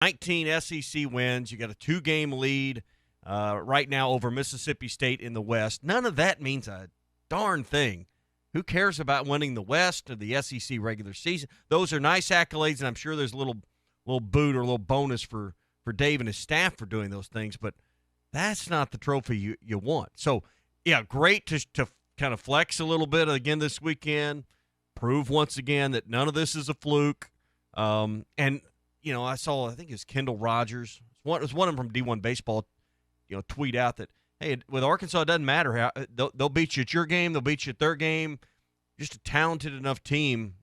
19 SEC wins. You got a 2-game lead right now over Mississippi State in the West. None of that means a darn thing. Who cares about winning the West or the SEC regular season? Those are nice accolades, and I'm sure there's a little boot or a little bonus for Dave and his staff for doing those things, but that's not the trophy you want. So, yeah, great to kind of flex a little bit again this weekend, prove once again that none of this is a fluke. And, you know, I think it was Kendall Rogers. It was one of them from D1 Baseball, you know, tweet out that, hey, with Arkansas, it doesn't matter how they'll beat you at your game, they'll beat you at their game. Just a talented enough team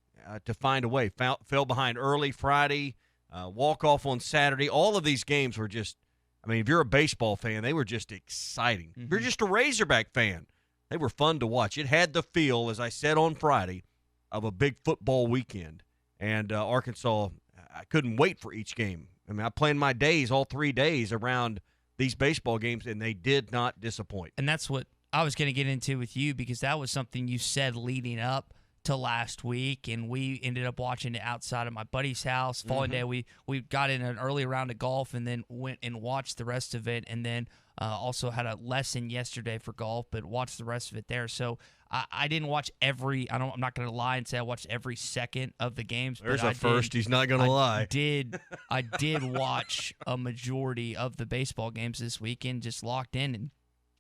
to find a way. Fell behind early Friday, walk-off on Saturday. All of these games were just, I mean, if you're a baseball fan, they were just exciting. If you're just a Razorback fan, they were fun to watch. It had the feel, as I said on Friday, of a big football weekend. And Arkansas, I couldn't wait for each game. I mean, I planned my days, all 3 days, around these baseball games, and they did not disappoint. And that's what I was going to get into with you, because that was something you said leading up to last week, and we ended up watching it outside of my buddy's house. Following day, we got in an early round of golf and then went and watched the rest of it, and then also had a lesson yesterday for golf, but watched the rest of it there. So I didn't watch every. I'm not going to lie and say I watched every second of the games. There's but a first. He's not going to lie. I did watch a majority of the baseball games this weekend, just locked in, and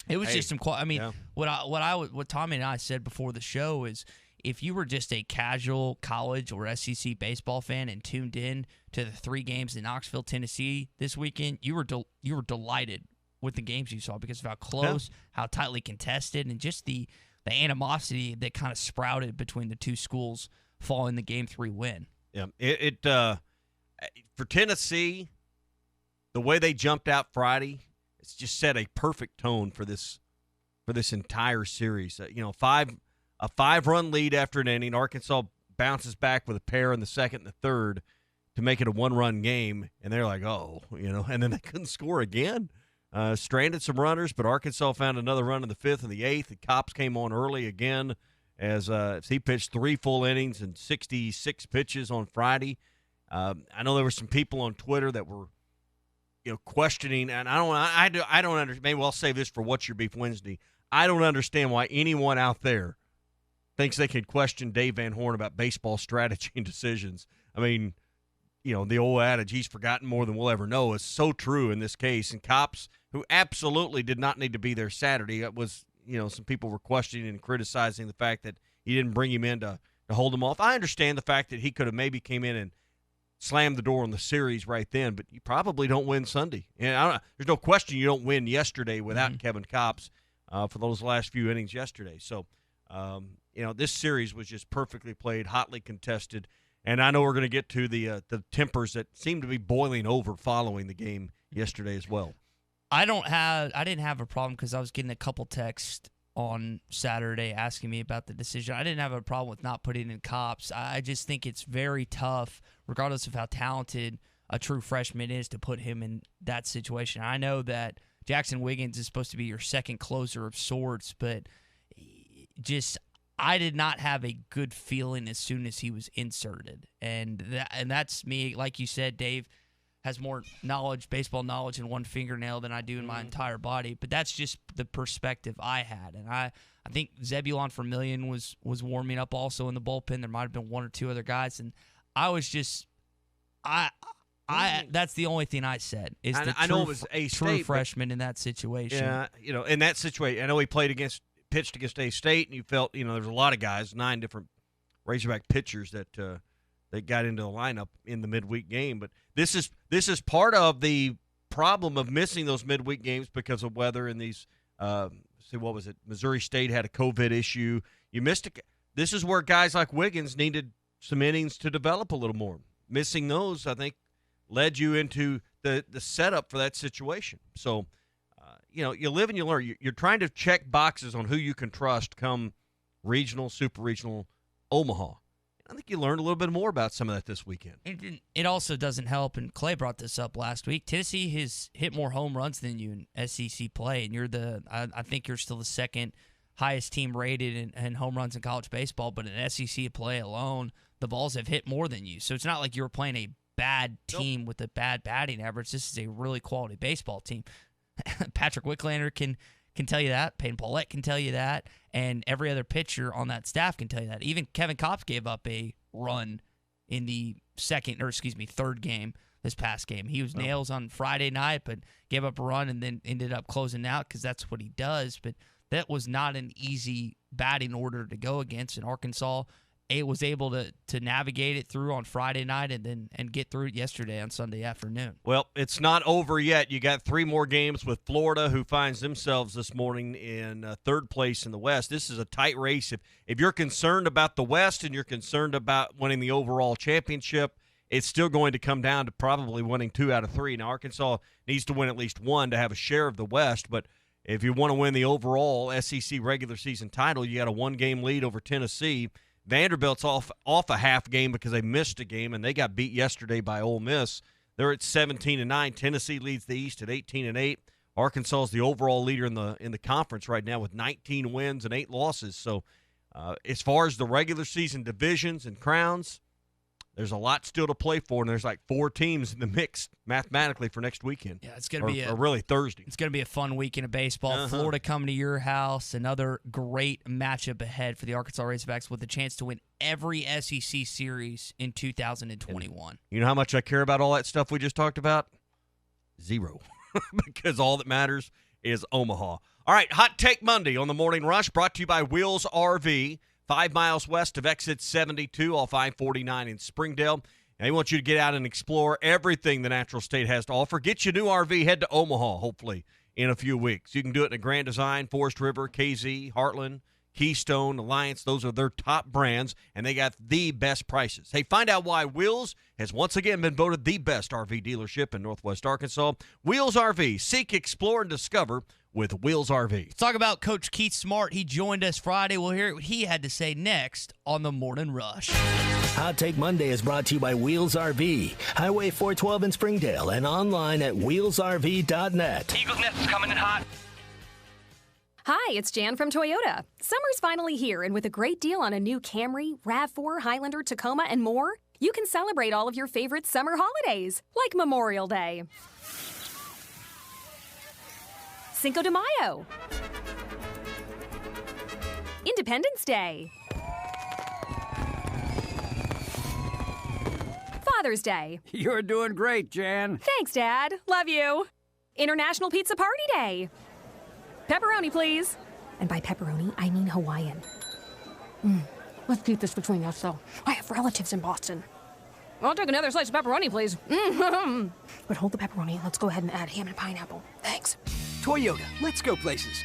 it was just some. I mean, yeah. What Tommy and I said before the show is, if you were just a casual college or SEC baseball fan and tuned in to the 3 games in Knoxville, Tennessee this weekend, you were delighted with the games you saw because of how close, how tightly contested, and just the animosity that kind of sprouted between the two schools following the Game 3 win. Yeah, it for Tennessee, the way they jumped out Friday, it's just set a perfect tone for this entire series. You know, a 5-run lead after an inning. Arkansas bounces back with a pair in the second and the third to make it a 1-run game, and they're like, oh, you know, and then they couldn't score again. Stranded some runners, but Arkansas found another run in the 5th and the 8th. The Cops came on early again as he pitched 3 full innings and 66 pitches on Friday. I know there were some people on Twitter that were, you know, questioning, and I don't understand. Maybe I'll save this for What's Your Beef Wednesday. I don't understand why anyone out there thinks they could question Dave Van Horn about baseball strategy and decisions. I mean, you know, the old adage, he's forgotten more than we'll ever know, is so true in this case. And Cops, who absolutely did not need to be there Saturday, it was, you know, some people were questioning and criticizing the fact that he didn't bring him in to hold him off. I understand the fact that he could have maybe came in and slammed the door on the series right then, but you probably don't win Sunday. And there's no question you don't win yesterday without Kevin Cops for those last few innings yesterday. So, you know, this series was just perfectly played, hotly contested. And I know we're going to get to the tempers that seem to be boiling over following the game yesterday as well. I didn't have a problem because I was getting a couple texts on Saturday asking me about the decision. I didn't have a problem with not putting in Cops. I just think it's very tough, regardless of how talented a true freshman is, to put him in that situation. I know that Jackson Wiggins is supposed to be your second closer of sorts, but just I did not have a good feeling as soon as he was inserted. And that's me. Like you said, Dave has more knowledge, baseball knowledge in one fingernail than I do in my entire body. But that's just the perspective I had. And I think Zebulon Vermillion was warming up also in the bullpen. There might have been one or two other guys. And I was just that's the only thing I said is I know it was true freshman in that situation. Yeah, you know, in that situation, I know he pitched against A-State, and you felt, you know, there's a lot of guys, 9 different Razorback pitchers that got into the lineup in the midweek game. But this is part of the problem of missing those midweek games because of weather and these. What was it? Missouri State had a COVID issue. You missed it. This is where guys like Wiggins needed some innings to develop a little more. Missing those, I think, led you into the setup for that situation. So, you know, you live and you learn. You're trying to check boxes on who you can trust come regional, super regional, Omaha. I think you learned a little bit more about some of that this weekend. It also doesn't help, and Clay brought this up last week. Tennessee has hit more home runs than you in SEC play, and I think you're still the second highest team rated in home runs in college baseball, but in SEC play alone, the balls have hit more than you. So it's not like you were playing a bad team with a bad batting average. This is a really quality baseball team. Patrick Wicklander can tell you that. Peyton Paulette can tell you that. And every other pitcher on that staff can tell you that. Even Kevin Kopps gave up a run in the third game this past game. He was nails on Friday night, but gave up a run and then ended up closing out because that's what he does. But that was not an easy batting order to go against. And Arkansas was able to navigate it through on Friday night and get through it yesterday on Sunday afternoon. Well, it's not over yet. You got 3 more games with Florida, who finds themselves this morning in third place in the West. This is a tight race. If you're concerned about the West and you're concerned about winning the overall championship, it's still going to come down to probably winning 2 out of 3. Now, Arkansas needs to win at least 1 to have a share of the West, but if you want to win the overall SEC regular season title, you got a 1-game lead over Tennessee. Vanderbilt's off a half game because they missed a game, and they got beat yesterday by Ole Miss. They're at 17-9. Tennessee leads the East at 18-8. Arkansas is the overall leader in the conference right now with 19 wins and 8 losses. So as far as the regular season divisions and crowns, there's a lot still to play for, and there's like 4 teams in the mix mathematically for next weekend. Yeah, it's going to be really Thursday. It's going to be a fun weekend of baseball. Florida coming to your house, another great matchup ahead for the Arkansas Razorbacks with a chance to win every SEC series in 2021. And you know how much I care about all that stuff we just talked about? 0, because all that matters is Omaha. All right, Hot Take Monday on the Morning Rush, brought to you by Wheels RV. 5 miles west of exit 72 off I-49 in Springdale. And we want you to get out and explore everything the Natural State has to offer. Get your new RV, head to Omaha, hopefully, in a few weeks. You can do it in a Grand Design, Forest River, KZ, Heartland, Keystone, Alliance. Those are their top brands, and they got the best prices. Hey, find out why Wheels has once again been voted the best RV dealership in Northwest Arkansas. Wheels RV. Seek, explore, and discover with Wheels RV. Let's talk about Coach Keith Smart. He joined us Friday. We'll hear what he had to say next on the Morning Rush. Hot Take Monday is brought to you by Wheels RV, Highway 412 in Springdale, and online at wheelsrv.net. Eagles Nest is coming in hot. Hi, it's Jan from Toyota. Summer's finally here, and with a great deal on a new Camry, RAV4, Highlander, Tacoma, and more, you can celebrate all of your favorite summer holidays, like Memorial Day, Cinco de Mayo, Independence Day, Father's Day. You're doing great, Jan. Thanks, Dad. Love you. International Pizza Party Day. Pepperoni, please. And by pepperoni, I mean Hawaiian. Let's keep this between us, though. I have relatives in Boston. I'll take another slice of pepperoni, please. But hold the pepperoni. Let's go ahead and add ham and pineapple. Thanks. Toyota, let's go places.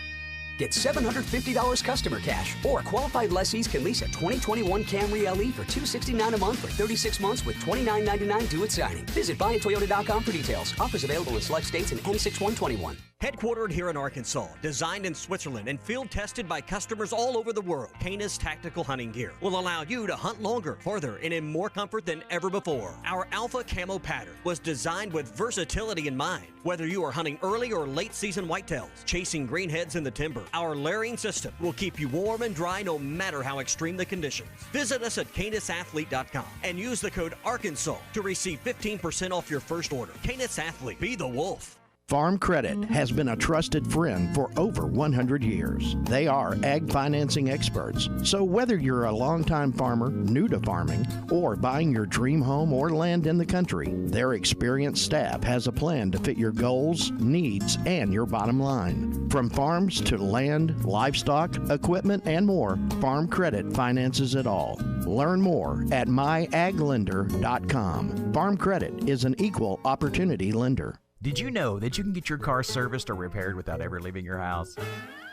Get $750 customer cash, or qualified lessees can lease a 2021 Camry LE for $269 a month for 36 months with $29.99 due at signing. Visit buyatoyota.com for details. Offers available in select states and N6121. Headquartered here in Arkansas, designed in Switzerland, and field tested by customers all over the world, Canis Tactical Hunting Gear will allow you to hunt longer, farther, and in more comfort than ever before. Our Alpha Camo pattern was designed with versatility in mind. Whether you are hunting early or late season whitetails, chasing greenheads in the timber, our layering system will keep you warm and dry no matter how extreme the conditions. Visit us at canisathlete.com and use the code Arkansas to receive 15% off your first order. Canis Athlete, be the wolf. Farm Credit has been a trusted friend for over 100 years. They are ag financing experts. So whether you're a longtime farmer, new to farming, or buying your dream home or land in the country, their experienced staff has a plan to fit your goals, needs, and your bottom line. From farms to land, livestock, equipment, and more, Farm Credit finances it all. Learn more at myaglender.com. Farm Credit is an equal opportunity lender. Did you know that you can get your car serviced or repaired without ever leaving your house?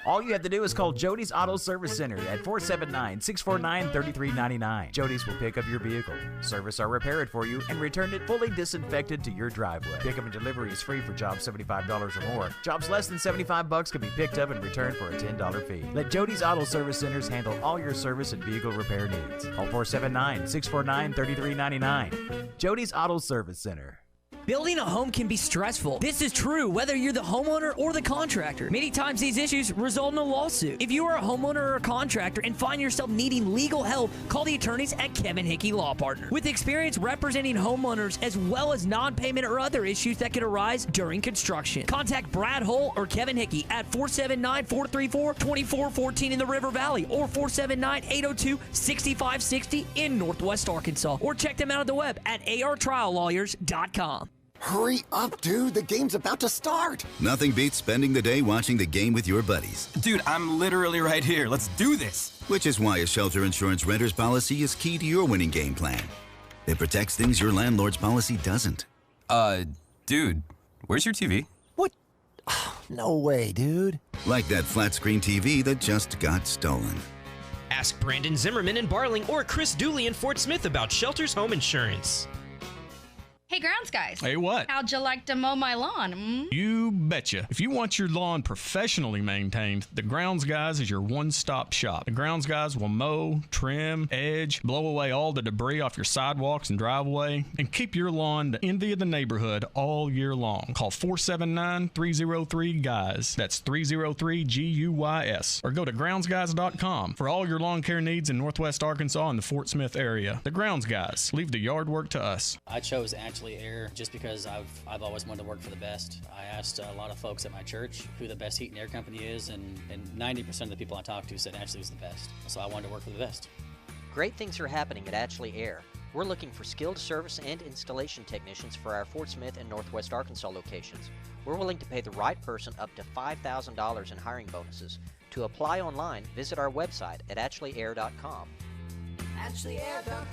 All you have to do is call Jody's Auto Service Center at 479-649-3399. Jody's will pick up your vehicle, service or repair it for you, and return it fully disinfected to your driveway. Pickup and delivery is free for jobs $75 or more. Jobs less than $75 can be picked up and returned for a $10 fee. Let Jody's Auto Service Centers handle all your service and vehicle repair needs. Call 479-649-3399. Jody's Auto Service Center. Building a home can be stressful. This is true whether you're the homeowner or the contractor. Many times these issues result in a lawsuit. If you are a homeowner or a contractor and find yourself needing legal help, call the attorneys at Kevin Hickey Law Partner. With experience representing homeowners as well as non-payment or other issues that could arise during construction. Contact Brad Hull or Kevin Hickey at 479-434-2414 in the River Valley or 479-802-6560 in Northwest Arkansas. Or check them out on the web at artriallawyers.com. Hurry up, dude. The game's about to start. Nothing beats spending the day watching the game with your buddies. Dude, I'm literally right here. Let's do this. Which is why a shelter insurance renter's policy is key to your winning game plan. It protects things your landlord's policy doesn't. Dude, where's your TV? What? No way, dude. Like that flat screen TV that just got stolen. Ask Brandon Zimmerman in Barling or Chris Dooley in Fort Smith about Shelter's home insurance. Hey, grounds guys. Hey, what? How'd you like to mow my lawn? You betcha. If you want your lawn professionally maintained, the Grounds Guys is your one-stop shop. The Grounds Guys will mow, trim, edge, blow away all the debris off your sidewalks and driveway, and keep your lawn the envy of the neighborhood all year long. Call 479-303-GUYS. That's 303-GUYS. Or go to groundsguys.com for all your lawn care needs in Northwest Arkansas and the Fort Smith area. The Grounds Guys. Leave the yard work to us. I chose Air just because I've always wanted to work for the best. I asked a lot of folks at my church who the best heat and air company is, and 90% of the people I talked to said Ashley was the best. So I wanted to work for the best. Great things are happening at Ashley Air. We're looking for skilled service and installation technicians for our Fort Smith and Northwest Arkansas locations. We're willing to pay the right person up to $5,000 in hiring bonuses. To apply online, visit our website at ashley.air.com. ashley.air.com.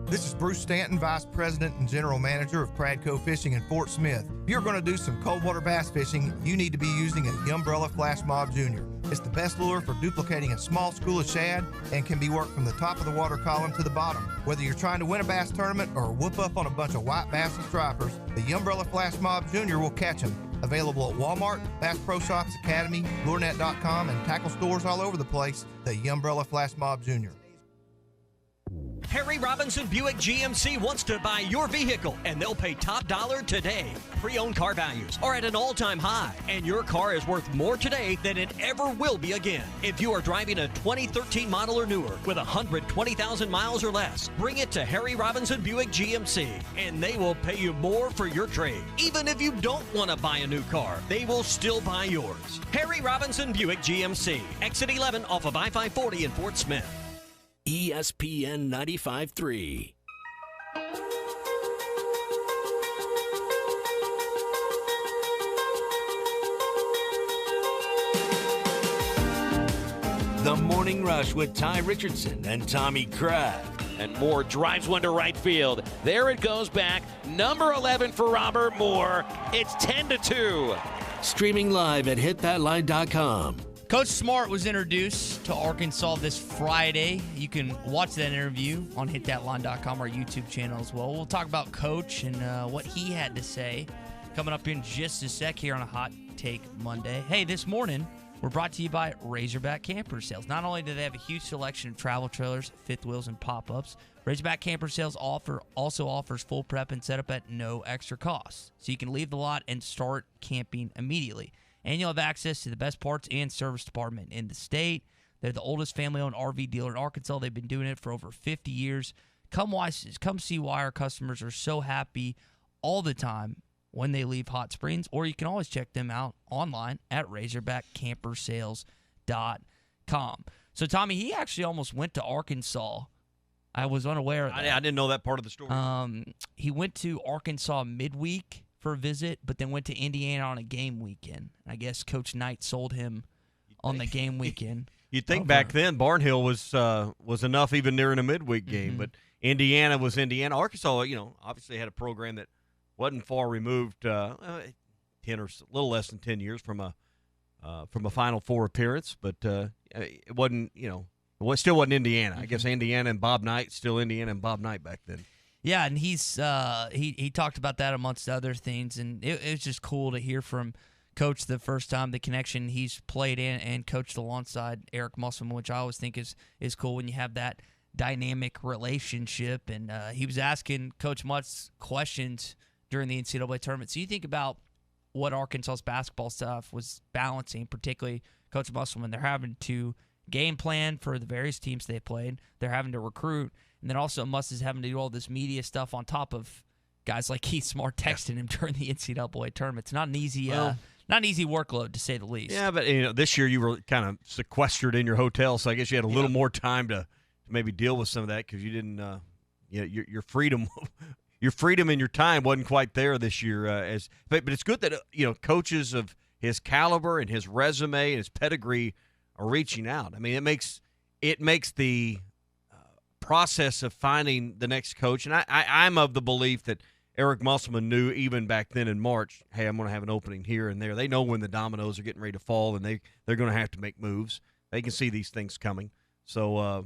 This is Bruce Stanton, Vice President and General Manager of Pradco Fishing in Fort Smith. If you're going to do some cold water bass fishing, you need to be using a Umbrella Flash Mob Jr. It's the best lure for duplicating a small school of shad and can be worked from the top of the water column to the bottom. Whether you're trying to win a bass tournament or whoop up on a bunch of white bass and stripers, the Umbrella Flash Mob Jr. will catch them. Available at Walmart, Bass Pro Shops Academy, LureNet.com, and tackle stores all over the place, the Umbrella Flash Mob Jr. Harry Robinson Buick GMC wants to buy your vehicle, and they'll pay top dollar today. Pre-owned car values are at an all-time high, and your car is worth more today than it ever will be again. If you are driving a 2013 model or newer with 120,000 miles or less, bring it to Harry Robinson Buick GMC, and they will pay you more for your trade. Even if you don't want to buy a new car, they will still buy yours. Harry Robinson Buick GMC, exit 11 off of I-540 in Fort Smith. ESPN 95.3. The Morning Rush with Ty Richardson and Tommy Kraft. And Moore drives one to right field. There it goes back. Number 11 for Robert Moore. It's 10-2. Streaming live at hitthatline.com. Coach Smart was introduced to Arkansas this Friday. You can watch that interview on hitthatline.com, our YouTube channel as well. We'll talk about Coach and what he had to say coming up in just a sec here on a Hot Take Monday. Hey, this morning, we're brought to you by Razorback Camper Sales. Not only do they have a huge selection of travel trailers, fifth wheels, and pop-ups, Razorback Camper Sales also offers full prep and setup at no extra cost. So you can leave the lot and start camping immediately. And you'll have access to the best parts and service department in the state. They're the oldest family-owned RV dealer in Arkansas. They've been doing it for over 50 years. Come see why our customers are so happy all the time when they leave Hot Springs. Or you can always check them out online at razorbackcampersales.com. So, Tommy, he actually almost went to Arkansas. I was unaware of that. I didn't know that part of the story. He went to Arkansas midweek for a visit, but then went to Indiana on a game weekend. I guess Coach Knight sold him on the game weekend. You'd think back then Barnhill was enough even during a midweek game, but Indiana was Indiana. Arkansas, obviously had a program that wasn't far removed, 10 or a little less than 10 years from a Final Four appearance, but it wasn't, it still wasn't Indiana. I guess Indiana and Bob Knight, still Indiana and Bob Knight back then. Yeah, and he's he talked about that amongst other things, and it was just cool to hear from Coach the first time, the connection he's played in and coached alongside Eric Musselman, which I always think is cool when you have that dynamic relationship. And he was asking Coach Mutt's questions during the NCAA tournament. So you think about what Arkansas's basketball staff was balancing, particularly Coach Musselman. They're having to game plan for the various teams they played. They're having to recruit. And then also Muss is having to do all this media stuff on top of guys like Keith Smart texting him during the NCAA tournament. It's not an easy workload, to say the least. Yeah, but this year you were kind of sequestered in your hotel, so I guess you had a little more time to maybe deal with some of that because you didn't. Your freedom, your freedom and your time wasn't quite there this year. But it's good that coaches of his caliber and his resume and his pedigree are reaching out. I mean, it makes the process of finding the next coach, and I'm of the belief that Eric Musselman knew even back then in March, hey, I'm going to have an opening here and there. They know when the dominoes are getting ready to fall, and they're going to have to make moves. They can see these things coming. So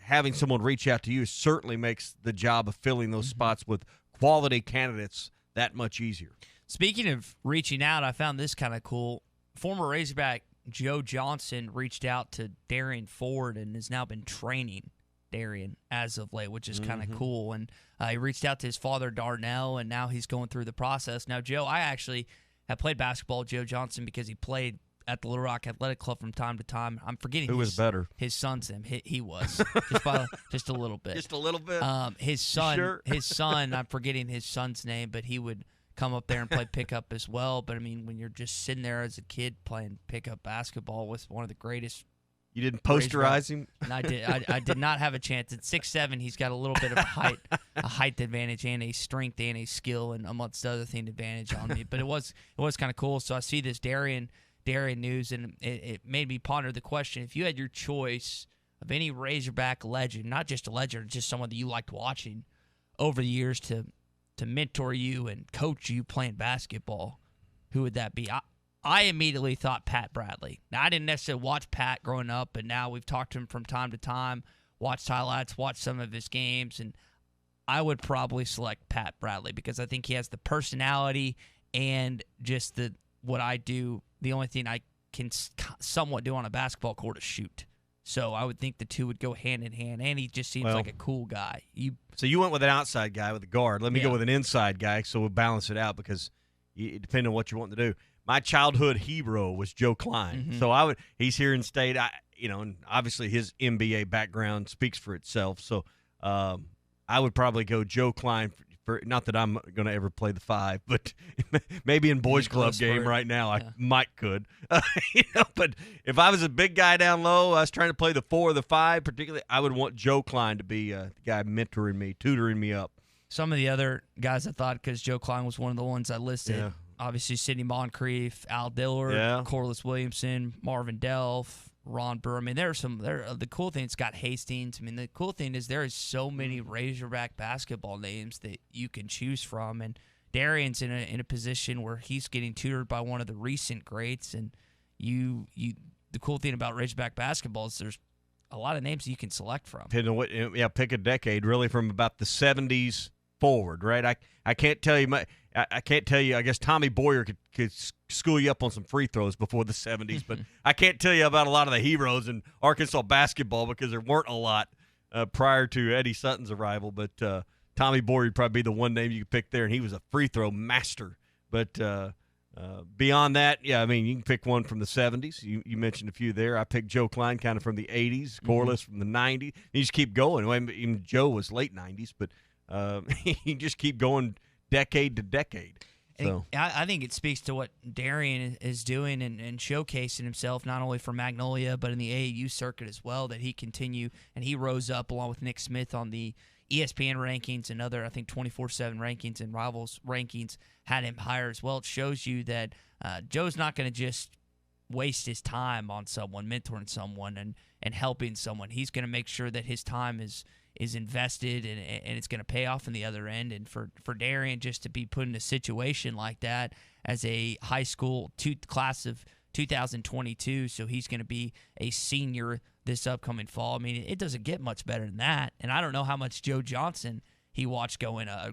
having someone reach out to you certainly makes the job of filling those spots with quality candidates that much easier. Speaking of reaching out, I found this kind of cool. Former Razorback Joe Johnson reached out to Darian Ford and has now been training Darian as of late, which is kind of cool. And he reached out to his father, Darnell, and now he's going through the process. Now, Joe, I actually have played basketball with Joe Johnson because he played at the Little Rock Athletic Club from time to time. I'm forgetting who was better. His son's name. He was just a little bit. Just a little bit. His son. Sure. His son. I'm forgetting his son's name, but he would come up there and play pickup as well. But I mean, when you're just sitting there as a kid playing pickup basketball with one of the greatest. You didn't posterize him? And I did. I did not have a chance. At 6'7", he's got a little bit of a height advantage and a strength and a skill and amongst other things advantage on me. But it was kind of cool. So I see this Darian news, and it made me ponder the question: if you had your choice of any Razorback legend, not just a legend, just someone that you liked watching over the years to mentor you and coach you playing basketball, who would that be? I immediately thought Pat Bradley. Now, I didn't necessarily watch Pat growing up, but now we've talked to him from time to time, watched highlights, watched some of his games, and I would probably select Pat Bradley because I think he has the personality and just what I do. The only thing I can somewhat do on a basketball court is shoot. So I would think the two would go hand in hand, and he just seems like a cool guy. So you went with an outside guy with a guard. Let me go with an inside guy, so we'll balance it out because depending on what you want to do. My childhood hero was Joe Klein. So he's here in state, and obviously his NBA background speaks for itself. So I would probably go Joe Klein for not that I'm going to ever play the 5, but maybe in boys club game right now I might could. But if I was a big guy down low, I was trying to play the 4 or the 5 particularly, I would want Joe Klein to be the guy mentoring me, tutoring me up. Some of the other guys I thought, because Joe Klein was one of the ones I listed. Yeah. Obviously, Sidney Moncrief, Al Dillard, Corliss Williamson, Marvin Delph, Ron Burr. I mean, the cool thing, Scott Hastings. I mean, the cool thing is there is so many Razorback basketball names that you can choose from. And Darian's in a position where he's getting tutored by one of the recent greats. And the cool thing about Razorback basketball is there's a lot of names you can select from. Pick a decade, really, from about the 70s forward, right? I can't tell you I can't tell you. I guess Tommy Boyer could school you up on some free throws before the 70s, but I can't tell you about a lot of the heroes in Arkansas basketball because there weren't a lot prior to Eddie Sutton's arrival. But Tommy Boyer would probably be the one name you could pick there, and he was a free throw master. But beyond that, I mean, you can pick one from the 70s. You mentioned a few there. I picked Joe Klein kind of from the 80s, Corliss from the 90s. You just keep going. Even Joe was late 90s, but you just keep going decade to decade. So I think it speaks to what Darian is doing and showcasing himself not only for Magnolia but in the AAU circuit as well, that he he rose up along with Nick Smith on the ESPN rankings and other, I think, 24/7 rankings and Rivals rankings had him higher as well. It shows you that Joe's not going to just waste his time on someone, mentoring someone and helping someone. He's going to make sure that his time is invested and it's going to pay off in the other end. And for Darian just to be put in a situation like that as a high school class of 2022, so he's going to be a senior this upcoming fall. I mean, it doesn't get much better than that. And I don't know how much Joe Johnson he watched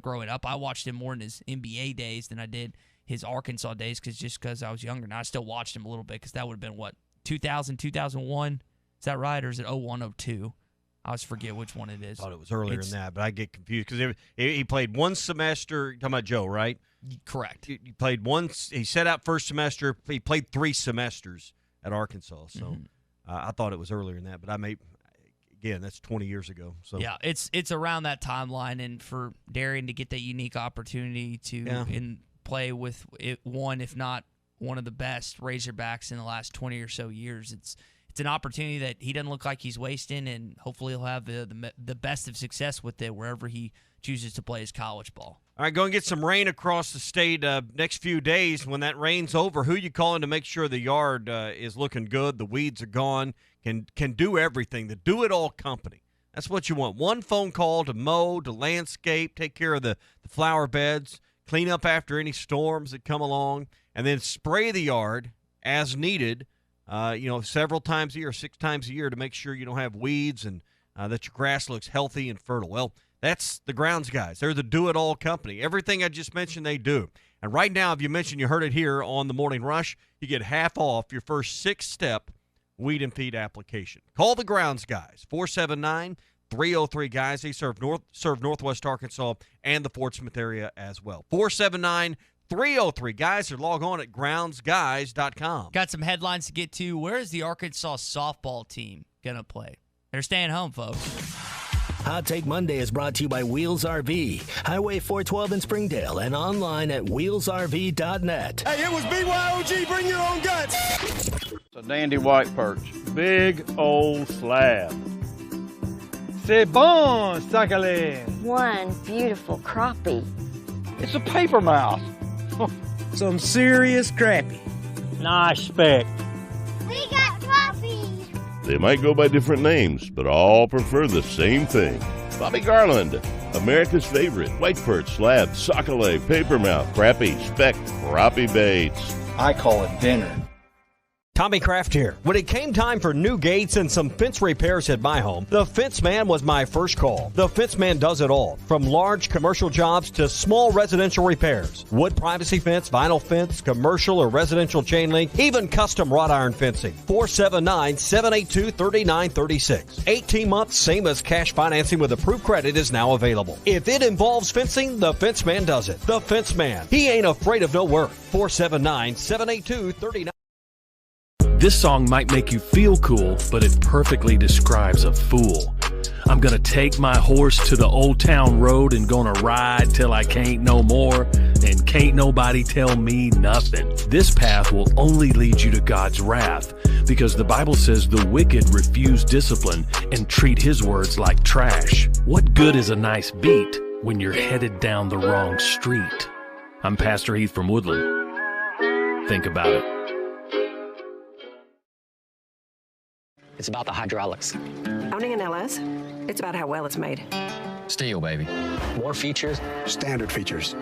growing up. I watched him more in his NBA days than I did his Arkansas days because I was younger. And I still watched him a little bit because that would have been, 2000, 2001? Is that right? Or is it 01, 02? I always forget which one it is. I thought it was earlier than that, but I get confused because he played one semester. You're talking about Joe, right? Correct. He played one. He set out first semester. He played 3 semesters at Arkansas. So I thought it was earlier than that, but again, that's 20 years ago. So yeah, it's around that timeline, and for Darian to get that unique opportunity to play with one, if not one of the best Razorbacks in the last 20 or so years, it's an opportunity that he doesn't look like he's wasting, and hopefully he'll have the best of success with it wherever he chooses to play his college ball. All right, go and get some rain across the state next few days. When that rain's over, who you calling to make sure the yard is looking good, the weeds are gone, can do everything, the do-it-all company. That's what you want. One phone call to mow, to landscape, take care of the flower beds, clean up after any storms that come along, and then spray the yard as needed, several times a year, 6 times a year, to make sure you don't have weeds and that your grass looks healthy and fertile. Well, that's the Grounds guys. They're the do-it-all company. Everything I just mentioned, they do. And right now, if you mentioned you heard it here on the Morning Rush, you get half off your first 6-step weed and feed application. Call the Grounds guys, 479-303-GUYS. They serve Northwest Arkansas and the Fort Smith area as well. 479-303-GUYS, or log on at groundsguys.com. Got some headlines to get to. Where is the Arkansas softball team going to play? They're staying home, folks. Hot Take Monday is brought to you by Wheels RV, Highway 412 in Springdale, and online at wheelsrv.net. Hey, it was BYOG, bring your own guts. It's a dandy white perch, big old slab. C'est bon, sacalé. One beautiful crappie. It's a paper mouse. Some serious crappie. Nice speck. We got crappies. They might go by different names, but all prefer the same thing. Bobby Garland, America's favorite white perch, slab, sockeye, papermouth, crappie, speck, crappie baits. I call it dinner. Tommy Kraft here. When it came time for new gates and some fence repairs at my home, the Fence Man was my first call. The Fence Man does it all, from large commercial jobs to small residential repairs. Wood privacy fence, vinyl fence, commercial or residential chain link, even custom wrought iron fencing. 479-782-3936. 18 months, same as cash financing with approved credit, is now available. If it involves fencing, the Fence Man does it. The Fence Man. He ain't afraid of no work. 479-782-3936. This song might make you feel cool, but it perfectly describes a fool. I'm gonna take my horse to the old town road and gonna ride till I can't no more, and can't nobody tell me nothing. This path will only lead you to God's wrath, because the Bible says the wicked refuse discipline and treat his words like trash. What good is a nice beat when you're headed down the wrong street? I'm Pastor Heath from Woodland. Think about it. It's about the hydraulics. Owning an LS, it's about how well it's made. Steel, baby. More features. Standard features.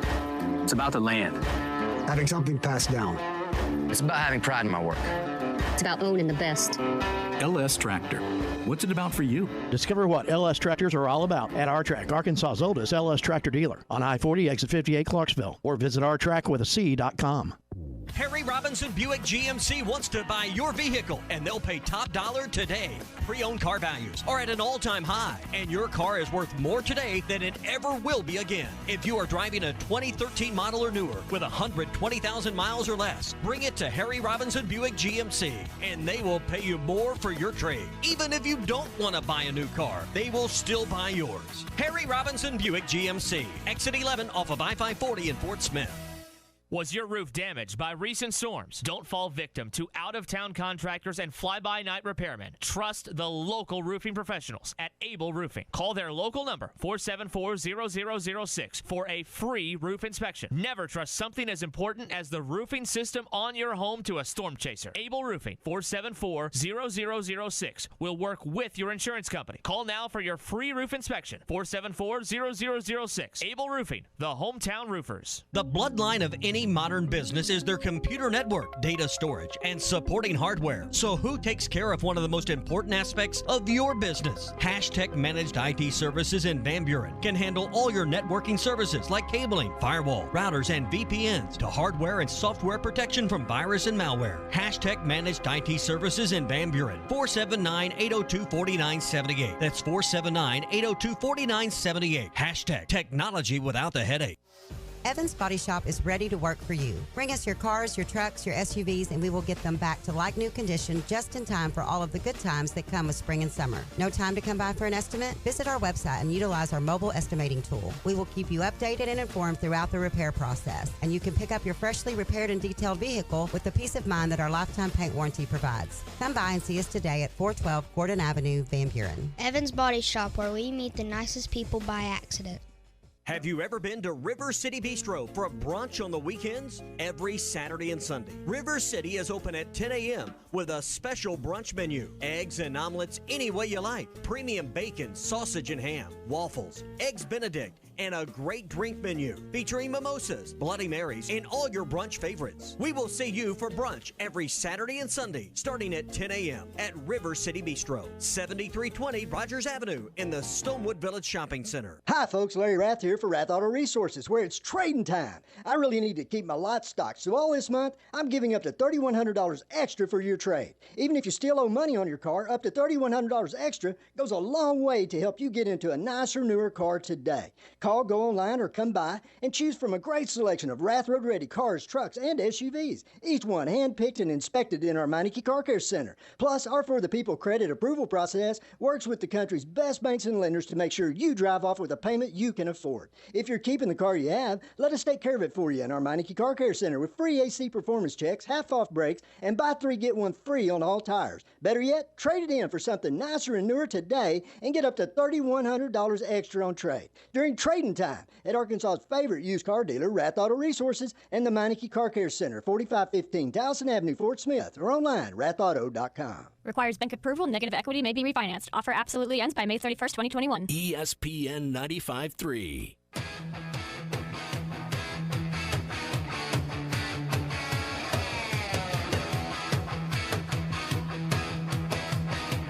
It's about the land. Having something passed down. It's about having pride in my work. It's about owning the best. LS Tractor. What's it about for you? Discover what LS tractors are all about at R-Track, Arkansas's oldest LS tractor dealer, on I-40 exit 58 Clarksville, or visit rtrackwithac.com. Harry Robinson Buick GMC wants to buy your vehicle, and they'll pay top dollar today. Pre-owned car values are at an all-time high, and your car is worth more today than it ever will be again. If you are driving a 2013 model or newer with 120,000 miles or less, bring it to Harry Robinson Buick GMC, and they will pay you more for your trade. Even if you don't want to buy a new car, they will still buy yours. Harry Robinson Buick GMC, exit 11 off of I-540 in Fort Smith. Was your roof damaged by recent storms? Don't fall victim to out-of-town contractors and fly-by-night repairmen. Trust the local roofing professionals at Able Roofing. Call their local number, 474-0006, for a free roof inspection. Never trust something as important as the roofing system on your home to a storm chaser. Able Roofing, 474-0006, will work with your insurance company. Call now for your free roof inspection, 474-0006. Able Roofing, the hometown roofers. The bloodline of any any modern business is their computer network, data storage, and supporting hardware. So who takes care of one of the most important aspects of your business? Hashtag Managed IT Services in Van Buren can handle all your networking services like cabling, firewall, routers, and VPNs to hardware and software protection from virus and malware. Hashtag Managed IT Services in Van Buren, 479-802-4978. That's 479-802-4978. Hashtag technology without the headache. Evans Body Shop is ready to work for you. Bring us your cars, your trucks, your SUVs, and we will get them back to like-new condition just in time for all of the good times that come with spring and summer. No time to come by for an estimate? Visit our website and utilize our mobile estimating tool. We will keep you updated and informed throughout the repair process, and you can pick up your freshly repaired and detailed vehicle with the peace of mind that our lifetime paint warranty provides. Come by and see us today at 412 Gordon Avenue, Van Buren. Evans Body Shop, where we meet the nicest people by accident. Have you ever been to River City Bistro for a brunch on the weekends? Every Saturday and Sunday, River City is open at 10 a.m. with a special brunch menu. Eggs and omelets any way you like. Premium bacon, sausage and ham, waffles, eggs Benedict, and a great drink menu featuring mimosas, Bloody Marys, and all your brunch favorites. We will see you for brunch every Saturday and Sunday starting at 10 a.m. at River City Bistro, 7320 Rogers Avenue in the Stonewood Village Shopping Center. Hi folks, Larry Rath here for Rath Auto Resources, where it's trading time. I really need to keep my lot stocked, so all this month I'm giving up to $3,100 extra for your trade. Even if you still owe money on your car, up to $3,100 extra goes a long way to help you get into a nicer, newer car today. Call, go online, or come by and choose from a great selection of Rath Road Ready cars, trucks, and SUVs. Each one hand-picked and inspected in our Meineke Car Care Center. Plus, our For the People credit approval process works with the country's best banks and lenders to make sure you drive off with a payment you can afford. If you're keeping the car you have, let us take care of it for you in our Meineke Car Care Center with free AC performance checks, half-off brakes, and buy 3, get 1 free on all tires. Better yet, trade it in for something nicer and newer today and get up to $3,100 extra on trade. During trading time at Arkansas's favorite used car dealer, Rath Auto Resources, and the Meineke Car Care Center, 4515 Towson Avenue, Fort Smith, or online, rathauto.com. Requires bank approval. Negative equity may be refinanced. Offer absolutely ends by May 31st, 2021. ESPN 95.3.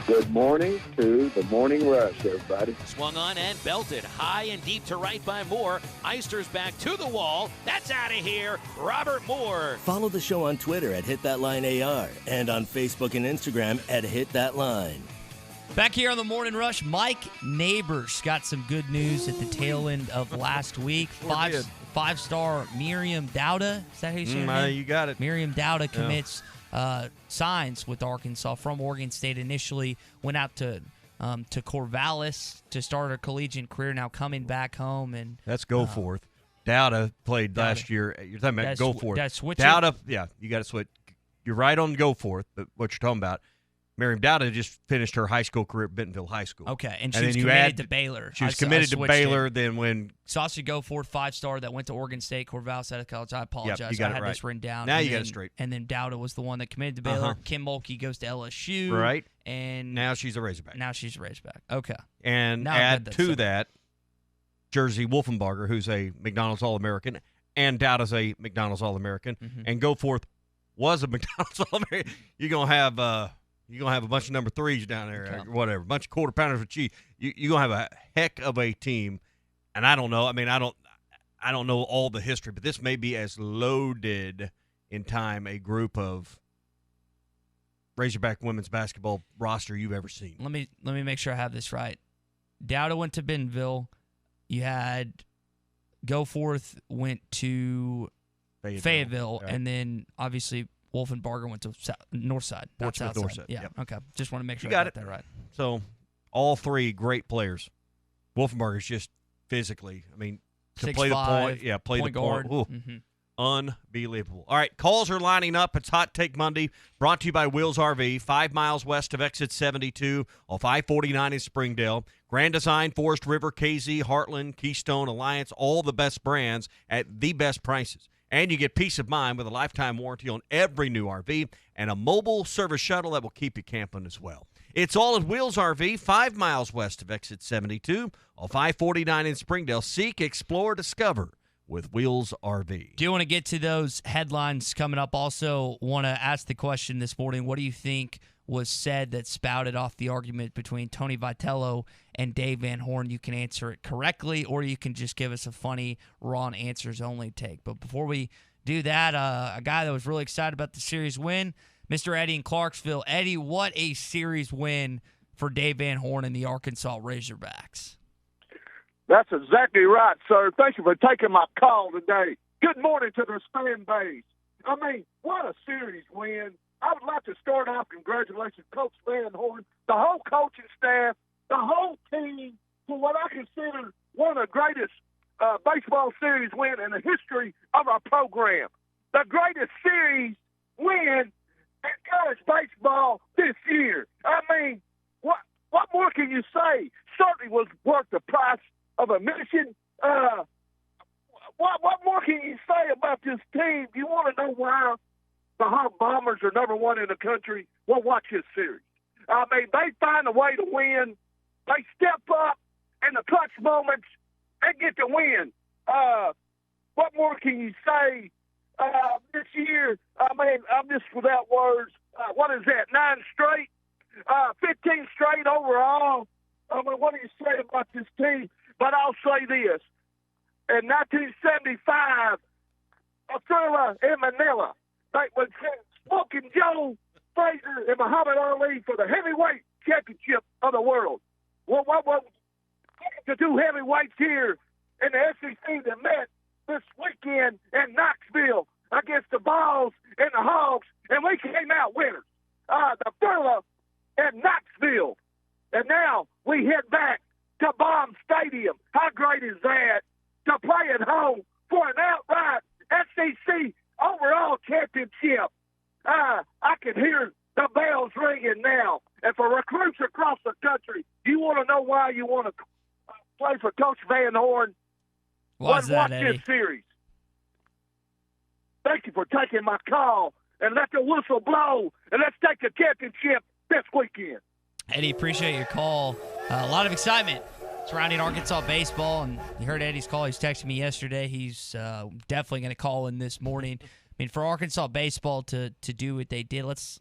Good morning to the Morning Rush, everybody. Swung on and belted high and deep to right by Moore. Eister's back to the wall. That's out of here. Robert Moore. Follow the show on Twitter at HitThatLineAR and on Facebook and Instagram at HitThatLine. Back here on the Morning Rush, Mike Neighbors got some good news at the tail end of last week. Five-star Miriam Dowda. Is that who you said? You got it. Miriam Dowda commits signs with Arkansas from Oregon State. Initially went out to Corvallis to start her collegiate career. Now coming back home and that's Goforth. Dowda played last year. You're talking about Goforth. Dowda, yeah, you got to switch. You're right on Goforth, but what you're talking about. Miriam Dowda just finished her high school career at Bentonville High School. Okay, and she was committed to Baylor. She was committed to Baylor. Then when Saucy Goforth, 5-star that went to Oregon State, Corvallis out of college. I apologize. Yep, you got I had it right. this written down. Now you got it straight. And then Dowda was the one that committed to Baylor. Kim Mulkey goes to LSU. Right. And now she's a Razorback. Okay. And now add to that Jersey Wolfenbarger, who's a McDonald's All-American, and Dowda's a McDonald's All-American, and Goforth was a McDonald's All-American. You're gonna have a bunch of number 3s down there, or whatever, a bunch of quarter pounders with cheese. You're gonna have a heck of a team, and I don't know. I mean, I don't know all the history, but this may be as loaded in time a group of Razorback women's basketball roster you've ever seen. Let me make sure I have this right. Dowda went to Bentonville. You had Goforth went to Fayetteville, right. And then obviously Wolfenbarger went to North Side. That's outside. North Side. Yeah. Yep. Okay. Just want to make sure You I got got that right. So, all 3 great players. Wolfenbarger's just physically, I mean, to 6'5", play the point, play point the guard. point. Unbelievable. All right, calls are lining up. It's Hot Take Monday, brought to you by Wheels RV, 5 miles west of exit 72 off I-49 in Springdale. Grand Design, Forest River, KZ, Heartland, Keystone, Alliance, all the best brands at the best prices. And you get peace of mind with a lifetime warranty on every new RV and a mobile service shuttle that will keep you camping as well. It's all at Wheels RV, 5 miles west of exit 72 off I-49 in Springdale. Seek, explore, discover with Wheels RV. Do you want to get to those headlines coming up? Also, want to ask the question this morning, what do you think was said that spouted off the argument between Tony Vitello and Dave Van Horn? You can answer it correctly, or you can just give us a funny, raw answers only take. But before we do that, a guy that was really excited about the series win, Mr. Eddie in Clarksville. Eddie, what a series win for Dave Van Horn and the Arkansas Razorbacks. That's exactly right, sir. Thank you for taking my call today. Good morning to the fan base. I mean, what a series win. I would like to start off congratulating Coach Van Horn, the whole coaching staff, the whole team for what I consider one of the greatest baseball series win in the history of our program. The greatest series win in college baseball this year. I mean, what more can you say? Certainly was worth the price of admission. What more can you say about this team? Do you want to know why the Hog Bombers are number one in the country? Well, watch this series. I mean, they find a way to win. They step up in the clutch moments and get the win. What more can you say? This year, I mean, I'm just without words. What is that, 9 straight? 15 straight overall. I mean, what do you say about this team? But I'll say this. In 1975, a thriller in Manila, they would send Smoking Joe Frazier and Muhammad Ali for the heavyweight championship of the world. Well, what the two heavyweights here in the SEC that met this weekend in Knoxville against the Balls and the Hogs, and we came out winners. The thriller in Knoxville. And now we head back to Baum Stadium. How great is that to play at home for an outright SEC overall championship? I can hear the bells ringing now. And for recruits across the country, you want to know why you want to play for Coach Van Horn? Watch this series. Thank you for taking my call. And let the whistle blow. And let's take the championship this weekend. Eddie, appreciate your call. A lot of excitement surrounding Arkansas baseball, and you heard Eddie's call. He's texting me yesterday. He's definitely going to call in this morning. I mean, for Arkansas baseball to do what they did, let's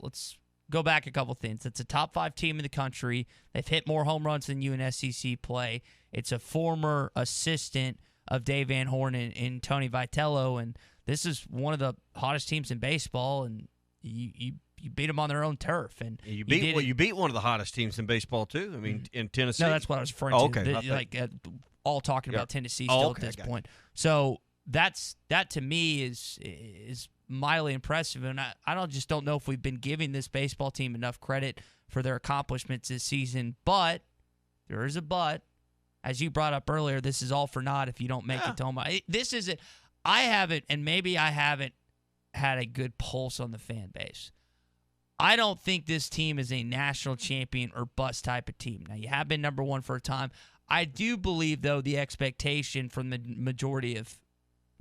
go back a couple things. It's a top 5 team in the country. They've hit more home runs than you in SEC play. It's a former assistant of Dave Van Horn and Tony Vitello, and this is one of the hottest teams in baseball, and you beat them on their own turf, and you beat one of the hottest teams in baseball too. I mean, in Tennessee. No, that's what I was referring to. Okay, all talking about Tennessee still at this point. So that to me is mildly impressive, and I don't know if we've been giving this baseball team enough credit for their accomplishments this season. But there is a but, as you brought up earlier. This is all for naught if you don't make it to home. This is it. I haven't had a good pulse on the fan base. I don't think this team is a national champion or bust type of team. Now, you have been number one for a time. I do believe, though, the expectation from the majority of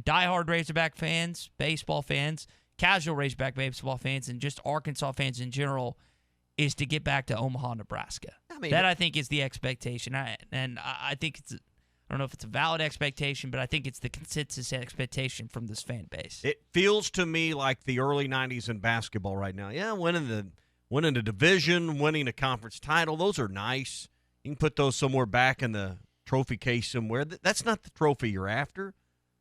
diehard Razorback fans, baseball fans, casual Razorback baseball fans, and just Arkansas fans in general is to get back to Omaha, Nebraska. I think is the expectation. I think it's I don't know if it's a valid expectation, but I think it's the consensus expectation from this fan base. It feels to me like the early 90s in basketball right now. Yeah, winning the division, winning a conference title, those are nice. You can put those somewhere back in the trophy case somewhere. That's not the trophy you're after.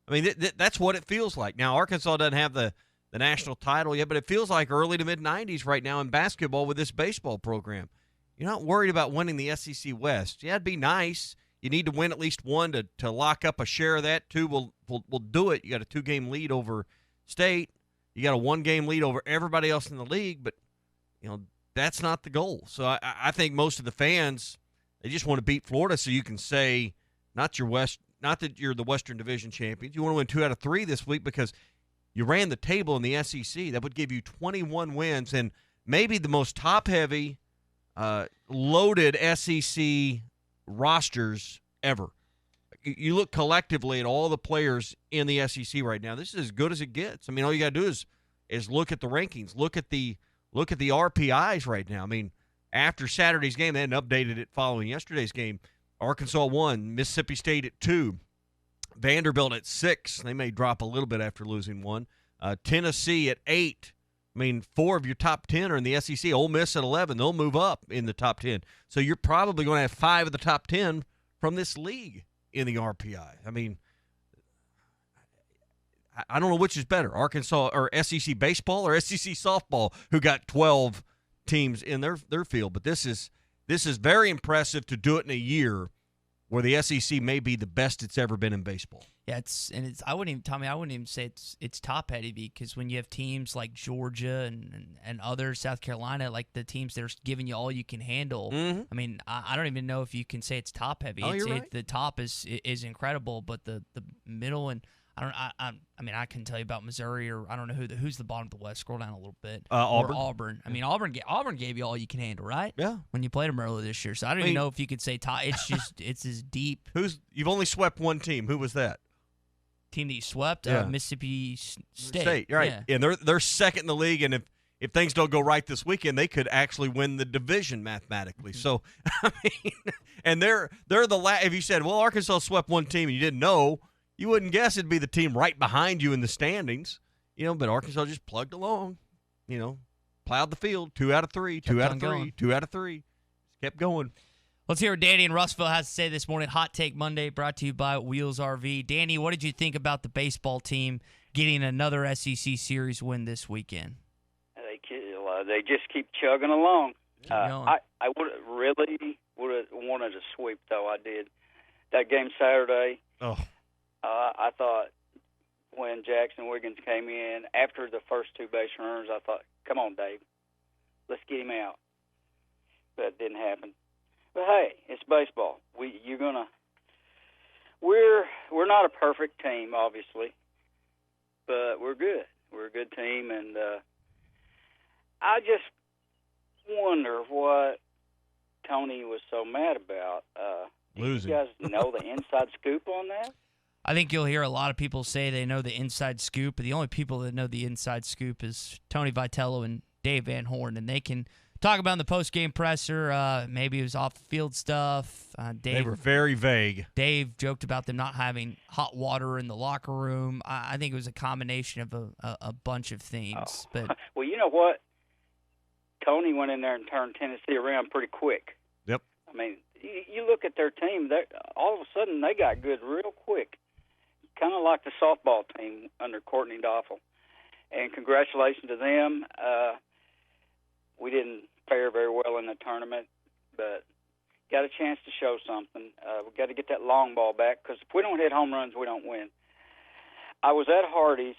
I mean, that's what it feels like. Now, Arkansas doesn't have the national title yet, but it feels like early to mid-90s right now in basketball with this baseball program. You're not worried about winning the SEC West. Yeah, it'd be nice. You need to win at least one to lock up a share of that. 2 will do it. You got a 2-game lead over State. You got a 1-game lead over everybody else in the league, but that's not the goal. So I think most of the fans, they just want to beat Florida so you can say not that you're the Western Division champions. You want to win 2 out of 3 this week because you ran the table in the SEC. That would give you 21 wins and maybe the most top-heavy, loaded SEC rosters ever. You look collectively at all the players in the SEC right now. This is as good as it gets. I mean, all you got to do is look at the rankings, look at the RPIs right now. I mean, after Saturday's game, they hadn't updated it following yesterday's game. Arkansas 1, Mississippi State at 2, Vanderbilt at 6. They may drop a little bit after losing one. Tennessee at 8. I mean, 4 of your top 10 are in the SEC. Ole Miss at 11. They'll move up in the top 10. So you're probably going to have 5 of the top 10 from this league in the RPI. I mean, I don't know which is better, Arkansas or SEC baseball or SEC softball, who got 12 teams in their field. But this is very impressive to do it in a year where the SEC may be the best it's ever been in baseball. Yeah, I wouldn't even say it's top heavy, because when you have teams like Georgia and others, South Carolina, like the teams that are giving you all you can handle. Mm-hmm. I mean, I don't even know if you can say it's top heavy. Oh, you're right. The top is incredible, but the middle and I mean, I can tell you about Missouri, or I don't know who's the bottom of the West. Scroll down a little bit. Auburn. Or Auburn. I mean, Auburn gave you all you can handle, right? Yeah. When you played them earlier this year, so I don't even know if you could say top. It's just it's as deep. You've only swept one team. Who was that? Team that you swept? Yeah. Mississippi State. Right. Yeah. And they're second in the league, and if things don't go right this weekend, they could actually win the division mathematically. Mm-hmm. So, I mean, and they're the last. If you said, well, Arkansas swept one team and you didn't know, you wouldn't guess it'd be the team right behind you in the standings, but Arkansas just plugged along, plowed the field, 2 out of 3, 2 out of 3, going. 2 out of 3, just kept going. Let's hear what Danny in Russellville has to say this morning. Hot Take Monday brought to you by Wheels RV. Danny, what did you think about the baseball team getting another SEC series win this weekend? They just keep chugging along. I would have wanted a sweep, though. I did. That game Saturday. Oh. I thought when Jackson Wiggins came in after the first 2 base runners, I thought, come on, Dave, let's get him out. But it didn't happen. But hey, it's baseball. We're not a perfect team, obviously, but we're good. We're a good team, and I just wonder what Tony was so mad about. Losing. Do you guys know the inside scoop on that? I think you'll hear a lot of people say they know the inside scoop, but the only people that know the inside scoop is Tony Vitello and Dave Van Horn, and they can talk about in the post-game presser. Maybe it was off-the-field stuff. They were very vague. Dave joked about them not having hot water in the locker room. I think it was a combination of a bunch of things. But well, you know what? Tony went in there and turned Tennessee around pretty quick. Yep. I mean, you look at their team, all of a sudden they got good real quick. Kind of like the softball team under Courtney Doffel. And congratulations to them. We didn't fare very well in the tournament, but got a chance to show something. We've got to get that long ball back, because if we don't hit home runs, we don't win. I was at Hardee's.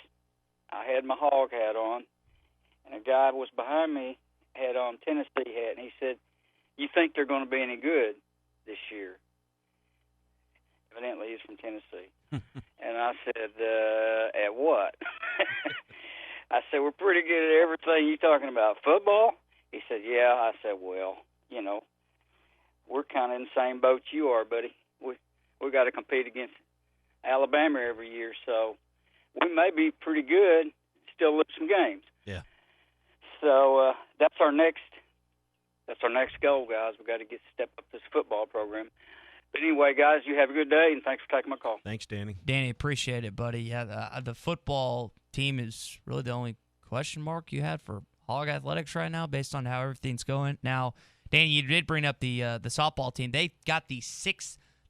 I had my hog hat on, and a guy was behind me, had on Tennessee hat, and he said, "You think they're going to be any good this year?" Evidently, he's from Tennessee. And I said, at what? I said, we're pretty good at everything you're talking about. Football? He said, yeah. I said, well, we're kind of in the same boat you are, buddy. We got to compete against Alabama every year, so we may be pretty good, still lose some games. Yeah. So that's our next goal, guys. We got to step up this football program. But anyway, guys, you have a good day, and thanks for taking my call. Thanks, Danny. Danny, appreciate it, buddy. Yeah, the football team is really the only question mark you had for Hog Athletics right now, based on how everything's going. Now, Danny, you did bring up the softball team. They got the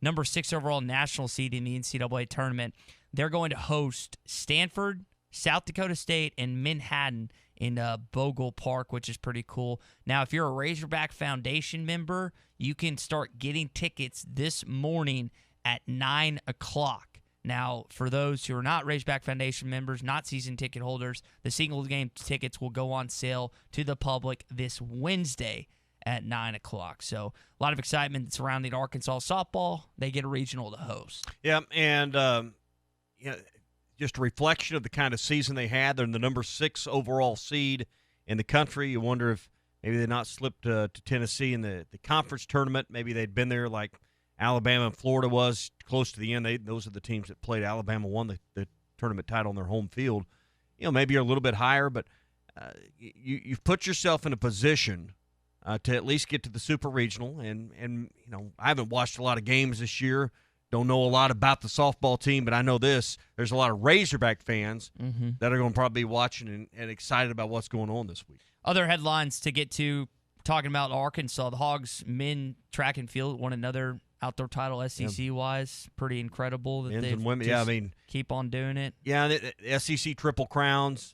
number 6 overall national seed in the NCAA tournament. They're going to host Stanford, South Dakota State, and Manhattan in Bogle Park, which is pretty cool. Now, if you're a Razorback Foundation member, you can start getting tickets this morning at 9 o'clock. Now, for those who are not Razorback Foundation members, not season ticket holders, the single-game tickets will go on sale to the public this Wednesday at 9 o'clock. So a lot of excitement surrounding Arkansas softball. They get a regional to host. Yeah, and just a reflection of the kind of season they had. They're the number 6 overall seed in the country. You wonder if maybe they not slipped to Tennessee in the conference tournament. Maybe they'd been there like Alabama and Florida was close to the end. Those are the teams that played. Alabama won the tournament title on their home field. Maybe you're a little bit higher, but you've put yourself in a position to at least get to the Super Regional. And I haven't watched a lot of games this year. don't know a lot about the softball team, but I know this. There's a lot of Razorback fans that are going to probably be watching and excited about what's going on this week. Other headlines to get to, talking about Arkansas. The Hogs men track and field won another outdoor title SEC-wise. Pretty incredible that Men's they and women, keep on doing it. Yeah, the SEC Triple Crowns.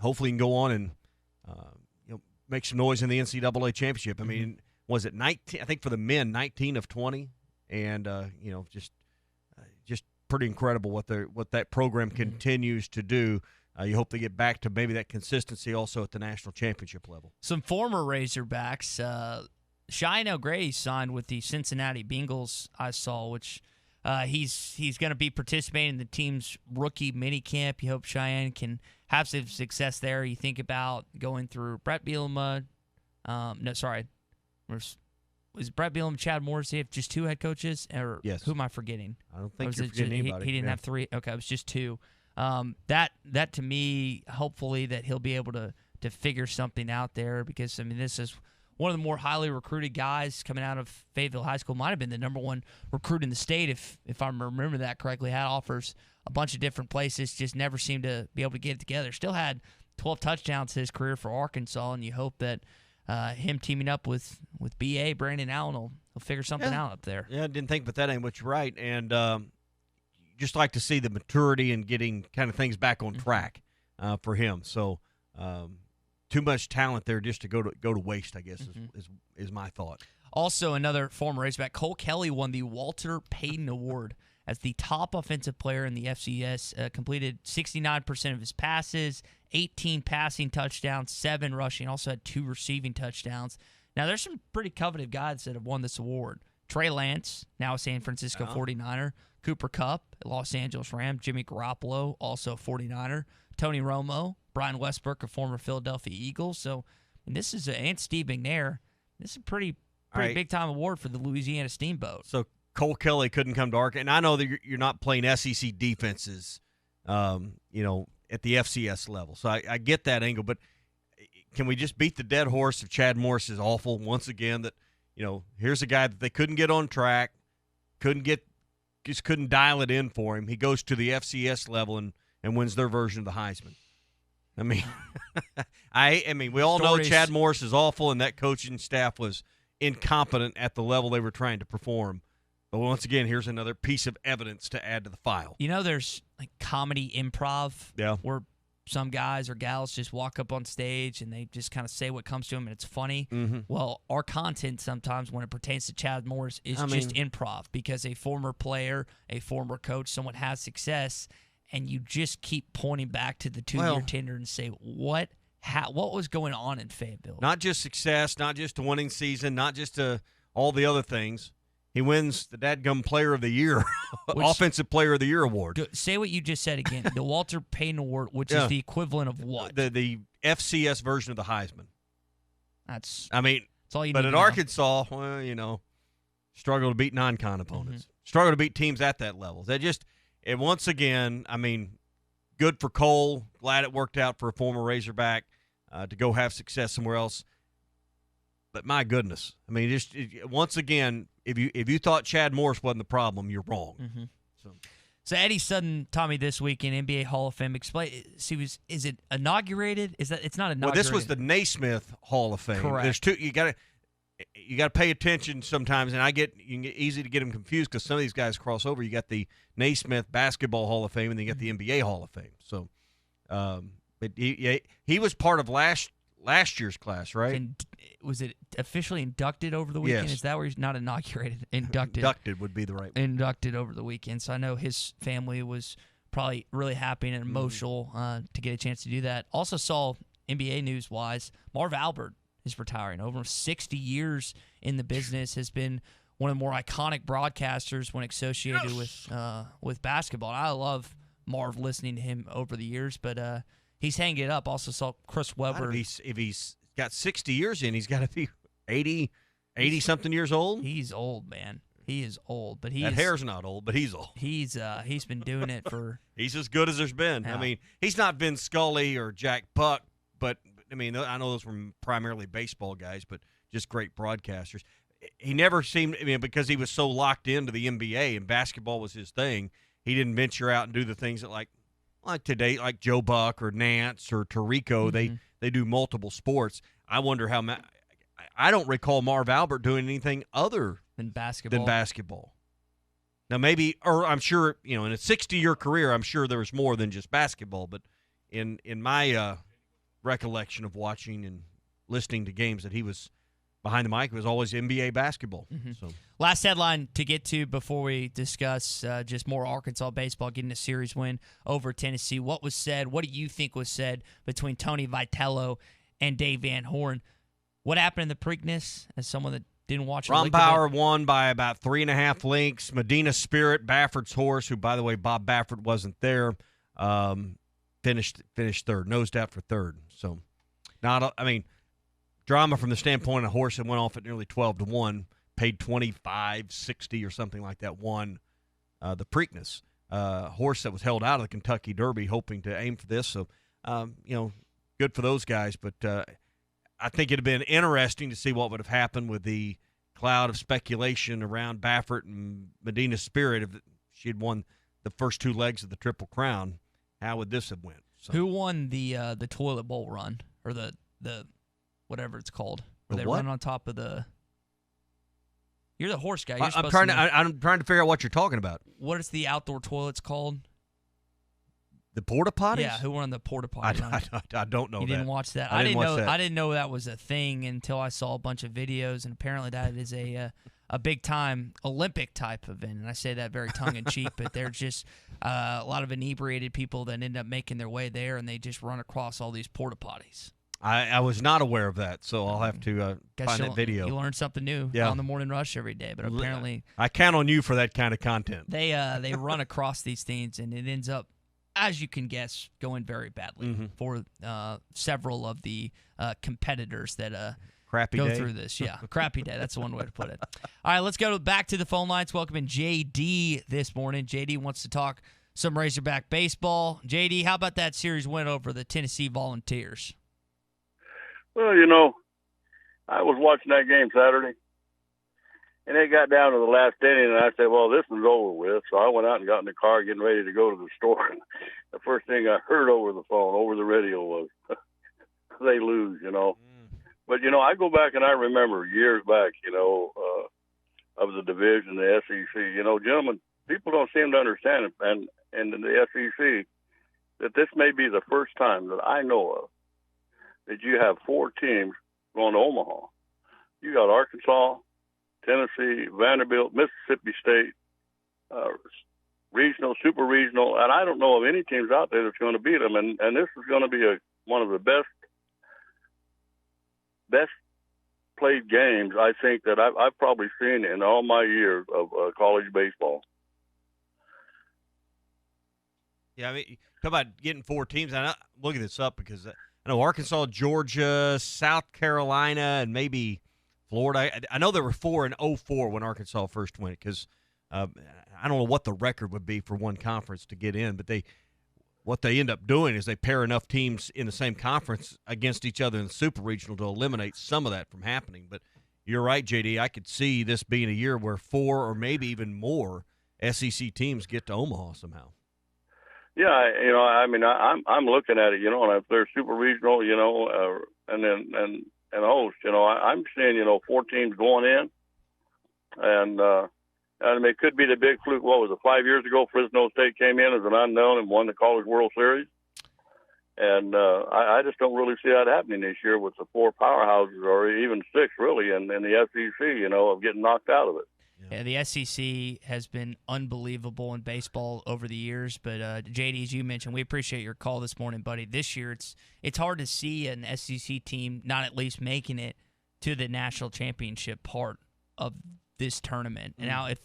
Hopefully can go on and make some noise in the NCAA championship. I mean, was it 19? I think for the men, 19 of 20, and just pretty incredible what that program continues to do. You hope they get back to maybe that consistency also at the national championship level. Some former Razorbacks. Cheyenne O'Grady signed with the Cincinnati Bengals, I saw, which he's going to be participating in the team's rookie minicamp. You hope Cheyenne can have some success there. You think about going through Brett Bielema. Was Brett Bielema, Chad Morris? They have just 2 head coaches? Or yes. Who am I forgetting? I don't think you're forgetting anybody. He didn't have 3. Okay, it was just 2. That to me, hopefully that he'll be able to figure something out there, because, I mean, this is one of the more highly recruited guys coming out of Fayetteville High School. Might have been the number 1 recruit in the state, if I remember that correctly. Had offers a bunch of different places, just never seemed to be able to get it together. Still had 12 touchdowns his career for Arkansas, and you hope that him teaming up with B.A. Brandon Allen will figure something out up there. Yeah, I didn't think about that, ain't what you're right. And just like to see the maturity and getting kind of things back on track for him. So too much talent there just to go to waste, I guess, is my thought. Also, another former Razorback, Cole Kelly, won the Walter Payton Award as the top offensive player in the FCS. Completed 69% of his passes, 18 passing touchdowns, 7 rushing. Also had 2 receiving touchdowns. Now, there's some pretty coveted guys that have won this award. Trey Lance, now a San Francisco 49er. Cooper Kupp, Los Angeles Ram. Jimmy Garoppolo, also 49er. Tony Romo, Brian Westbrook, a former Philadelphia Eagle. So, and this is and Steve McNair. This is a pretty big time award for the Louisiana Steamboat. So Cole Kelly couldn't come to Arkansas, and I know that you're not playing SEC defenses, at the FCS level. So I get that angle, but can we just beat the dead horse of Chad Morris is awful once again? That here's a guy that they couldn't get on track, just couldn't dial it in for him. He goes to the FCS level and wins their version of the Heisman. I mean, I mean, we all know Chad Morris is awful, and that coaching staff was incompetent at the level they were trying to perform. But once again, here's another piece of evidence to add to the file. There's like comedy improv where some guys or gals just walk up on stage and they just kind of say what comes to them and it's funny. Well, our content sometimes when it pertains to Chad Morris is just improv, because a former player, a former coach, someone has success, and you just keep pointing back to the 2-year tenure and say, what was going on in Fayetteville? Not just success, not just a winning season, not just all the other things. He wins the dadgum Player of the Year, Offensive Player of the Year award. Say what you just said again. The Walter Payton Award, which is the equivalent of what? The FCS version of the Heisman. That's all you need to know. But at Arkansas, struggle to beat non-con opponents. Struggle to beat teams at that level. And once again, good for Cole. Glad it worked out for a former Razorback to go have success somewhere else. But my goodness, once again, if you thought Chad Morris wasn't the problem, you're wrong. So Eddie Sutton, Tommy, this week in NBA Hall of Fame. Explain. Is it inaugurated? It's not inaugurated. Well, this was the Naismith Hall of Fame. Correct. There's 2. You got to pay attention sometimes, and you can get easy to get them confused because some of these guys cross over. You got the Naismith Basketball Hall of Fame, and then you got the NBA Hall of Fame. So, but he was part of last year's class, right? And was it officially inducted over the weekend? Yes. Is that where he's not inaugurated? Inducted. Inducted would be the right word. Inducted over the weekend. So I know his family was probably really happy and emotional to get a chance to do that. Also saw NBA news-wise, Marv Albert is retiring. Over 60 years in the business, has been one of the more iconic broadcasters when associated with basketball. And I love Marv, listening to him over the years, but he's hanging it up. Also saw Chris Webber. If he's got 60 years in, he's got to be 80-something years old. He's old, man. He is old, but that hair's not old, but he's old. He's been doing it for. He's as good as there's been. Yeah. He's not Vin Scully or Jack Buck, but I know those were primarily baseball guys, but just great broadcasters. he never seemed, because he was so locked into the NBA and basketball was his thing, he didn't venture out and do the things that like today, like Joe Buck or Nance or Tirico, they do multiple sports. I wonder how I don't recall Marv Albert doing anything other than basketball. Now maybe, or I'm sure, in a 60-year career, I'm sure there was more than just basketball. But in my recollection of watching and listening to games that he was behind the mic, it was always NBA basketball. So last headline to get to before we discuss just more Arkansas baseball getting a series win over Tennessee. What was said? What do you think was said between Tony Vitello and Dave Van Horn? What happened in the Preakness? As someone that didn't watch it. Ron Bauer won by about 3.5 lengths. Medina Spirit, Baffert's horse, who, by the way, Bob Baffert wasn't there, finished third, nosed out for third. So, drama from the standpoint of a horse that went off at nearly 12-1, paid $25.60 or something like that, won the Preakness. Horse that was held out of the Kentucky Derby, hoping to aim for this. So, good for those guys, but I think it'd have been interesting to see what would have happened with the cloud of speculation around Baffert and Medina Spirit if she had won the first 2 legs of the Triple Crown. How would this have went? So. Who won the toilet bowl run, or the whatever it's called? Where they run on top of the. You're the horse guy. I'm trying to figure out what you're talking about. What is the outdoor toilets called? The porta potties? Yeah, who were on the porta potty? I don't know. You didn't watch that? I didn't know that was a thing until I saw a bunch of videos, and apparently that is a big time Olympic type event. And I say that very tongue in cheek, but they're just a lot of inebriated people that end up making their way there, and they just run across all these porta potties. I was not aware of that, so I'll have to find that video. You learn something new on the Morning Rush every day, but apparently I count on you for that kind of content. They run across these things, and it ends up, as you can guess, going very badly for several of the competitors that go through this. Yeah, crappy day. That's the one way to put it. All right, let's go back to the phone lines. Welcoming JD this morning. JD wants to talk some Razorback baseball. JD, how about that series win over the Tennessee Volunteers? Well, I was watching that game Saturday, and it got down to the last inning, and I said, well, this one's over with. So I went out and got in the car getting ready to go to the store. And the first thing I heard over the phone, over the radio, was they lose, But, I go back and I remember years back, of the division, the SEC. Gentlemen, people don't seem to understand it, and in the SEC, that this may be the first time that I know of that you have 4 teams going to Omaha. You got Arkansas, Tennessee, Vanderbilt, Mississippi State, regional, super regional, and I don't know of any teams out there that's going to beat them. And this is going to be one of the best played games I think that I've probably seen in all my years of college baseball. Yeah, talk about getting 4 teams. I'm looking this up because I know Arkansas, Georgia, South Carolina, and maybe Florida. I know there were 4 in 04 when Arkansas first went because I don't know what the record would be for one conference to get in, but what they end up doing is they pair enough teams in the same conference against each other in the super regional to eliminate some of that from happening. But you're right, JD. I could see this being a year where 4 or maybe even more SEC teams get to Omaha somehow. Yeah, I'm looking at it, and if they're super regional, and host, I'm seeing, 4 teams going in, and it could be the big fluke. What was it, 5 years ago? Fresno State came in as an unknown and won the College World Series, and I just don't really see that happening this year with the 4 powerhouses, or even 6 really, in the SEC, of getting knocked out of it. Yeah, the SEC has been unbelievable in baseball over the years. But, JD, as you mentioned, we appreciate your call this morning, buddy. This year it's hard to see an SEC team not at least making it to the national championship part of this tournament. And now if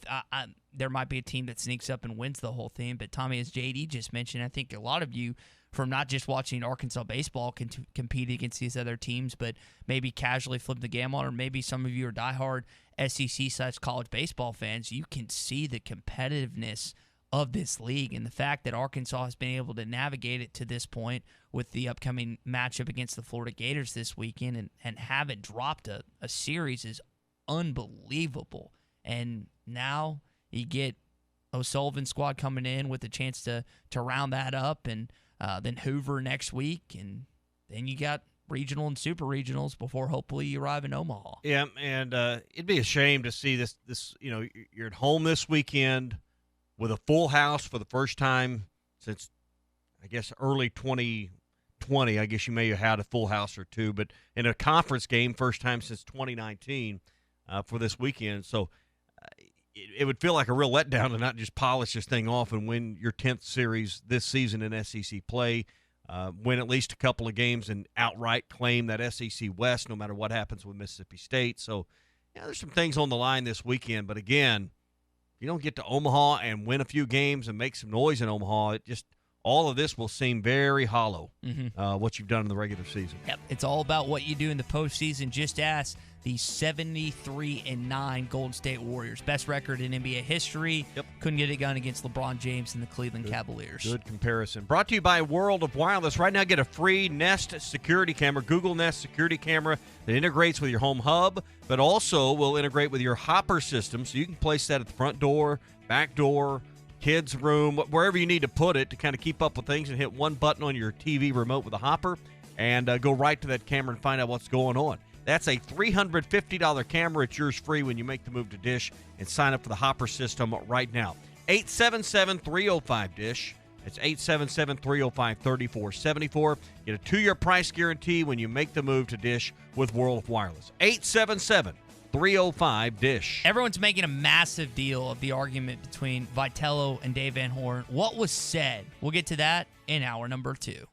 there might be a team that sneaks up and wins the whole thing. But, Tommy, as JD just mentioned, I think a lot of you, from not just watching Arkansas baseball compete against these other teams, but maybe casually flip the gamut, or maybe some of you are diehard SEC/college baseball fans, you can see the competitiveness of this league and the fact that Arkansas has been able to navigate it to this point with the upcoming matchup against the Florida Gators this weekend and haven't dropped a series is unbelievable. And now you get O'Sullivan's squad coming in with a chance to round that up, and then Hoover next week, and then you got regional and super regionals before hopefully you arrive in Omaha. Yeah, and it'd be a shame to see this. You're at home this weekend with a full house for the first time since, I guess, early 2020. I guess you may have had a full house or two, but in a conference game, first time since 2019 for this weekend. So it would feel like a real letdown to not just polish this thing off and win your 10th series this season in SEC play, win at least a couple of games and outright claim that SEC West no matter what happens with Mississippi State. So, yeah, there's some things on the line this weekend. But, again, if you don't get to Omaha and win a few games and make some noise in Omaha, it just – all of this will seem very hollow, what you've done in the regular season. Yep, it's all about what you do in the postseason. Just ask the 73-9 Golden State Warriors. Best record in NBA history. Yep. Couldn't get it done against LeBron James and the Cleveland Cavaliers. Good comparison. Brought to you by World of Wireless. Right now, get a free Nest security camera, Google Nest security camera that integrates with your home hub, but also will integrate with your Hopper system, so you can place that at the front door, back door, kids' room, wherever you need to put it to kind of keep up with things, and hit one button on your TV remote with a Hopper and go right to that camera and find out what's going on. That's a $350 camera. It's yours free when you make the move to Dish and sign up for the Hopper system right now. 877-305-DISH. It's 877-305-3474. Get a 2-year price guarantee when you make the move to Dish with World of Wireless. 877-305-DISH. Everyone's making a massive deal of the argument between Vitello and Dave Van Horn. What was said? We'll get to that in hour number 2.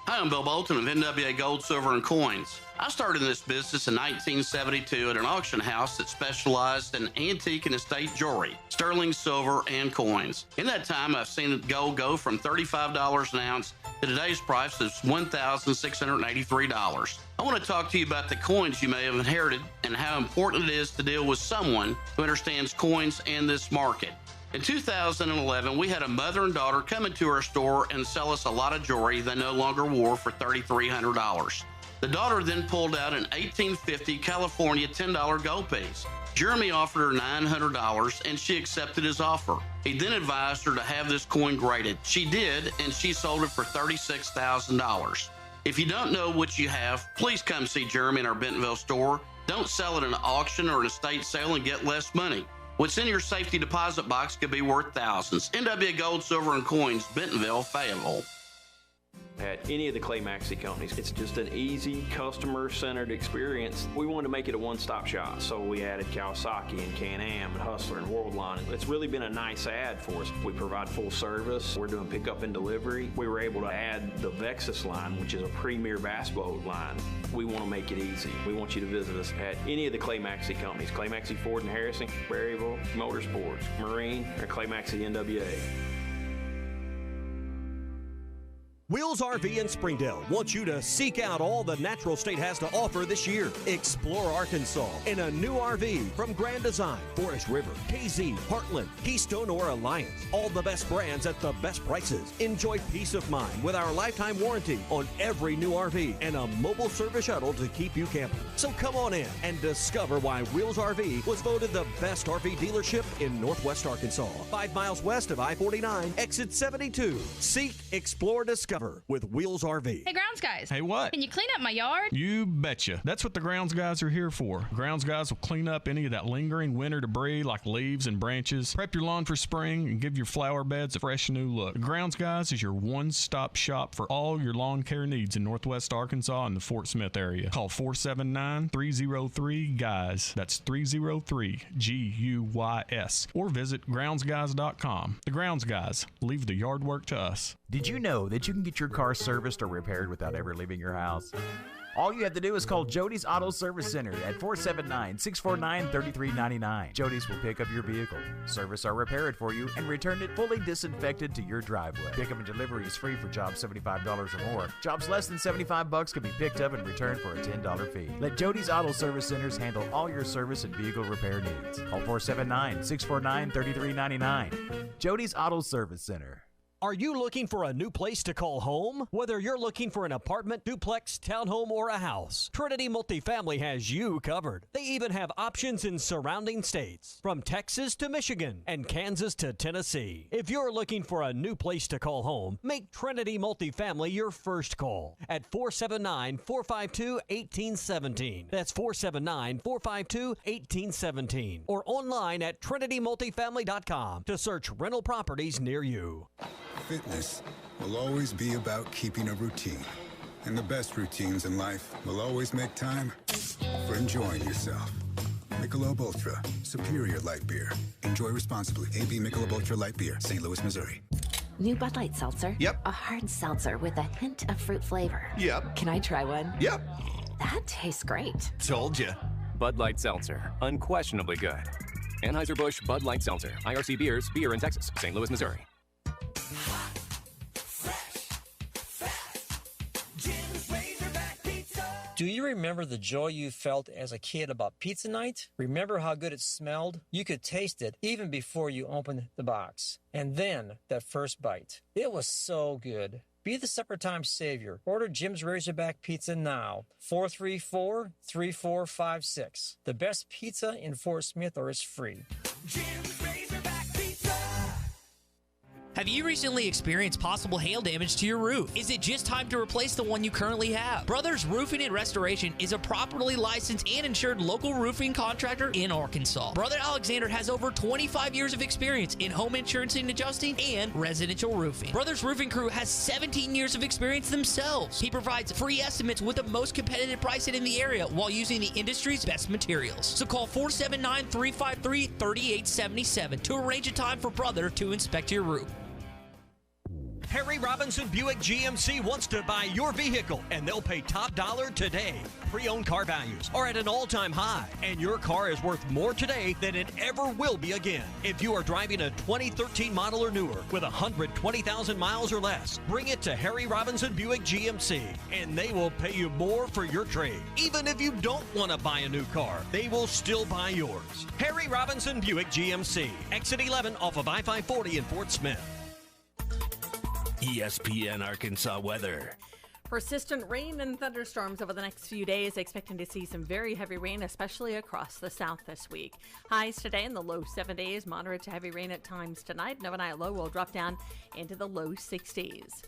Hi, I'm Bill Bolton of NWA Gold, Silver, and Coins. I started in this business in 1972 at an auction house that specialized in antique and estate jewelry, sterling silver, and coins. In that time, I've seen gold go from $35 an ounce to today's price of $1,683. I want to talk to you about the coins you may have inherited and how important it is to deal with someone who understands coins and this market. In 2011, we had a mother and daughter come into our store and sell us a lot of jewelry they no longer wore for $3,300. The daughter then pulled out an 1850 California $10 gold piece. Jeremy offered her $900 and she accepted his offer. He then advised her to have this coin graded. She did, and she sold it for $36,000. If you don't know what you have, please come see Jeremy in our Bentonville store. Don't sell it in an auction or an estate sale and get less money. What's in your safety deposit box could be worth thousands. NWA Gold, Silver, and Coins, Bentonville, Fayetteville. At any of the Clay Maxey companies, it's just an easy, customer-centered experience. We wanted to make it a one-stop shop, so we added Kawasaki and Can-Am and Hustler and Worldline. It's really been a nice add for us. We provide full service. We're doing pickup and delivery. We were able to add the Vexus line, which is a premier basketball line. We want to make it easy. We want you to visit us at any of the Clay Maxey companies, Clay Maxey Ford and Harrison, Berryville, Motorsports, Marine, or Clay Maxey NWA. Wheels RV in Springdale wants you to seek out all the Natural State has to offer this year. Explore Arkansas in a new RV from Grand Design, Forest River, KZ, Heartland, Keystone, or Alliance. All the best brands at the best prices. Enjoy peace of mind with our lifetime warranty on every new RV and a mobile service shuttle to keep you camping. So come on in and discover why Wheels RV was voted the best RV dealership in Northwest Arkansas. 5 miles west of I-49, exit 72. Seek, explore, discover with Wheels RV. Hey, grounds guys. Hey, what? Can you clean up my yard? You betcha. That's what the grounds guys are here for. Grounds guys will clean up any of that lingering winter debris like leaves and branches, prep your lawn for spring, and give your flower beds a fresh new look. The grounds guys is your one-stop shop for all your lawn care needs in Northwest Arkansas and the Fort Smith area. Call 479-303-GUYS. That's 303-GUYS. Or visit groundsguys.com. The Grounds Guys. Leave the yard work to us. Did you know that you can get your car serviced or repaired without ever leaving your house? All you have to do is call Jody's Auto Service Center at 479-649-3399. Jody's will pick up your vehicle, service or repair it for you, and return it fully disinfected to your driveway. Pickup and delivery is free for jobs $75 or more. Jobs less than $75 can be picked up and returned for a $10 fee. Let Jody's Auto Service Centers handle all your service and vehicle repair needs. Call 479-649-3399. Jody's Auto Service Center. Are you looking for a new place to call home? Whether you're looking for an apartment, duplex, townhome, or a house, Trinity Multifamily has you covered. They even have options in surrounding states, from Texas to Michigan and Kansas to Tennessee. If you're looking for a new place to call home, make Trinity Multifamily your first call at 479-452-1817. That's 479-452-1817. Or online at trinitymultifamily.com to search rental properties near you. Fitness will always be about keeping a routine. And the best routines in life will always make time for enjoying yourself. Michelob Ultra, superior light beer. Enjoy responsibly. AB Michelob Ultra Light Beer, St. Louis, Missouri. New Bud Light Seltzer? Yep. A hard seltzer with a hint of fruit flavor? Yep. Can I try one? Yep. That tastes great. Told you. Bud Light Seltzer, unquestionably good. Anheuser-Busch Bud Light Seltzer, IRC Beers, beer in Texas, St. Louis, Missouri. Do you remember the joy you felt as a kid about pizza night? Remember how good it smelled? You could taste it even before you opened the box. And then that first bite. It was so good. Be the supper time savior. Order Jim's Razorback Pizza now. 434-3456. The best pizza in Fort Smith, or it's free. Jim's Razorback Pizza. Have you recently experienced possible hail damage to your roof? Is it just time to replace the one you currently have? Brothers Roofing and Restoration is a properly licensed and insured local roofing contractor in Arkansas. Brother Alexander has over 25 years of experience in home insurance and adjusting and residential roofing. Brothers Roofing Crew has 17 years of experience themselves. He provides free estimates with the most competitive pricing in the area while using the industry's best materials. So call 479-353-3877 to arrange a time for Brother to inspect your roof. Harry Robinson Buick GMC wants to buy your vehicle, and they'll pay top dollar today. Pre-owned car values are at an all-time high, and your car is worth more today than it ever will be again. If you are driving a 2013 model or newer with 120,000 miles or less, bring it to Harry Robinson Buick GMC, and they will pay you more for your trade. Even if you don't want to buy a new car, they will still buy yours. Harry Robinson Buick GMC, exit 11 off of I-540 in Fort Smith. ESPN Arkansas weather. Persistent rain and thunderstorms over the next few days, expecting to see some very heavy rain, especially across the south this week. Highs today in the low 70s, moderate to heavy rain at times tonight. An overnight low will drop down into the low 60s.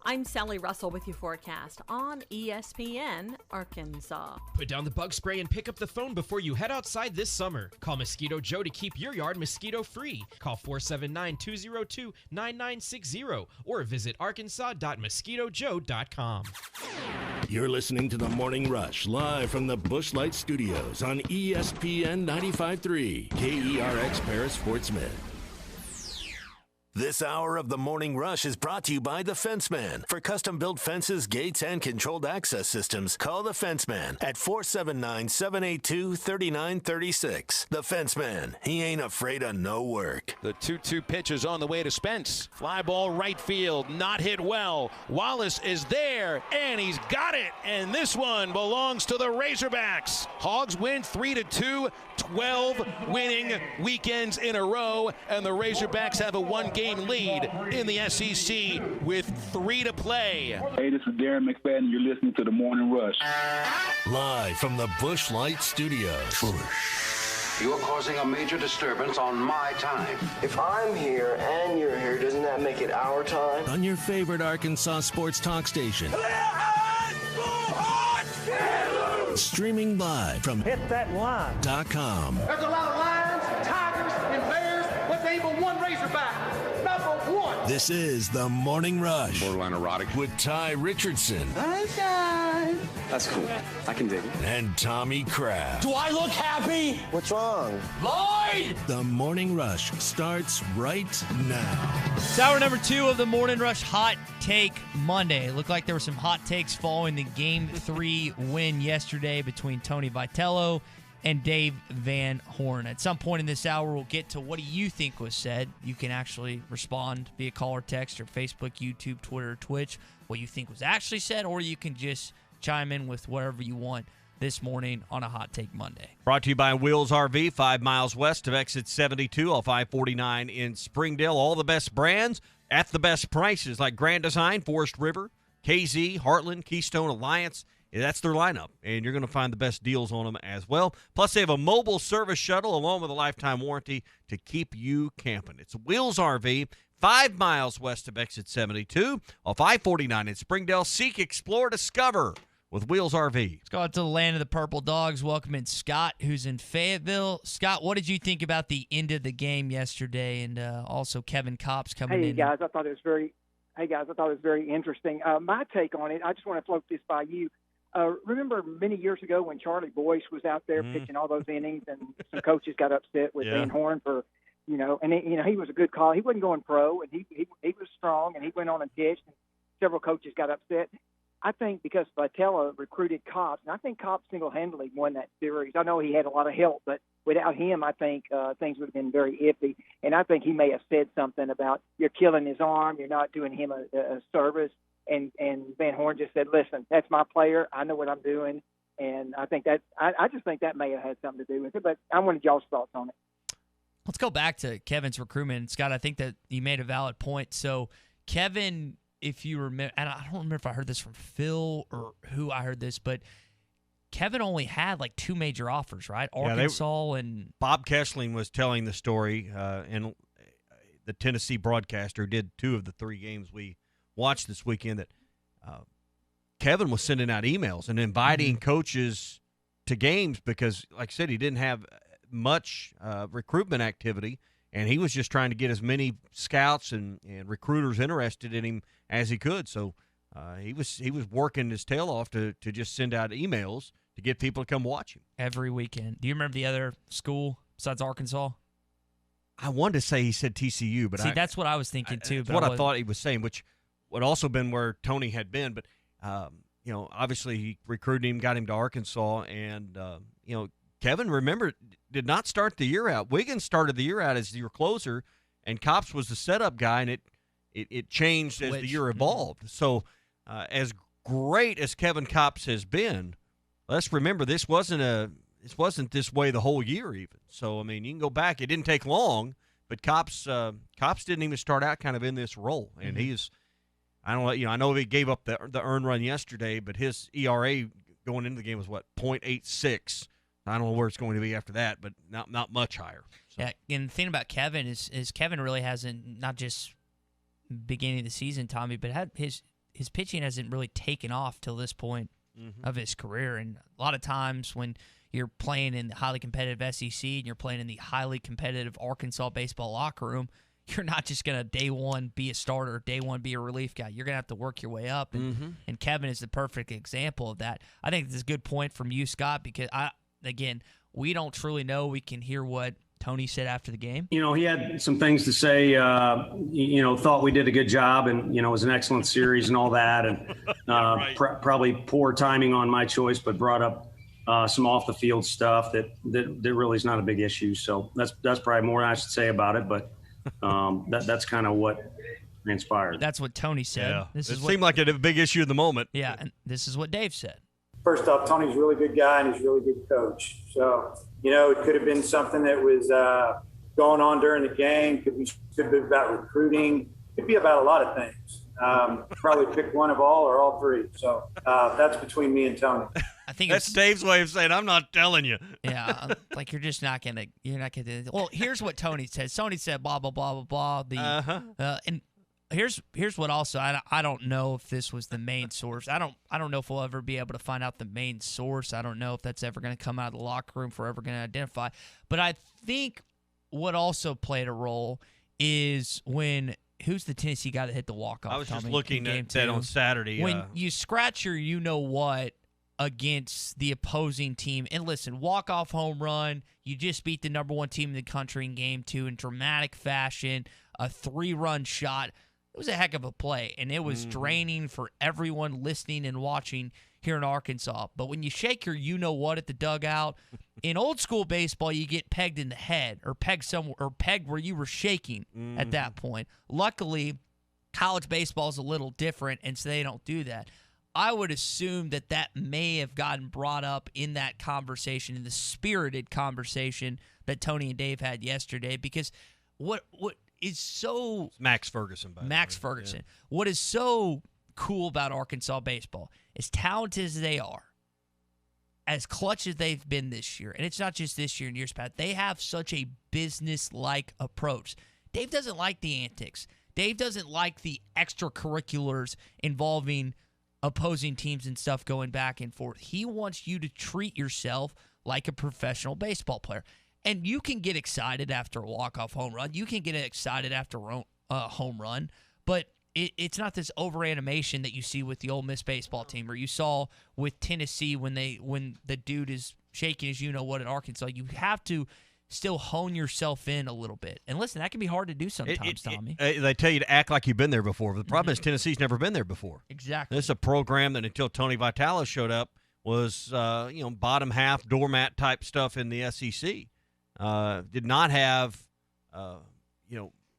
I'm Sally Russell with your forecast on ESPN Arkansas. Put down the bug spray and pick up the phone before you head outside this summer. Call Mosquito Joe to keep your yard mosquito-free. Call 479-202-9960 or visit arkansas.mosquitojoe.com. You're listening to The Morning Rush, live from the Busch Light Studios on ESPN 95.3, KERX Paris, Fort Smith. This hour of The Morning Rush is brought to you by The Fenceman. For custom-built fences, gates, and controlled access systems, call The Fenceman at 479-782-3936. The Fenceman, he ain't afraid of no work. The 2-2 pitch is on the way to Spence. Fly ball right field, not hit well. Wallace is there, and he's got it. And this one belongs to the Razorbacks. Hogs win 3-2, 12 winning weekends in a row, and the Razorbacks have a one-game lead in the SEC with 3 to play. Hey, this is Darren McFadden. You're listening to The Morning Rush. Live from the Busch Light Studios. You are causing a major disturbance on my time. If I'm here and you're here, doesn't that make it our time? On your favorite Arkansas sports talk station. Streaming live from HitThatLine.com. There's a lot of lions, tigers, and bears, but they ain't one Razorback. Number one. This is The Morning Rush. Borderline erotic. With Ty Richardson. Sunshine. That's cool. I can dig it. And Tommy Kraft. Do I look happy? What's wrong? Lloyd! The Morning Rush starts right now. It's hour number 2 of the Morning Rush Hot Take Monday. It looked like there were some hot takes following the Game 3 win yesterday between Tony Vitello and Dave Van Horn. At some point in this hour, we'll get to what do you think was said. You can actually respond via call or text or Facebook, YouTube, Twitter, Twitch, what you think was actually said, or you can just chime in with whatever you want this morning on a Hot Take Monday. Brought to you by Wheels RV, 5 miles west of exit 72 off I-49 in Springdale. All the best brands at the best prices, like Grand Design, Forest River, KZ, Heartland, Keystone Alliance. That's their lineup, and you're going to find the best deals on them as well. Plus, they have a mobile service shuttle along with a lifetime warranty to keep you camping. It's Wheels RV, 5 miles west of Exit 72 off I-49 in Springdale. Seek, explore, discover with Wheels RV. Let's go out to the land of the Purple Dogs. Welcome in Scott, who's in Fayetteville. Scott, what did you think about the end of the game yesterday, and also Kevin Kopp's coming in? Hey, guys, I thought it was very interesting. My take on it, I just want to float this by you. Remember many years ago when Charlie Boyce was out there pitching all those innings, and some coaches got upset with Van Horn for, and he was a good call. He wasn't going pro, and he was strong, and he went on and pitched, and several coaches got upset. I think because Vitello recruited Kopp, and I think Kopp single-handedly won that series. I know he had a lot of help, but without him, I think things would have been very iffy. And I think he may have said something about, you're killing his arm, you're not doing him a service. And Van Horn just said, listen, that's my player. I know what I'm doing. And I think I just think that may have had something to do with it. But I wanted y'all's thoughts on it. Let's go back to Kevin's recruitment. Scott, I think that you made a valid point. So Kevin, if you remember, and I don't remember if I heard this from Phil or who I heard this, but Kevin only had like 2 major offers, right? Arkansas and Bob Kessling was telling the story, and the Tennessee broadcaster did 2 of the 3 games we watched this weekend, that Kevin was sending out emails and inviting coaches to games because, like I said, he didn't have much recruitment activity, and he was just trying to get as many scouts and recruiters interested in him as he could. So he was working his tail off to just send out emails to get people to come watch him every weekend. Do you remember the other school besides Arkansas? I wanted to say he said TCU, but that's what I was thinking too. But I thought he was saying, which would also been where Tony had been. But obviously he recruited him, got him to Arkansas, and Kevin, remember, did not start the year out. Wiggins started the year out as your closer, and Kopps was the setup guy, and it changed as the year evolved. So as great as Kevin Kopps has been, let's remember this wasn't this way the whole year even. So, I mean, you can go back. It didn't take long, but Kopps didn't even start out kind of in this role, and he's I know he gave up the earned run yesterday, but his ERA going into the game was what, 0.86. I don't know where it's going to be after that, but not much higher. So. Yeah, and the thing about Kevin is Kevin really hasn't, not just beginning of the season, Tommy, but his pitching hasn't really taken off till this point of his career. And a lot of times when you're playing in the highly competitive SEC and you're playing in the highly competitive Arkansas baseball locker room, you're not just going to day one be a starter, day one be a relief guy. You're going to have to work your way up, and Kevin is the perfect example of that. I think this is a good point from you, Scott, because again, we don't truly know. We can hear what Tony said after the game. He had some things to say, thought we did a good job, and, it was an excellent series and all that. And probably poor timing on my choice, but brought up some off the field stuff that really is not a big issue. So that's probably more I should say about it, but that's kind of what transpired. That's what Tony said. Yeah. It seemed like a big issue at the moment. Yeah, and this is what Dave said. First off, Tony's a really good guy and he's a really good coach. So, it could have been something that was going on during the game. Could be about recruiting. Could be about a lot of things. Probably pick one of all or all 3. So that's between me and Tony. I think that's Dave's way of saying I'm not telling you. Yeah, like you're not gonna. Well, here's what Tony said. Tony said blah blah blah blah blah. And here's what also I don't know if this was the main source. I don't know if we'll ever be able to find out the main source. I don't know if that's ever going to come out of the locker room for ever going to identify. But I think what also played a role is when. Who's the Tennessee guy that hit the walk-off? I was just looking at that on Saturday. When you scratch your you-know-what against the opposing team, and listen, walk-off home run, you just beat the number 1 team in the country in Game 2 in dramatic fashion, a 3-run shot. It was a heck of a play, and it was draining for everyone listening and watching here in Arkansas. But when you shake your you-know-what at the dugout, in old school baseball, you get pegged in the head or pegged where you were shaking at that point. Luckily, college baseball is a little different, and so they don't do that. I would assume that may have gotten brought up in that conversation, in the spirited conversation that Tony and Dave had yesterday, because what is so Max Ferguson. Ferguson. Yeah. What is so cool about Arkansas baseball, as talented as they are, as clutch as they've been this year, and it's not just this year and years past, they have such a business-like approach. Dave doesn't like the antics. Dave doesn't like the extracurriculars involving opposing teams and stuff going back and forth. He wants you to treat yourself like a professional baseball player. And you can get excited after a walk-off home run. You can get excited after a home run. But it's not this over-animation that you see with the Ole Miss baseball team, or you saw with Tennessee when the dude is shaking his you-know-what at Arkansas. You have to still hone yourself in a little bit. And listen, that can be hard to do sometimes, Tommy. They tell you to act like you've been there before. But the problem is Tennessee's never been there before. Exactly. This is a program that until Tony Vitello showed up was bottom half doormat type stuff in the SEC. Did not have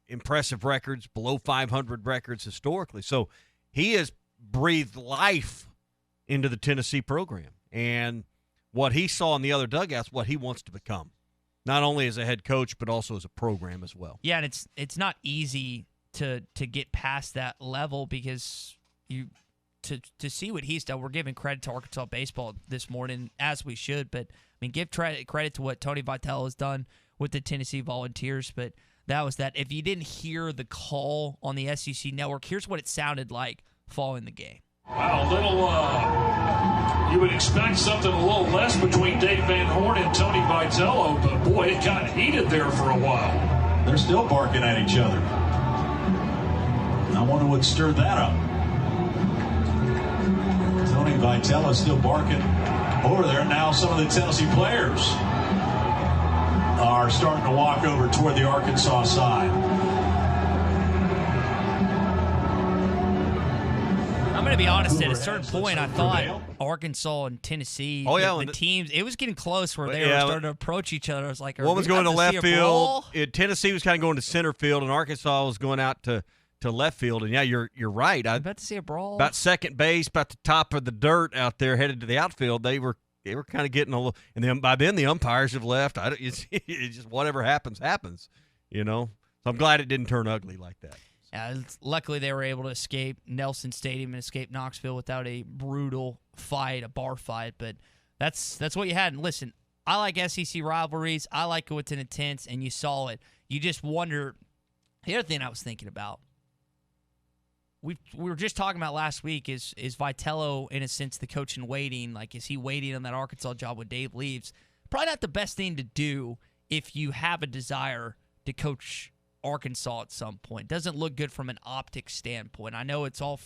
impressive records, below 500 records historically. So he has breathed life into the Tennessee program. And what he saw in the other dugouts, what he wants to become, not only as a head coach, but also as a program as well. Yeah, and it's not easy to get past that level because to see what he's done. We're giving credit to Arkansas baseball this morning, as we should, but give credit to what Tony Vitello has done with the Tennessee Volunteers, but that was that. If you didn't hear the call on the SEC network, here's what it sounded like following the game. Wow, you would expect something a little less between Dave Van Horn and Tony Vitello, but boy, it got heated there for a while. They're still barking at each other. I wonder what stirred that up. Tony Vitello still barking over there. Now some of the Tennessee players are starting to walk over toward the Arkansas side. I'm going to be honest, at a certain point, I thought Arkansas and Tennessee, the teams, it was getting close where they were starting to approach each other. I was like, one was going to left field. Tennessee was kind of going to center field, and Arkansas was going out to left field. And, yeah, you're right. I'm about to see a brawl. About second base, about the top of the dirt out there headed to the outfield, they were kind of getting a little – and then by then the umpires have left. It's just whatever happens, So I'm glad it didn't turn ugly like that. Yeah, luckily they were able to escape Nelson Stadium and escape Knoxville without a brutal fight, a bar fight. But that's what you had. And listen, I like SEC rivalries. I like it with an intense, and you saw it. You just wonder – the other thing I was thinking about, we were just talking about last week, is Vitello, in a sense, the coach in waiting? Like, is he waiting on that Arkansas job when Dave leaves? Probably not the best thing to do if you have a desire to coach Arkansas at some point. Doesn't look good from an optics standpoint. I know it's all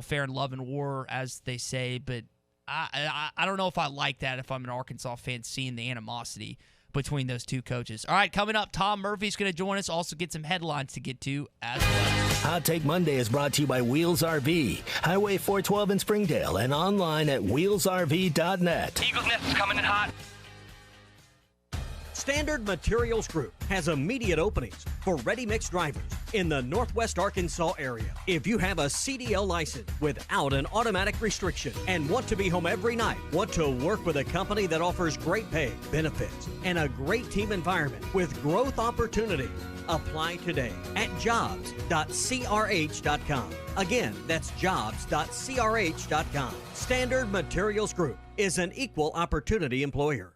fair in love and war, as they say, but I don't know if I like that if I'm an Arkansas fan, seeing the animosity between those two coaches. All right, coming up, Tom Murphy's going to join us. Also get some headlines to get to as well. Hot Take Monday is brought to you by Wheels RV, Highway 412 in Springdale, and online at wheelsrv.net. Eagles Nest is coming in hot. Standard Materials Group has immediate openings for ready-mix drivers in the Northwest Arkansas area. If you have a CDL license without an automatic restriction and want to be home every night, want to work with a company that offers great pay, benefits, and a great team environment with growth opportunities, apply today at jobs.crh.com. Again, that's jobs.crh.com. Standard Materials Group is an equal opportunity employer.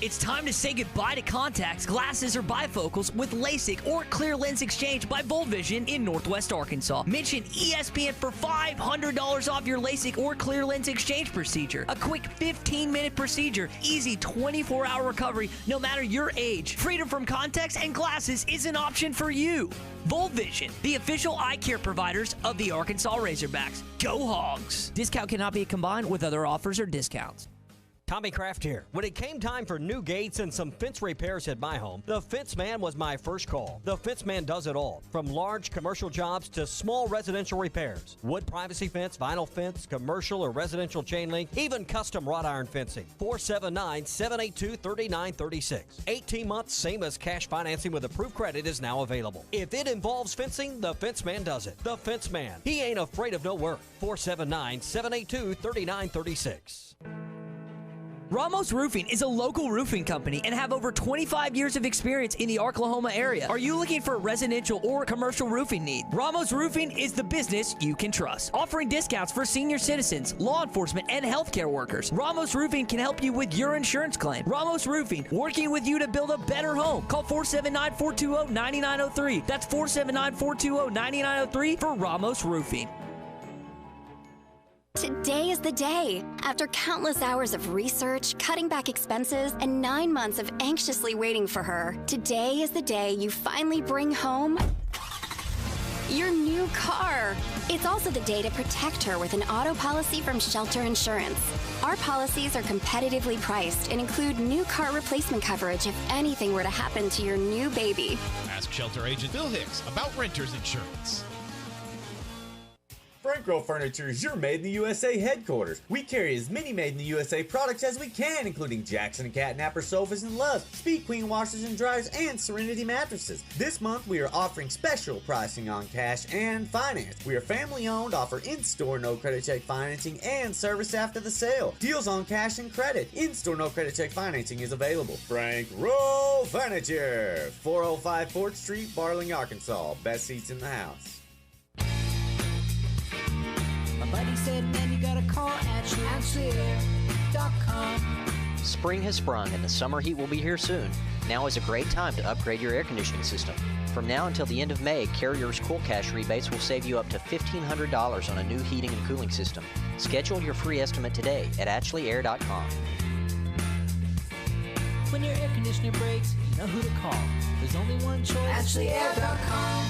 It's time to say goodbye to contacts, glasses, or bifocals with LASIK or Clear Lens Exchange by Bold Vision in Northwest Arkansas. Mention ESPN for $500 off your LASIK or Clear Lens Exchange procedure. A quick 15-minute procedure, easy 24-hour recovery no matter your age. Freedom from contacts and glasses is an option for you. Bold Vision, the official eye care providers of the Arkansas Razorbacks. Go Hogs! Discount cannot be combined with other offers or discounts. Tommy Kraft here. When it came time for new gates and some fence repairs at my home, the Fence Man was my first call. The Fence Man does it all, from large commercial jobs to small residential repairs. Wood privacy fence, vinyl fence, commercial or residential chain link, even custom wrought iron fencing. 479-782-3936. 18 months, same as cash financing with approved credit, is now available. If it involves fencing, the Fence Man does it. The Fence Man. He ain't afraid of no work. 479-782-3936. Ramos Roofing is a local roofing company and have over 25 years of experience in the Oklahoma area. Are you looking for a residential or commercial roofing need? Ramos Roofing is the business you can trust. Offering discounts for senior citizens, law enforcement, and healthcare workers. Ramos Roofing can help you with your insurance claim. Ramos Roofing, working with you to build a better home. Call 479-420-9903. That's 479-420-9903 for Ramos Roofing. Today is the day. After countless hours of research, cutting back expenses, and 9 months of anxiously waiting for her, today is the day you finally bring home your new car. It's also the day to protect her with an auto policy from Shelter Insurance. Our policies are competitively priced and include new car replacement coverage if anything were to happen to your new baby. Ask Shelter Agent Bill Hicks about renter's insurance. Franco Furniture is your Made in the USA headquarters. We carry as many Made in the USA products as we can, including Jackson and Catnapper sofas and Loves, Speed Queen washers and dryers, and Serenity mattresses. This month, we are offering special pricing on cash and finance. We are family owned, offer in-store no credit check financing, and service after the sale. Deals on cash and credit. In-store no credit check financing is available. Franco Furniture, 405 4th Street, Barling, Arkansas. Best seats in the house. My buddy said, man, you gotta call AshleyAir.com. Spring has sprung and the summer heat will be here soon. Now is a great time to upgrade your air conditioning system. From now until the end of May, Carrier's Cool Cash rebates will save you up to $1,500 on a new heating and cooling system. Schedule your free estimate today at AshleyAir.com. When your air conditioner breaks, you know who to call. There's only one choice. AshleyAir.com.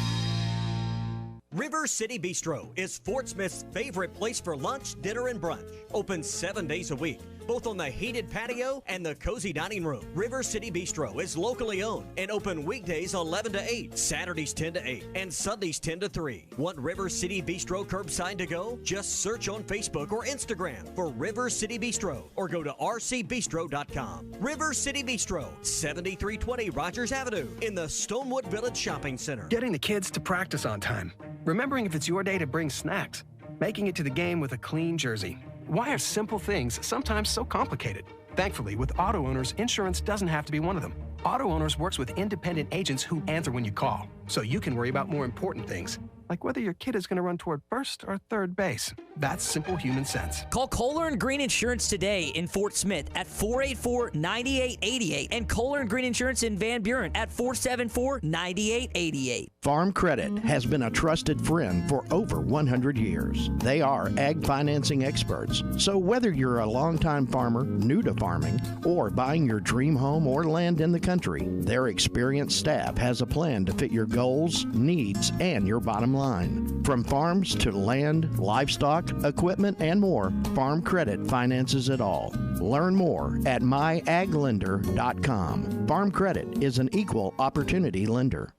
River City Bistro is Fort Smith's favorite place for lunch, dinner, and brunch. Open 7 days a week, both on the heated patio and the cozy dining room. River City Bistro is locally owned and open weekdays 11 to 8, Saturdays 10 to 8, and Sundays 10 to 3. Want River City Bistro curbside to go? Just search on Facebook or Instagram for River City Bistro or go to rcbistro.com. River City Bistro, 7320 Rogers Avenue in the Stonewood Village Shopping Center. Getting the kids to practice on time. Remembering if it's your day to bring snacks. Making it to the game with a clean jersey. Why are simple things sometimes so complicated? Thankfully, with auto owners, insurance doesn't have to be one of them. Auto Owners works with independent agents who answer when you call, so you can worry about more important things, like whether your kid is going to run toward first or third base. That's simple human sense. Call Kohler and Green Insurance today in Fort Smith at 484-9888 and Kohler and Green Insurance in Van Buren at 474-9888. Farm Credit has been a trusted friend for over 100 years. They are ag financing experts, so whether you're a longtime farmer, new to farming, or buying your dream home or land in the country, their experienced staff has a plan to fit your goals, needs, and your bottom line. From farms to land, livestock, equipment, and more, Farm Credit finances it all. Learn more at myaglender.com. Farm Credit is an equal opportunity lender.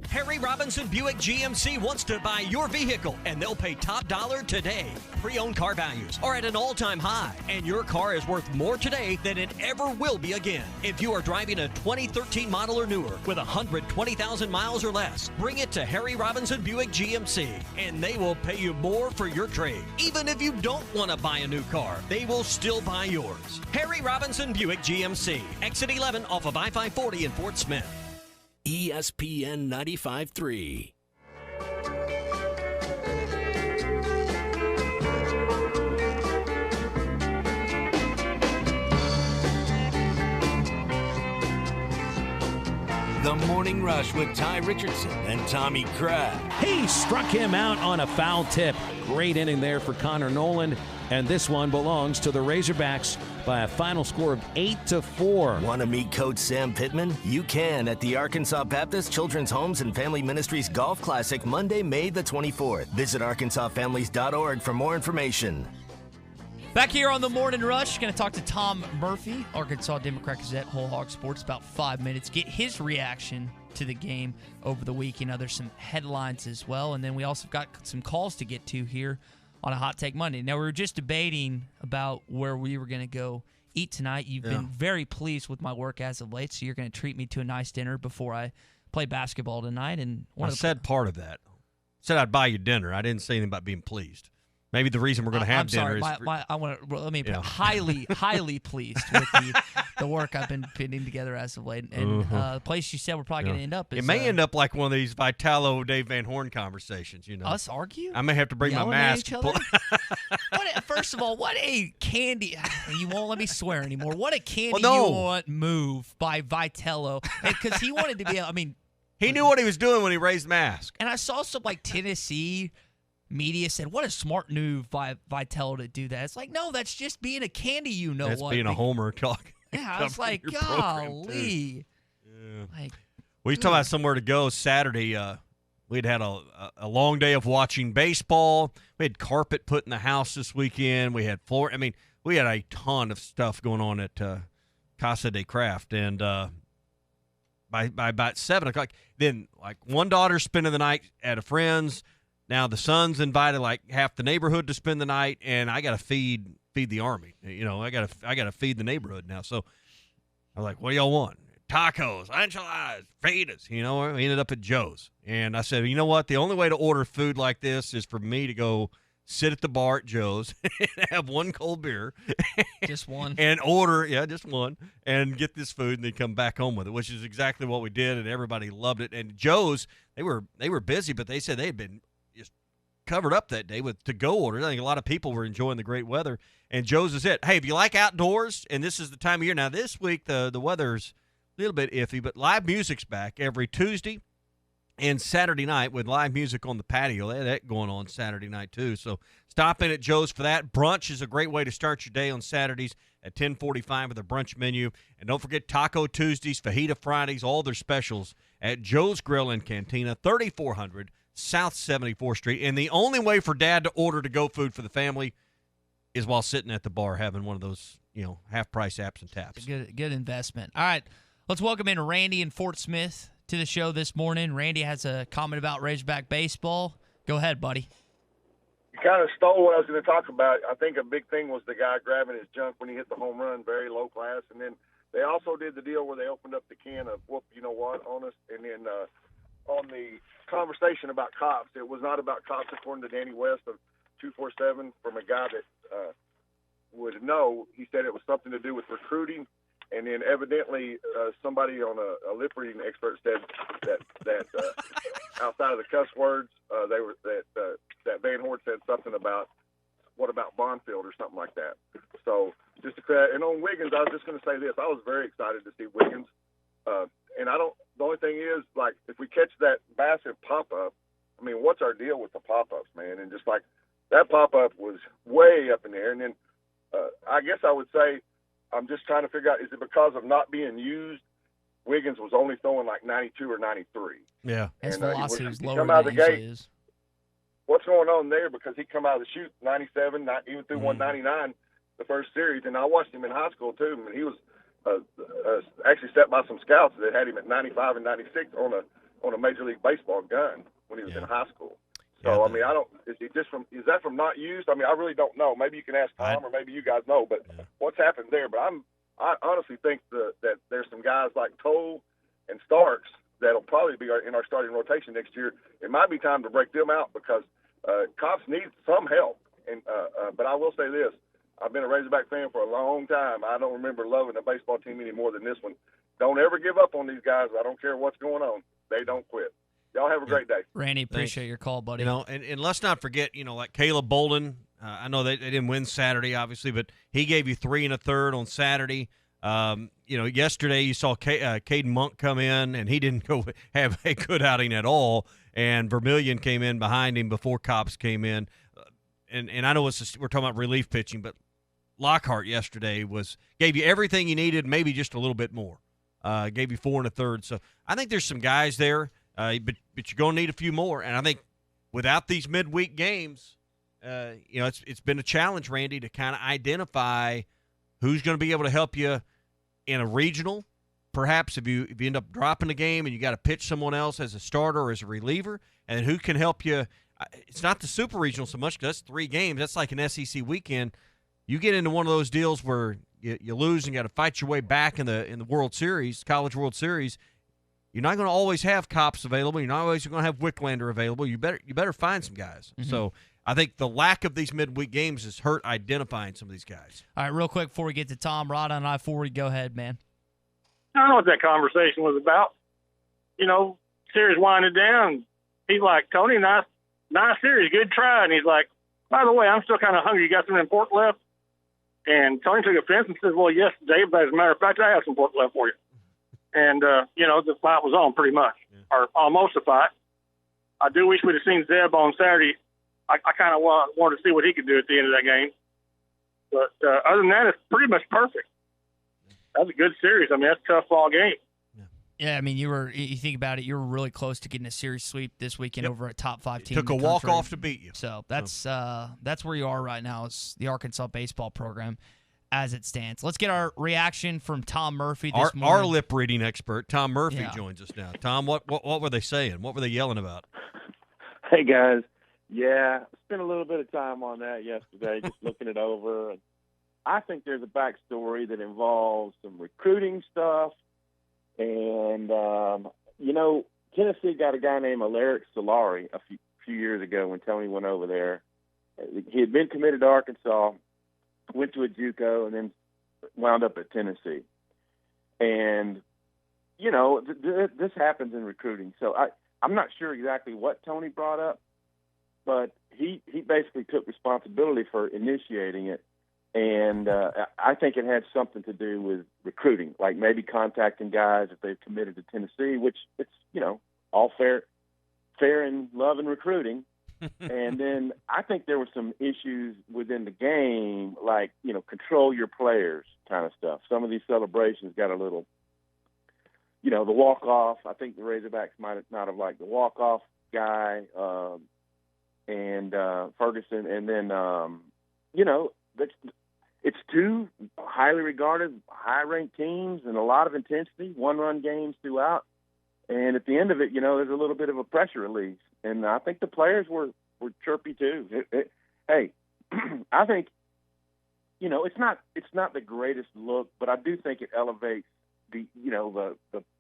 Harry Robinson Buick GMC wants to buy your vehicle, and they'll pay top dollar today. Pre-owned car values are at an all-time high, and your car is worth more today than it ever will be again. If you are driving a 2013 model or newer with 120,000 miles or less, bring it to Harry Robinson Buick GMC, and they will pay you more for your trade. Even if you don't want to buy a new car, they will still buy yours. Harry Robinson Buick GMC, exit 11 off of I-540 in Fort Smith. ESPN 95.3. The Morning Rush with Ty Richardson and Tommy Crabb. He struck him out on a foul tip. Great inning there for Connor Noland. And this one belongs to the Razorbacks by a final score of 8-4. Want to meet Coach Sam Pittman? You can at the Arkansas Baptist Children's Homes and Family Ministries Golf Classic Monday, May the 24th. Visit arkansasfamilies.org for more information. Back here on the Morning Rush, going to talk to Tom Murphy, Arkansas Democrat-Gazette, Whole Hog Sports, about 5 minutes. Get his reaction to the game over the week. There's some headlines as well. And then we also got some calls to get to here on a Hot Take Monday. Now, we were just debating about where we were going to go eat tonight. You've been very pleased with my work as of late, so you're going to treat me to a nice dinner before I play basketball tonight. And I said part of that. I said I'd buy you dinner. I didn't say anything about being pleased. Maybe the reason we're going to have I'm dinner sorry, is I want to. Let me be highly pleased with the work I've been putting together as of late. And the place you said we're probably going to end up is it may end up like one of these Vitello Dave Van Horn conversations. Us argue. I may have to bring my mask. First of all, what a candy! You won't let me swear anymore. What a candy you want move by Vitello, because he wanted to be. I mean, he knew what he was doing when he raised mask. And I saw some Tennessee media said, "What a smart move by Vitello to do that." It's like, no, that's just being a candy. That's being a homer talk. Yeah, I was like, golly. Yeah. We talked about somewhere to go Saturday. We'd had a long day of watching baseball. We had carpet put in the house this weekend. We had floor. I mean, we had a ton of stuff going on at Casa de Craft. And by about 7 o'clock, then one daughter's spending the night at a friend's. Now the son's invited half the neighborhood to spend the night, and I got to feed the army. I got to feed the neighborhood now. So I was like, "What do y'all want? Tacos, enchiladas, fajitas." We ended up at Joe's, and I said, "You know what? The only way to order food like this is for me to go sit at the bar at Joe's and have one cold beer, just one, and order, just one, and get this food, and then come back home with it," which is exactly what we did, and everybody loved it. And Joe's, they were busy, but they said they had been just covered up that day with to-go orders. I think a lot of people were enjoying the great weather, and Joe's is it. Hey, if you like outdoors, and this is the time of year now. This week the weather's a little bit iffy, but live music's back every Tuesday and Saturday night with live music on the patio. They had that going on Saturday night too. So stop in at Joe's for that. Brunch is a great way to start your day on Saturdays at 10:45 with a brunch menu. And don't forget Taco Tuesdays, Fajita Fridays, all their specials at Joe's Grill and Cantina, 3400 South 74th Street. And the only way for Dad to order to-go food for the family is while sitting at the bar having one of those, half-price apps and taps. Good investment. All right. Let's welcome in Randy in Fort Smith to the show this morning. Randy has a comment about Razorback baseball. Go ahead, buddy. You kind of stole what I was going to talk about. I think a big thing was the guy grabbing his junk when he hit the home run, very low class. And then they also did the deal where they opened up the can of whoop, you know what, on us. And then on the conversation about cops, it was not about cops, according to Danny West of 247, from a guy that would know. He said it was something to do with recruiting. And then evidently somebody on a lip reading expert said that outside of the cuss words, that Van Horn said something about what about Bonfield or something like that. So just to clear, and on Wiggins, I was just going to say this: I was very excited to see Wiggins, and the only thing is, if we catch that massive pop up, I mean, what's our deal with the pop ups, man? And just that pop up was way up in the air, and then I guess I would say, I'm just trying to figure out, is it because of not being used? Wiggins was only throwing 92 or 93. Yeah. His velocity was lower come out than of the it gate. usually is. What's going on there? Because he come out of the chute 97, even through 199 the first series. And I watched him in high school, too. And he was actually set by some scouts that had him at 95 and 96 on a Major League Baseball gun when he was in high school. So, I mean, is that from not used? I mean, I really don't know. Maybe you can ask Tom or maybe you guys know, but what's happened there? But I honestly think that there's some guys like Cole and Starks that'll probably be in our starting rotation next year. It might be time to break them out because Cops need some help. And but I will say this. I've been a Razorback fan for a long time. I don't remember loving a baseball team any more than this one. Don't ever give up on these guys. I don't care what's going on. They don't quit. Y'all have a great day. Randy, appreciate your call, buddy. And let's not forget, like Caleb Bolden. I know they didn't win Saturday, obviously, but he gave you 3 1/3 on Saturday. Yesterday you saw Caden Monk come in, and he didn't go have a good outing at all. And Vermillion came in behind him before Cops came in. And I know we're talking about relief pitching, but Lockhart yesterday gave you everything you needed, maybe just a little bit more. Gave you 4 1/3. So I think there's some guys there. But you're going to need a few more. And I think without these midweek games, it's been a challenge, Randy, to kind of identify who's going to be able to help you in a regional. Perhaps if you end up dropping a game and you got to pitch someone else as a starter or as a reliever, and who can help you. It's not the super regional so much because that's 3 games. That's like an SEC weekend. You get into one of those deals where you lose and you got to fight your way back in the World Series, College World Series. You're not going to always have Cops available. You're not always going to have Wicklander available. You better find some guys. Mm-hmm. So I think the lack of these midweek games has hurt identifying some of these guys. All right, real quick before we get to Tom, Rod on I-40, go ahead, man. I don't know what that conversation was about. Series winded down. He's like, Tony, nice series, good try. And he's like, by the way, I'm still kind of hungry. You got some pork left? And Tony took offense and says, well, yes, Dave, but as a matter of fact, I have some pork left for you. And, the fight was on pretty much, or almost a fight. I do wish we'd have seen Zeb on Saturday. I kind of wanted to see what he could do at the end of that game. But other than that, it's pretty much perfect. That was a good series. I mean, that's a tough ball game. Yeah, I mean, you think about it, you were really close to getting a series sweep this weekend over a top 5 team. Took a walk-off to beat you. So that's where you are right now is the Arkansas baseball program as it stands. Let's get our reaction from Tom Murphy this morning. Our lip-reading expert, Tom Murphy, joins us now. Tom, what were they saying? What were they yelling about? Hey, guys. Yeah, spent a little bit of time on that yesterday, just looking it over. And I think there's a backstory that involves some recruiting stuff. And, Tennessee got a guy named Alaric Solari a few years ago when Tony went over there. He had been committed to Arkansas, went to a JUCO, and then wound up at Tennessee. And, this happens in recruiting. So I'm not sure exactly what Tony brought up, but he basically took responsibility for initiating it. And I think it had something to do with recruiting, like maybe contacting guys if they've committed to Tennessee, which it's, all fair in love and recruiting. And then I think there were some issues within the game, like, control your players kind of stuff. Some of these celebrations got a little, the walk-off. I think the Razorbacks might not have liked the walk-off guy and Ferguson. And then, it's two highly regarded, high-ranked teams and a lot of intensity, one-run games throughout. And at the end of it, there's a little bit of a pressure release. And I think the players were chirpy too. Hey, I think, it's not the greatest look, but I do think it elevates the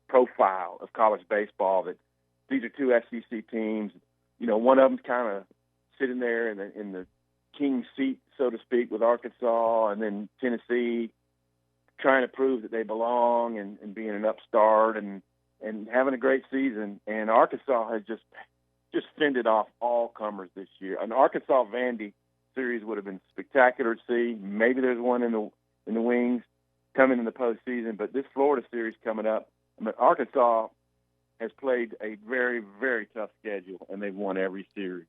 profile of college baseball, that these are two SEC teams. One of them's kind of sitting there in the king's seat, so to speak, with Arkansas, and then Tennessee trying to prove that they belong and being an upstart and having a great season. And Arkansas has just fended off all comers this year. An Arkansas-Vandy series would have been spectacular to see. Maybe there's one in the wings coming in the postseason, but this Florida series coming up, Arkansas has played a very, very tough schedule, and they've won every series.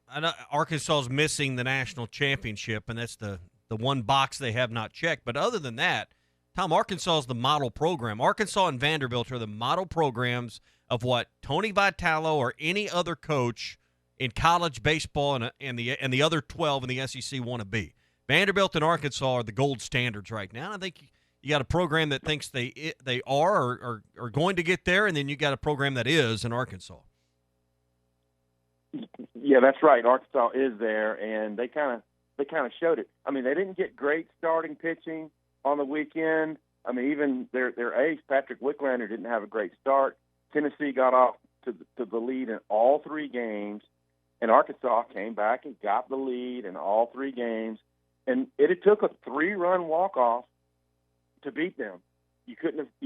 I know Arkansas is missing the national championship, and that's the one box they have not checked. But other than that, Tom, Arkansas is the model program. Arkansas and Vanderbilt are the model programs of what Tony Vitello or any other coach in college baseball and the other 12 in the SEC want to be. Vanderbilt and Arkansas are the gold standards right now. And I think you got a program that thinks they are going to get there, and then you got a program that is in Arkansas. Yeah, that's right. Arkansas is there, and they kind of showed it. I mean, they didn't get great starting pitching on the weekend. I mean, even their ace, Patrick Wicklander, didn't have a great start. Tennessee got off to the lead in all 3 games, and Arkansas came back and got the lead in all 3 games. And it took a 3-run walk-off to beat them. You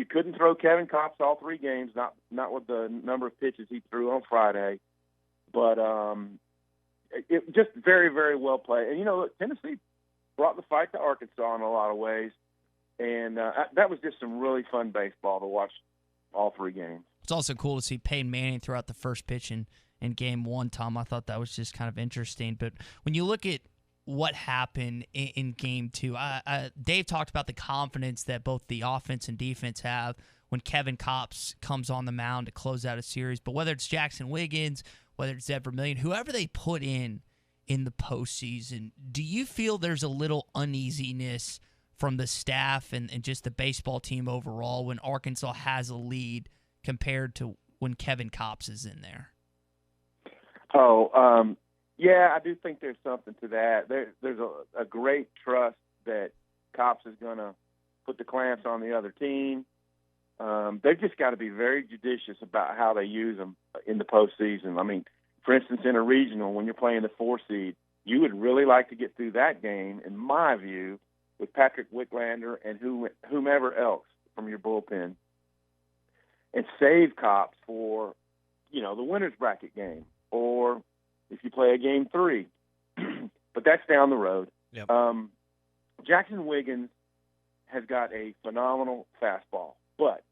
couldn't throw Kevin Kopps all 3 games, not with the number of pitches he threw on Friday, but it just very, very well played. And Tennessee brought the fight to Arkansas in a lot of ways, and that was just some really fun baseball to watch all 3 games. It's also cool to see Peyton Manning throw out the first pitch in Game 1, Tom. I thought that was just kind of interesting. But when you look at what happened in Game 2. Dave talked about the confidence that both the offense and defense have when Kevin Kopps comes on the mound to close out a series. But whether it's Jackson Wiggins, whether it's Zeb Vermillion, whoever they put in the postseason, do you feel there's a little uneasiness from the staff and just the baseball team overall when Arkansas has a lead compared to when Kevin Kopps is in there? Yeah, I do think there's something to that. There's a great trust that Kopps is going to put the clamps on the other team. They've just got to be very judicious about how they use them in the postseason. I mean, for instance, in a regional, when you're playing the 4 seed, you would really like to get through that game, in my view, with Patrick Wicklander and whomever else from your bullpen, and save Cops for, the winner's bracket game, or if you play a game 3. But that's down the road. Yep. Jackson Wiggins has got a phenomenal fastball, but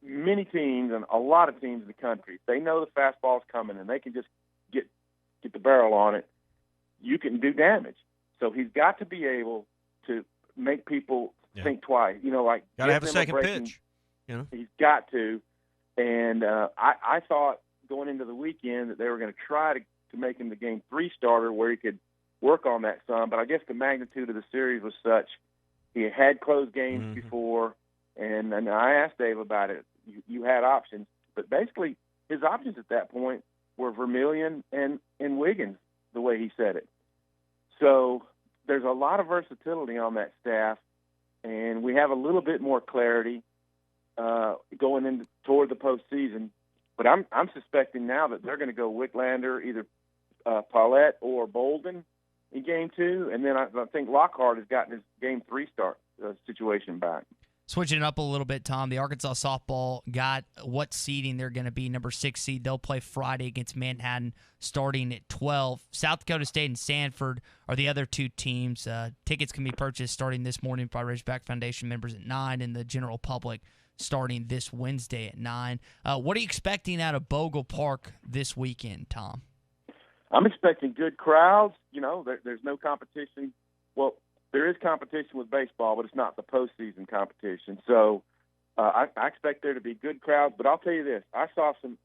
many teams and a lot of teams in the country, they know the fastball's coming and they can just get the barrel on it. You can do damage. So he's got to be able to make people think twice. Got to have a second pitch. He's got to. And I thought going into the weekend that they were going to try to make him the game 3 starter where he could work on that some. But I guess the magnitude of the series was such. He had closed games before, and I asked Dave about it. You had options, but basically his options at that point were Vermillion and Wiggins, the way he said it. So there's a lot of versatility on that staff, and we have a little bit more clarity going toward the postseason. But I'm suspecting now that they're going to go Wicklander, either Paulette or Bolden in Game 2, and then I think Lockhart has gotten his Game 3 start situation back. Switching it up a little bit, Tom, the Arkansas softball got what seeding they're going to be, number 6 seed. They'll play Friday against Manhattan starting at 12. South Dakota State and Sanford are the other 2 teams. Tickets can be purchased starting this morning by Razorback Foundation members at 9 and the general public starting this Wednesday at 9. What are you expecting out of Bogle Park this weekend, Tom? I'm expecting good crowds. There's no competition. Well, there is competition with baseball, but it's not the postseason competition. So I expect there to be good crowds. But I'll tell you this. I saw some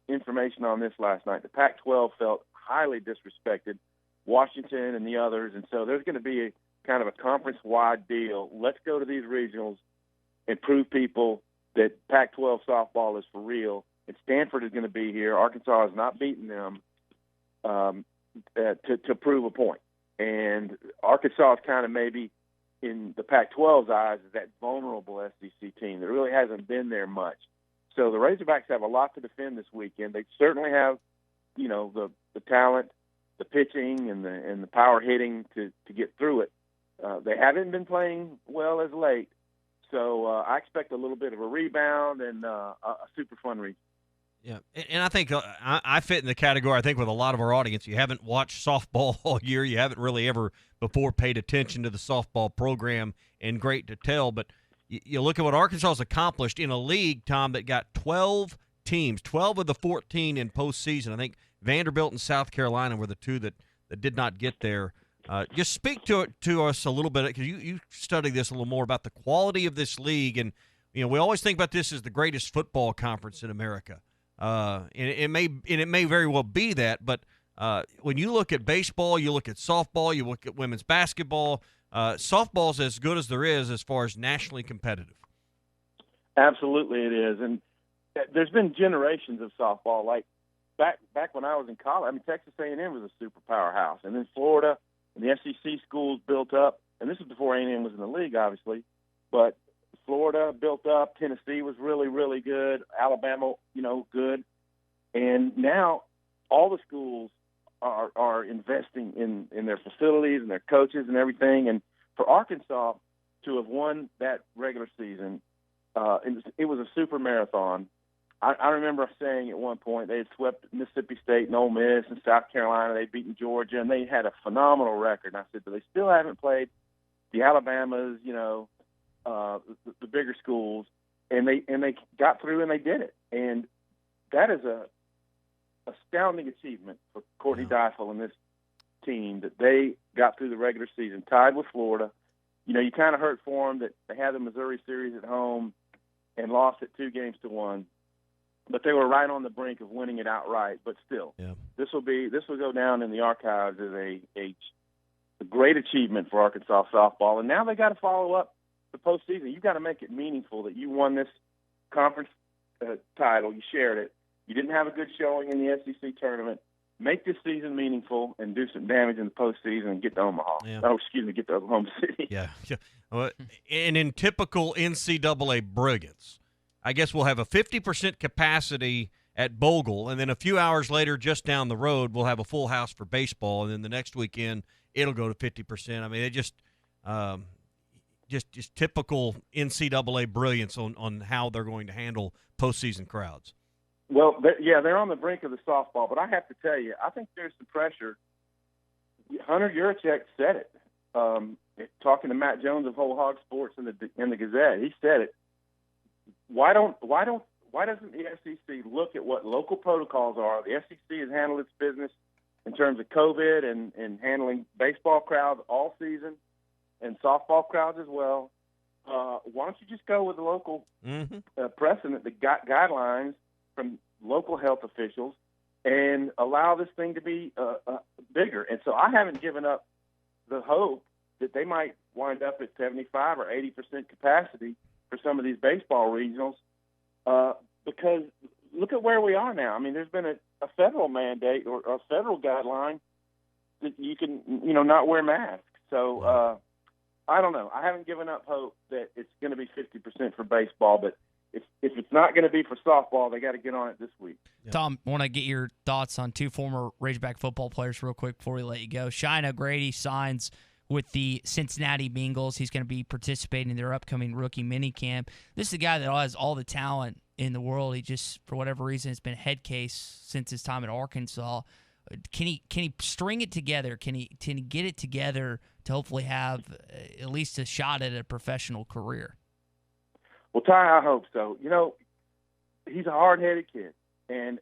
information on this last night. The Pac-12 felt highly disrespected, Washington and the others. And so there's going to be a kind of a conference-wide deal. Let's go to these regionals and prove people that Pac-12 softball is for real. And Stanford is going to be here. Arkansas has not beaten them to prove a point. And Arkansas is kind of maybe in the Pac-12's eyes is that vulnerable SEC team that really hasn't been there much. So the Razorbacks have a lot to defend this weekend. They certainly have, the talent, the pitching, and the power hitting to get through it. They haven't been playing well as late, so I expect a little bit of a rebound and a super fun region. Yeah, and I think I fit in the category, I think, with a lot of our audience. You haven't watched softball all year. You haven't really ever before paid attention to the softball program in great detail. But you look at what Arkansas has accomplished in a league, Tom, that got 12 teams, 12 of the 14 in postseason. I think Vanderbilt and South Carolina were the 2 that did not get there. Just speak to us a little bit, because you study this a little more about the quality of this league. And, we always think about this as the greatest football conference in America. And it may very well be that, but when you look at baseball, you look at softball, you look at women's basketball, softball's as good as there is as far as nationally competitive. Absolutely it is. And there's been generations of softball. Like back when I was in college, Texas A&M was a super powerhouse. And then Florida and the SEC schools built up. And this is before A&M was in the league, obviously. But Florida built up. Tennessee was really, really good. Alabama, good. And now all the schools are investing in their facilities and their coaches and everything. And for Arkansas to have won that regular season, it was a super marathon. I remember saying at one point they had swept Mississippi State and Ole Miss and South Carolina. They'd beaten Georgia, and they had a phenomenal record. And I said, but they still haven't played the Alabamas, the bigger schools, and they got through and they did it. And that is a astounding achievement for Courtney Deifel and this team, that they got through the regular season tied with Florida. You kind of hurt for them that they had the Missouri series at home and lost it 2-1, but they were right on the brink of winning it outright. But still, this will go down in the archives as a great achievement for Arkansas softball. And now they got to follow up the postseason. You've got to make it meaningful that you won this conference title. You shared it. You didn't have a good showing in the SEC tournament. Make this season meaningful and do some damage in the postseason and get to Omaha. Get to Oklahoma City. Yeah. And in typical NCAA brilliance, I guess we'll have a 50% capacity at Bogle, and then a few hours later, just down the road, we'll have a full house for baseball, and then the next weekend it'll go to 50%. I mean, they just typical NCAA brilliance on how they're going to handle postseason crowds. Well, they're on the brink of the softball, but I have to tell you, I think there's some pressure. Hunter Yurachek said it. Talking to Matt Jones of Whole Hog Sports in the Gazette, he said it. Why doesn't the SEC look at what local protocols are? The SEC has handled its business in terms of COVID and handling baseball crowds all season and softball crowds as well. Why don't you just go with the local precedent, the guidelines from local health officials, and allow this thing to be bigger? And so I haven't given up the hope that they might wind up at 75 or 80% capacity for some of these baseball regionals, because look at where we are now. I mean, there's been a federal mandate or a federal guideline that you can, not wear masks. So I don't know. I haven't given up hope that it's going to be 50% for baseball, but if it's not going to be for softball, they got to get on it this week. Yeah. Tom, I want to get your thoughts on two former Razorback football players real quick before we let you go. Shine O'Grady signs with the Cincinnati Bengals. He's going to be participating in their upcoming rookie minicamp. This is a guy that has all the talent in the world. He just, for whatever reason, has been a head case since his time at Arkansas. Can he string it together? Can he get it together to hopefully have at least a shot at a professional career? Well, Ty, I hope so. He's a hard-headed kid, and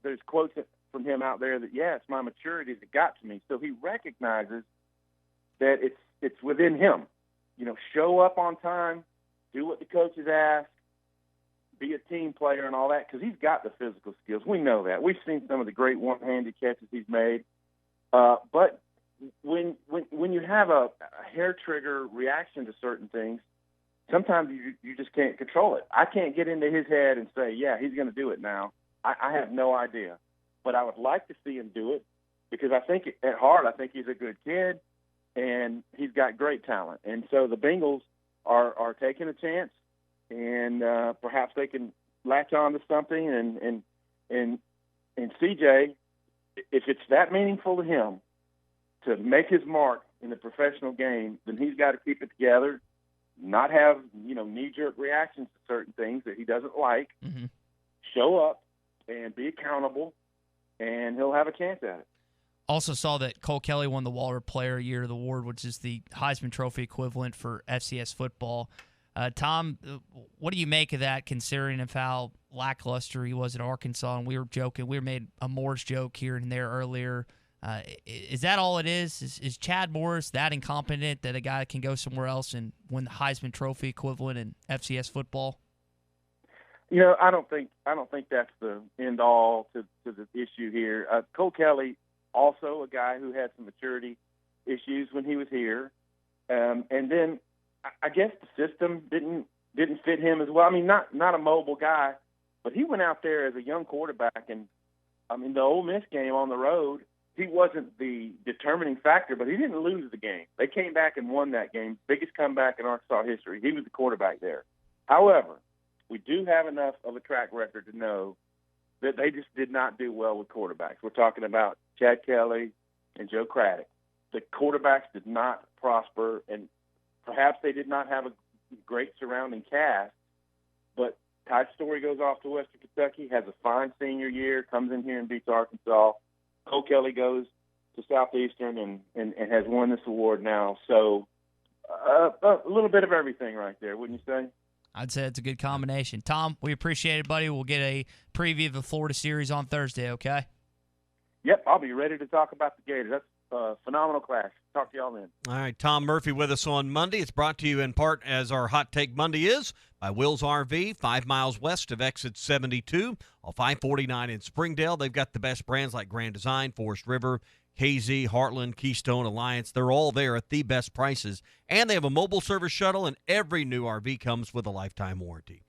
there's quotes from him out there that, it's my maturity that got to me. So he recognizes that it's within him. Show up on time, do what the coaches ask, be a team player and all that, because he's got the physical skills. We know that. We've seen some of the great one-handed catches he's made. But when you have a hair trigger reaction to certain things, sometimes you just can't control it. I can't get into his head and say, he's going to do it now. I have no idea. But I would like to see him do it, because I think at heart, I think he's a good kid, and he's got great talent. And so the Bengals are taking a chance, and perhaps they can latch on to something. And CJ, if it's that meaningful to him to make his mark in the professional game, then he's got to keep it together, not have knee-jerk reactions to certain things that he doesn't like, show up and be accountable, and he'll have a chance at it. Also saw that Cole Kelly won the Waller Player of the Year award, which is the Heisman Trophy equivalent for FCS football. Tom, what do you make of that, considering of how lackluster he was at Arkansas? And we were joking. We made a Morris joke here and there earlier. Is that all it is? Is Chad Morris that incompetent that a guy can go somewhere else and win the Heisman Trophy equivalent in FCS football? I don't think that's the end all to the issue here. Cole Kelly, also a guy who had some maturity issues when he was here, and then I guess the system didn't fit him as well. I mean, not a mobile guy, but he went out there as a young quarterback, and the Ole Miss game on the road, he wasn't the determining factor, but he didn't lose the game. They came back and won that game, biggest comeback in Arkansas history. He was the quarterback there. However, we do have enough of a track record to know that they just did not do well with quarterbacks. We're talking about Chad Kelly and Joe Craddock. The quarterbacks did not prosper, and perhaps they did not have a great surrounding cast, but Ty Story goes off to Western Kentucky, has a fine senior year, comes in here and beats Arkansas. Cole Kelly goes to Southeastern and has won this award now. So a little bit of everything right there, wouldn't you say? I'd say it's a good combination. Tom, we appreciate it, buddy. We'll get a preview of the Florida series on Thursday, okay? Yep, I'll be ready to talk about the Gators. That's a phenomenal class. Talk to y'all then. All right, Tom Murphy with us on Monday. It's brought to you in part, as our Hot Take Monday is, by Will's RV, 5 miles west of exit 72, off I-49 in Springdale. They've got the best brands like Grand Design, Forest River, KZ, Heartland, Keystone, Alliance. They're all there at the best prices. And they have a mobile service shuttle, and every new RV comes with a lifetime warranty.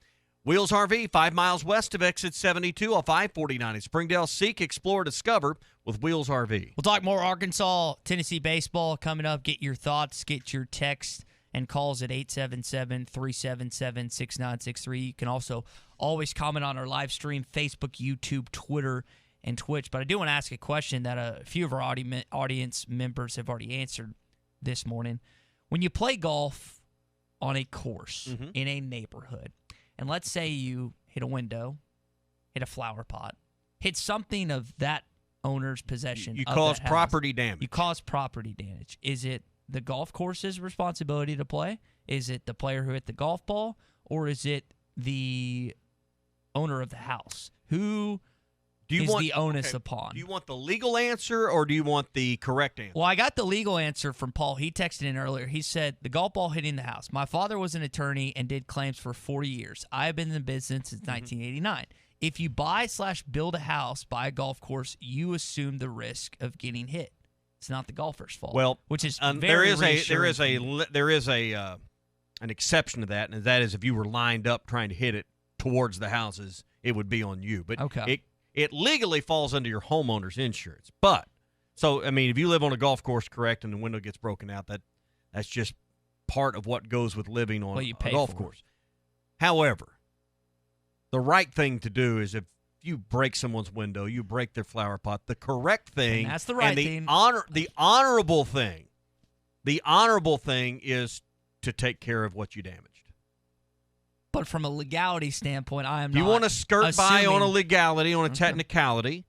Wheels RV, 5 miles west of exit 72 off I-49 in Springdale. Seek, explore, discover with Wheels RV. We'll talk more Arkansas, Tennessee baseball coming up. Get your thoughts, get your text and calls at 877-377-6963. You can also always comment on our live stream, Facebook, YouTube, Twitter, and Twitch. But I do want to ask a question that a few of our audience members have already answered this morning. When you play golf on a course in a neighborhood, and let's say you hit a window, hit a flower pot, hit something of that owner's possession. You cause property damage. You cause property damage. Is it the golf course's responsibility to play? Is it the player who hit the golf ball? Or is it the owner of the house? Who is the onus upon? Do you want the legal answer or do you want the correct answer? Well, I got the legal answer from Paul. He texted in earlier. He said, the golf ball hitting the house. My father was an attorney and did claims for 40 years. I have been in the business since 1989. If you buy/build a house by a golf course, you assume the risk of getting hit. It's not the golfer's fault. Well, which is there is an exception to that, and that is if you were lined up trying to hit it towards the houses, it would be on you. But it legally falls under your homeowner's insurance. But so I mean, if you live on a golf course, correct, and the window gets broken out, that's just part of what goes with living on a golf course. However, the right thing to do is if you break someone's window, you break their flower pot, the correct thing, and that's the right thing. The honorable thing is to take care of what you damaged. But from a legality standpoint, I am not. You want to skirt by on a legality, on a Okay. technicality.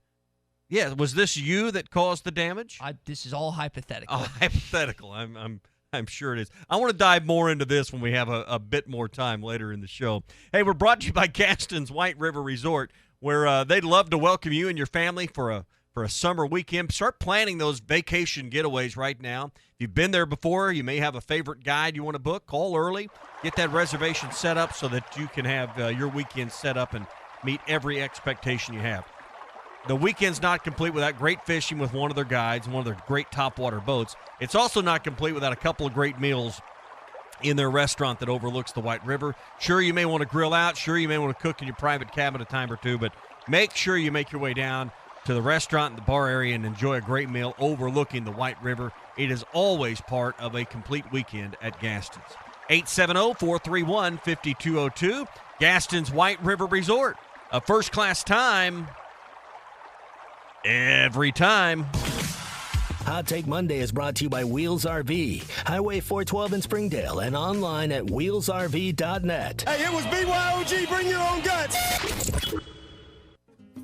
Yeah, was this you that caused the damage? This is all hypothetical. Oh, hypothetical. I'm sure it is. I want to dive more into this when we have a bit more time later in the show. Hey, we're brought to you by Gaston's White River Resort, where they'd love to welcome you and your family for a summer weekend. Start planning those vacation getaways right now. If you've been there before, you may have a favorite guide you want to book. Call early. Get that reservation set up so that you can have your weekend set up and meet every expectation you have. The weekend's not complete without great fishing with one of their guides, one of their great topwater boats. It's also not complete without a couple of great meals in their restaurant that overlooks the White River. Sure, you may want to grill out. Sure, you may want to cook in your private cabin a time or two, but make sure you make your way down to the restaurant and the bar area and enjoy a great meal overlooking the White River. It is always part of a complete weekend at Gaston's. 870-431-5202, Gaston's White River Resort. A first-class time every time. Hot Take Monday is brought to you by Wheels RV, Highway 412 in Springdale, and online at wheelsrv.net. Hey, it was BYOG, bring your own guts.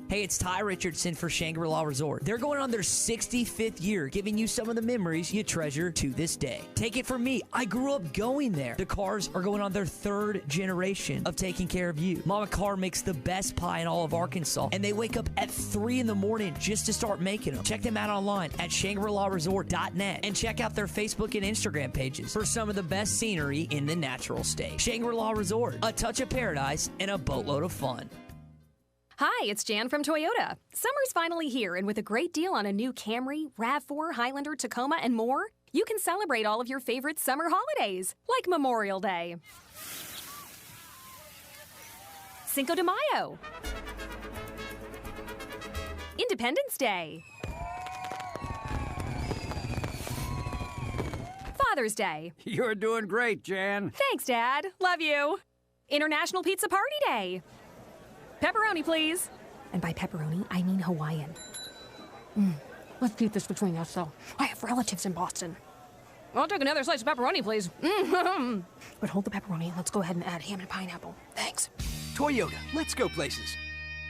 Hey, it's Ty Richardson for Shangri-La Resort. They're going on their 65th year, giving you some of the memories you treasure to this day. Take it from me, I grew up going there. The Carrs are going on their 3rd generation of taking care of you. Mama Carr makes the best pie in all of Arkansas, and they wake up at 3 in the morning just to start making them. Check them out online at ShangriLaResort.net and check out their Facebook and Instagram pages for some of the best scenery in the natural state. Shangri-La Resort, a touch of paradise and a boatload of fun. Hi, it's Jan from Toyota. Summer's finally here, and with a great deal on a new Camry, RAV4, Highlander, Tacoma, and more, you can celebrate all of your favorite summer holidays, like Memorial Day, Cinco de Mayo, Independence Day, Father's Day. You're doing great, Jan. Thanks, Dad. Love you. International Pizza Party Day. Pepperoni, please. And by pepperoni, I mean Hawaiian. Let's keep this between us, though. I have relatives in Boston. I'll take another slice of pepperoni, please. But hold the pepperoni. Let's go ahead and add ham and pineapple. Thanks. Toyota, let's go places.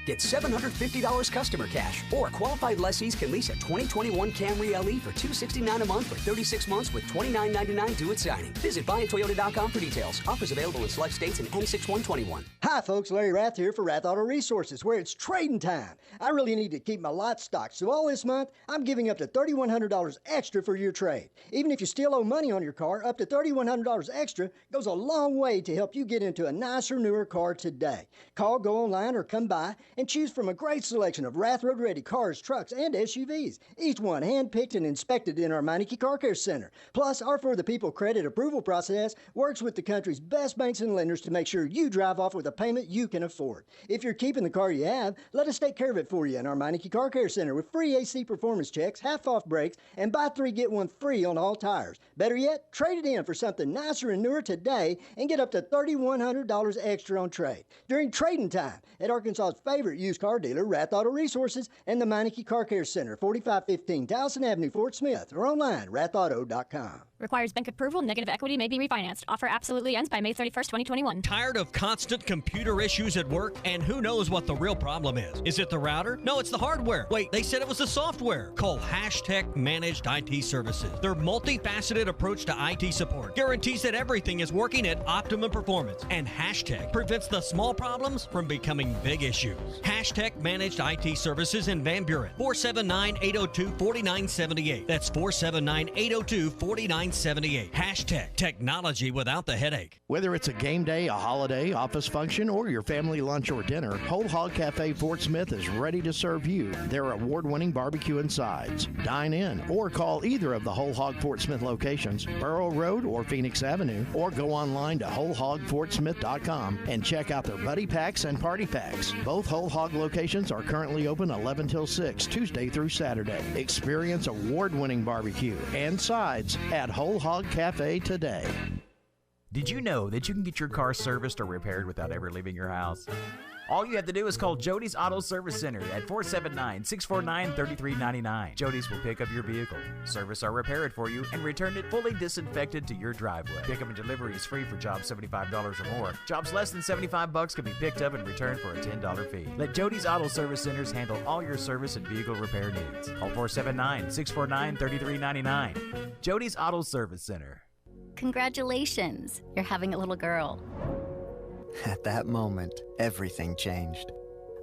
Get $750 customer cash, or qualified lessees can lease a 2021 Camry LE for $269 a month for 36 months with $29.99 due at signing. Visit buyatoyota.com for details. Offers available in select states and N6121. Hi, folks. Larry Rath here for Rath Auto Resources, where it's trading time. I really need to keep my lot stocked, so all this month, I'm giving up to $3,100 extra for your trade. Even if you still owe money on your car, up to $3,100 extra goes a long way to help you get into a nicer, newer car today. Call, go online, or come by and choose from a great selection of Rath Road Ready cars, trucks, and SUVs. Each one hand-picked and inspected in our Meineke Car Care Center. Plus, our For the People credit approval process works with the country's best banks and lenders to make sure you drive off with a payment you can afford. If you're keeping the car you have, let us take care of it for you in our Meineke Car Care Center with free AC performance checks, half-off brakes, and buy 3, get 1 free on all tires. Better yet, trade it in for something nicer and newer today and get up to $3,100 extra on trade. During trading time at Arkansas's favorite used car dealer, Rath Auto Resources, and the Meineke Car Care Center, 4515 Towson Avenue, Fort Smith, or online, rathauto.com. Requires bank approval. Negative equity may be refinanced. Offer absolutely ends by May 31st, 2021. Tired of constant computer issues at work? And who knows what the real problem is? Is it the router? No, it's the hardware. Wait, they said it was the software. Call Hashtag Managed IT Services. Their multifaceted approach to IT support guarantees that everything is working at optimum performance. And Hashtag prevents the small problems from becoming big issues. Hashtag Managed IT Services in Van Buren. 479-802-4978. That's 479-802-4978. Hashtag technology without the headache. Whether it's a game day, a holiday, office function, or your family lunch or dinner, Whole Hog Cafe Fort Smith is ready to serve you their award-winning barbecue and sides. Dine in or call either of the Whole Hog Fort Smith locations, Burrow Road or Phoenix Avenue, or go online to wholehogfortsmith.com and check out their buddy packs and party packs. Both Whole Hog locations are currently open 11 till 6, Tuesday through Saturday. Experience award-winning barbecue and sides at Whole Hog Cafe today. Did you know that you can get your car serviced or repaired without ever leaving your house? All you have to do is call Jody's Auto Service Center at 479-649-3399. Jody's will pick up your vehicle, service or repair it for you, and return it fully disinfected to your driveway. Pickup and delivery is free for jobs $75 or more. Jobs less than $75 can be picked up and returned for a $10 fee. Let Jody's Auto Service Centers handle all your service and vehicle repair needs. Call 479-649-3399. Jody's Auto Service Center. Congratulations, you're having a little girl. At that moment, everything changed.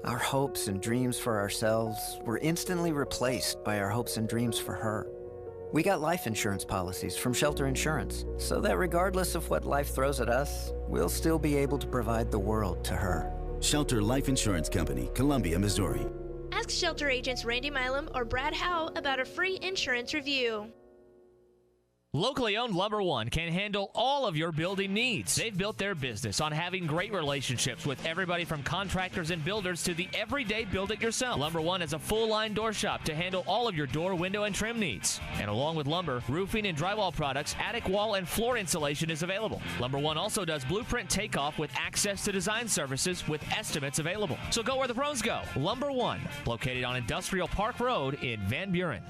Our hopes and dreams for ourselves were instantly replaced by our hopes and dreams for her. We got life insurance policies from Shelter Insurance, so that regardless of what life throws at us, we'll still be able to provide the world to her. Shelter Life Insurance Company, Columbia, Missouri. Ask Shelter agents Randy Milam or Brad Howe about a free insurance review. Locally owned Lumber One can handle all of your building needs. They've built their business on having great relationships with everybody from contractors and builders to the everyday build-it-yourself. Lumber One is a full-line door shop to handle all of your door, window, and trim needs. And along with lumber, roofing and drywall products, attic wall and floor insulation is available. Lumber One also does blueprint takeoff with access to design services with estimates available. So go where the pros go. Lumber One, located on Industrial Park Road in Van Buren.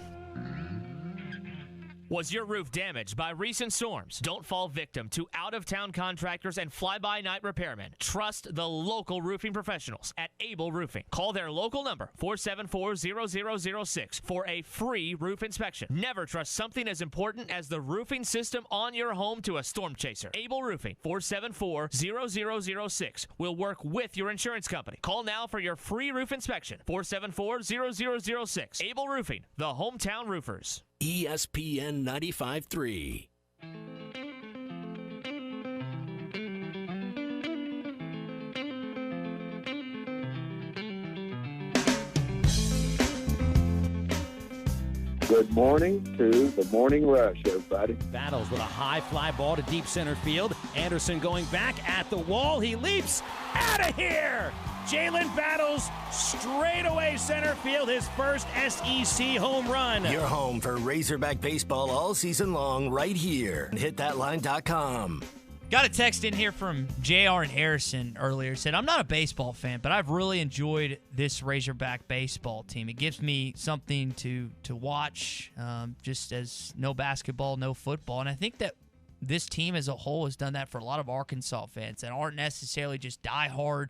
Was your roof damaged by recent storms? Don't fall victim to out-of-town contractors and fly-by-night repairmen. Trust the local roofing professionals at Able Roofing. Call their local number, 474-0006, for a free roof inspection. Never trust something as important as the roofing system on your home to a storm chaser. Able Roofing, 474-0006, will work with your insurance company. Call now for your free roof inspection, 474-0006. Able Roofing, the hometown roofers. ESPN 95.3. Good morning to the Morning Rush, everybody. Battles with a high fly ball to deep center field. Anderson going back at the wall. He leaps out of here. Jalen Battles straight away center field, his first SEC home run. Your home for Razorback baseball all season long right here. HitThatLine.com. Got a text in here from JR and Harrison earlier. Said, I'm not a baseball fan, but I've really enjoyed this Razorback baseball team. It gives me something to watch, just as no basketball, no football. And I think that this team as a whole has done that for a lot of Arkansas fans that aren't necessarily just diehard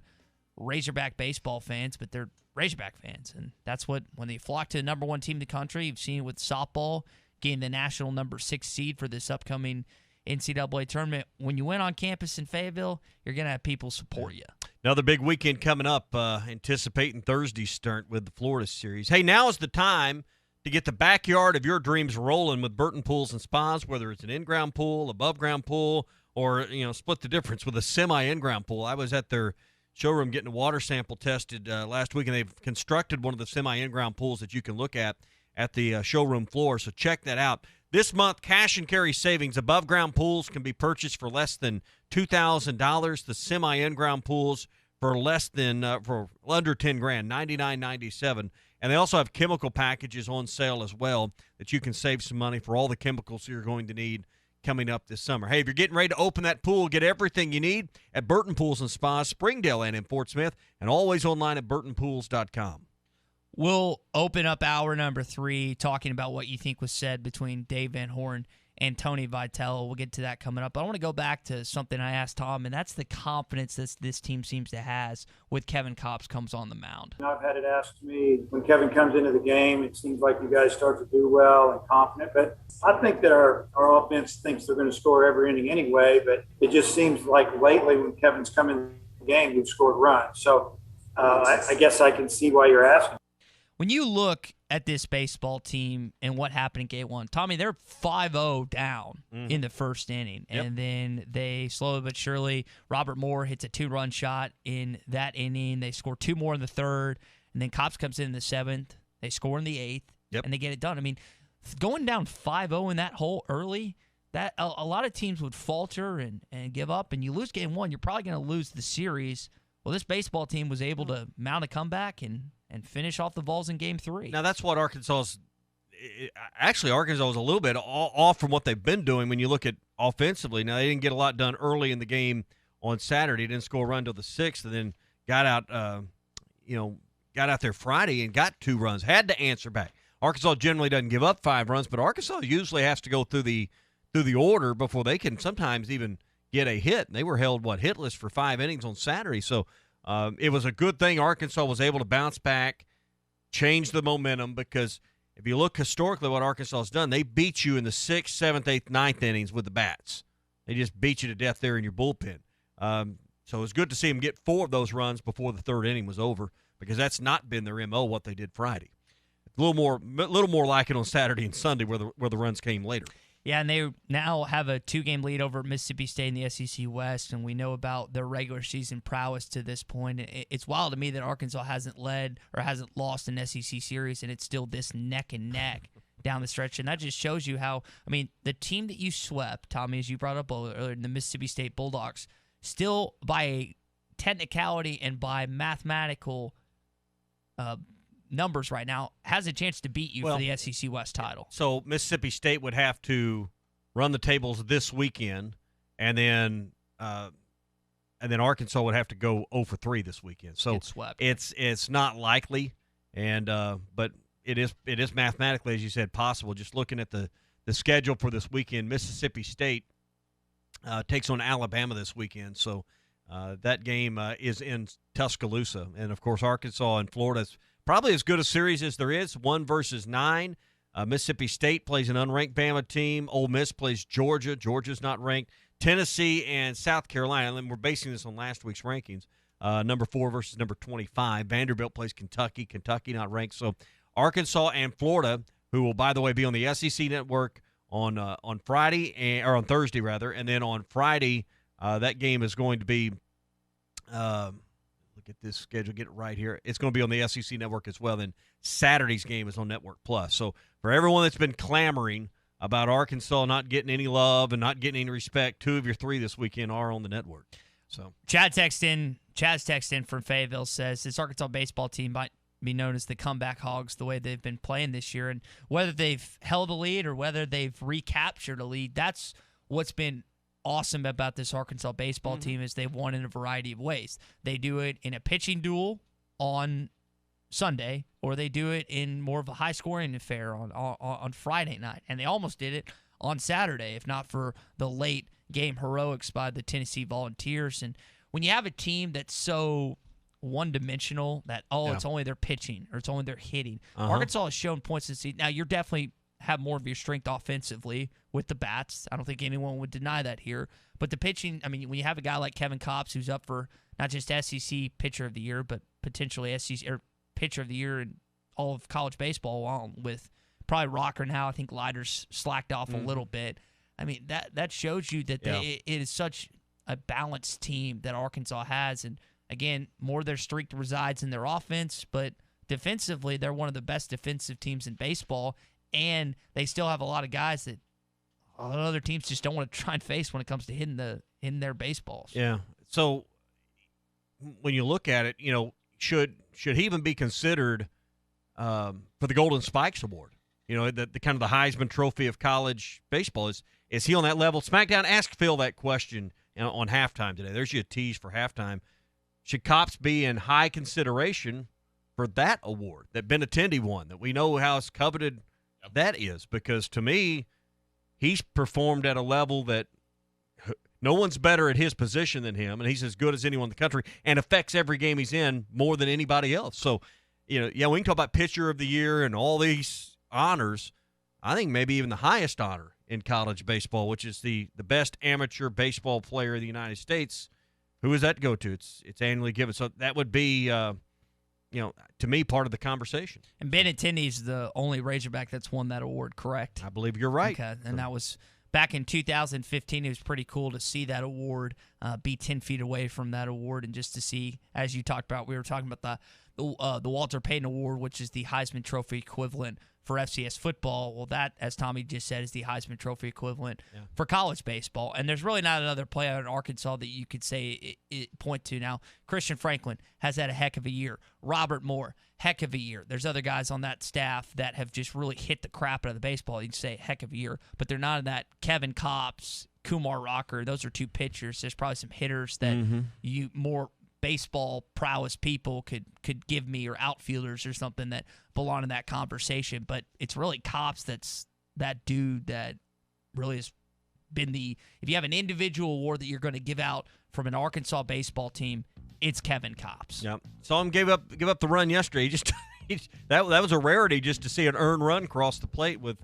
Razorback baseball fans, but they're Razorback fans. And that's what, when they flock to the number one team in the country, you've seen it with softball, getting the national number 6 seed for this upcoming NCAA tournament. When you win on campus in Fayetteville, you're going to have people support you. Another big weekend coming up, anticipating Thursday's start with the Florida series. Hey, now is the time to get the backyard of your dreams rolling with Burton Pools and Spas, whether it's an in-ground pool, above-ground pool, or, split the difference with a semi-in-ground pool. I was at their showroom getting a water sample tested last week, and they've constructed one of the semi-in-ground pools that you can look at the showroom floor, so check that out. This month, cash and carry savings. Above-ground pools can be purchased for less than $2,000. The semi-in-ground pools for less than for under 10 grand, $99.97. And they also have chemical packages on sale as well that you can save some money for all the chemicals you're going to need coming up this summer. Hey, if you're getting ready to open that pool, get everything you need at Burton Pools and Spas, Springdale and in Fort Smith, and always online at burtonpools.com. We'll open up hour number 3 talking about what you think was said between Dave Van Horn and Tony Vitello. We'll get to that coming up. But I want to go back to something I asked Tom, and that's the confidence that this team seems to has with Kevin Kopps comes on the mound. I've had it asked to me, when Kevin comes into the game, it seems like you guys start to do well and confident. But I think that our offense thinks they're going to score every inning anyway, but it just seems like lately when Kevin's come in the game, we've scored runs. So I guess I can see why you're asking. When you look at this baseball team and what happened in Game 1, Tommy, they're 5-0 down in the first inning. Yep. And then they slowly but surely, Robert Moore hits a 2-run shot in that inning. They score 2 more in the third. And then Kopps comes in the 7th. They score in the 8th. And they get it done. I mean, going down 5-0 in that hole early, that a lot of teams would falter and give up. And you lose Game 1, you're probably going to lose the series. Well, this baseball team was able to mount a comeback and finish off the Vols in Game 3. Now, that's what Arkansas was a little bit off from what they've been doing when you look at offensively. Now, they didn't get a lot done early in the game on Saturday. Didn't score a run till the 6th, and then got out there Friday and got 2 runs. Had to answer back. Arkansas generally doesn't give up 5 runs, but Arkansas usually has to go through the order before they can sometimes even get a hit. And they were held, hitless for 5 innings on Saturday. So it was a good thing Arkansas was able to bounce back, change the momentum, because if you look historically what Arkansas has done, they beat you in the 6th, 7th, 8th, 9th innings with the bats. They just beat you to death there in your bullpen. So it was good to see them get 4 of those runs before the 3rd inning was over, because that's not been their MO, what they did Friday. A little more like it on Saturday and Sunday where the runs came later. Yeah, and they now have a 2-game lead over Mississippi State in the SEC West, and we know about their regular season prowess to this point. It's wild to me that Arkansas hasn't led or hasn't lost an SEC series, and it's still this neck and neck down the stretch. And that just shows you how, the team that you swept, Tommy, as you brought up earlier, the Mississippi State Bulldogs, still by a technicality and by mathematical numbers right now, has a chance to beat you for the SEC West title. So Mississippi State would have to run the tables this weekend, and then Arkansas would have to go 0 for 3 this weekend. So it's not likely, and but it is mathematically, as you said, possible. Just looking at the schedule for this weekend, Mississippi State takes on Alabama this weekend. So that game is in Tuscaloosa, and of course Arkansas and Florida. Probably as good a series as there is, 1 versus 9. Mississippi State plays an unranked Bama team. Ole Miss plays Georgia. Georgia's not ranked. Tennessee and South Carolina, and we're basing this on last week's rankings, number 4 versus number 25. Vanderbilt plays Kentucky. Kentucky not ranked. So Arkansas and Florida, who will, by the way, be on the SEC network on Friday, or on Thursday, rather. And then on Friday, that game is going to be get this schedule, get it right here. It's going to be on the SEC network as well. Then Saturday's game is on Network Plus. So for everyone that's been clamoring about Arkansas not getting any love and not getting any respect, 2 of your 3 this weekend are on the network. So Chaz Texton from Fayetteville says this Arkansas baseball team might be known as the comeback Hogs the way they've been playing this year. And whether they've held a lead or whether they've recaptured a lead, that's what's been awesome about this Arkansas baseball team is they've won in a variety of ways. They do it in a pitching duel on Sunday, or they do it in more of a high-scoring affair on Friday night. And they almost did it on Saturday, if not for the late game heroics by the Tennessee Volunteers. And when you have a team that's so one-dimensional that, it's only their pitching or it's only their hitting. Arkansas has shown points this season. Now, you're definitely have more of your strength offensively with the bats. I don't think anyone would deny that here. But the pitching, when you have a guy like Kevin Kopps who's up for not just SEC Pitcher of the Year, but potentially SEC or Pitcher of the Year in all of college baseball, along with probably Rocker now. I think Leiter's slacked off a little bit. That shows you that it is such a balanced team that Arkansas has. And, again, more of their strength resides in their offense, but defensively they're one of the best defensive teams in baseball. And they still have a lot of guys that other teams just don't want to try and face when it comes to hitting their baseballs. Yeah. So when you look at it, should he even be considered for the Golden Spikes Award? The kind of the Heisman Trophy of college baseball. Is he on that level? SmackDown, ask Phil that question on halftime today. There's your tease for halftime. Should Cops be in high consideration for that award that Benintendi won, that we know how coveted that is? Because to me, he's performed at a level that no one's better at his position than him, and he's as good as anyone in the country and affects every game he's in more than anybody else. So, we can talk about pitcher of the year and all these honors. I think maybe even the highest honor in college baseball, which is the best amateur baseball player in the United States. Who does that go to? It's annually given. So that would be, to me, part of the conversation. And Benintendi's the only Razorback that's won that award, correct? I believe you're right. Okay, and that was back in 2015. It was pretty cool to see that award, be 10 feet away from that award, and just to see, as you talked about, we were talking about the Walter Payton Award, which is the Heisman Trophy equivalent for FCS football. Well, that, as Tommy just said, is the Heisman Trophy equivalent for college baseball. And there's really not another player in Arkansas that you could say point to. Now, Christian Franklin has had a heck of a year. Robert Moore, heck of a year. There's other guys on that staff that have just really hit the crap out of the baseball. You can say heck of a year, but they're not in that. Kevin Kopps, Kumar Rocker, those are two pitchers. There's probably some hitters that you more baseball prowess people could give me, or outfielders or something that belong in that conversation. But it's really Kopps that's that dude that really has been if you have an individual award that you're going to give out from an Arkansas baseball team, it's Kevin Kopps. Yep. Saw him give up the run yesterday. That was a rarity just to see an earned run cross the plate with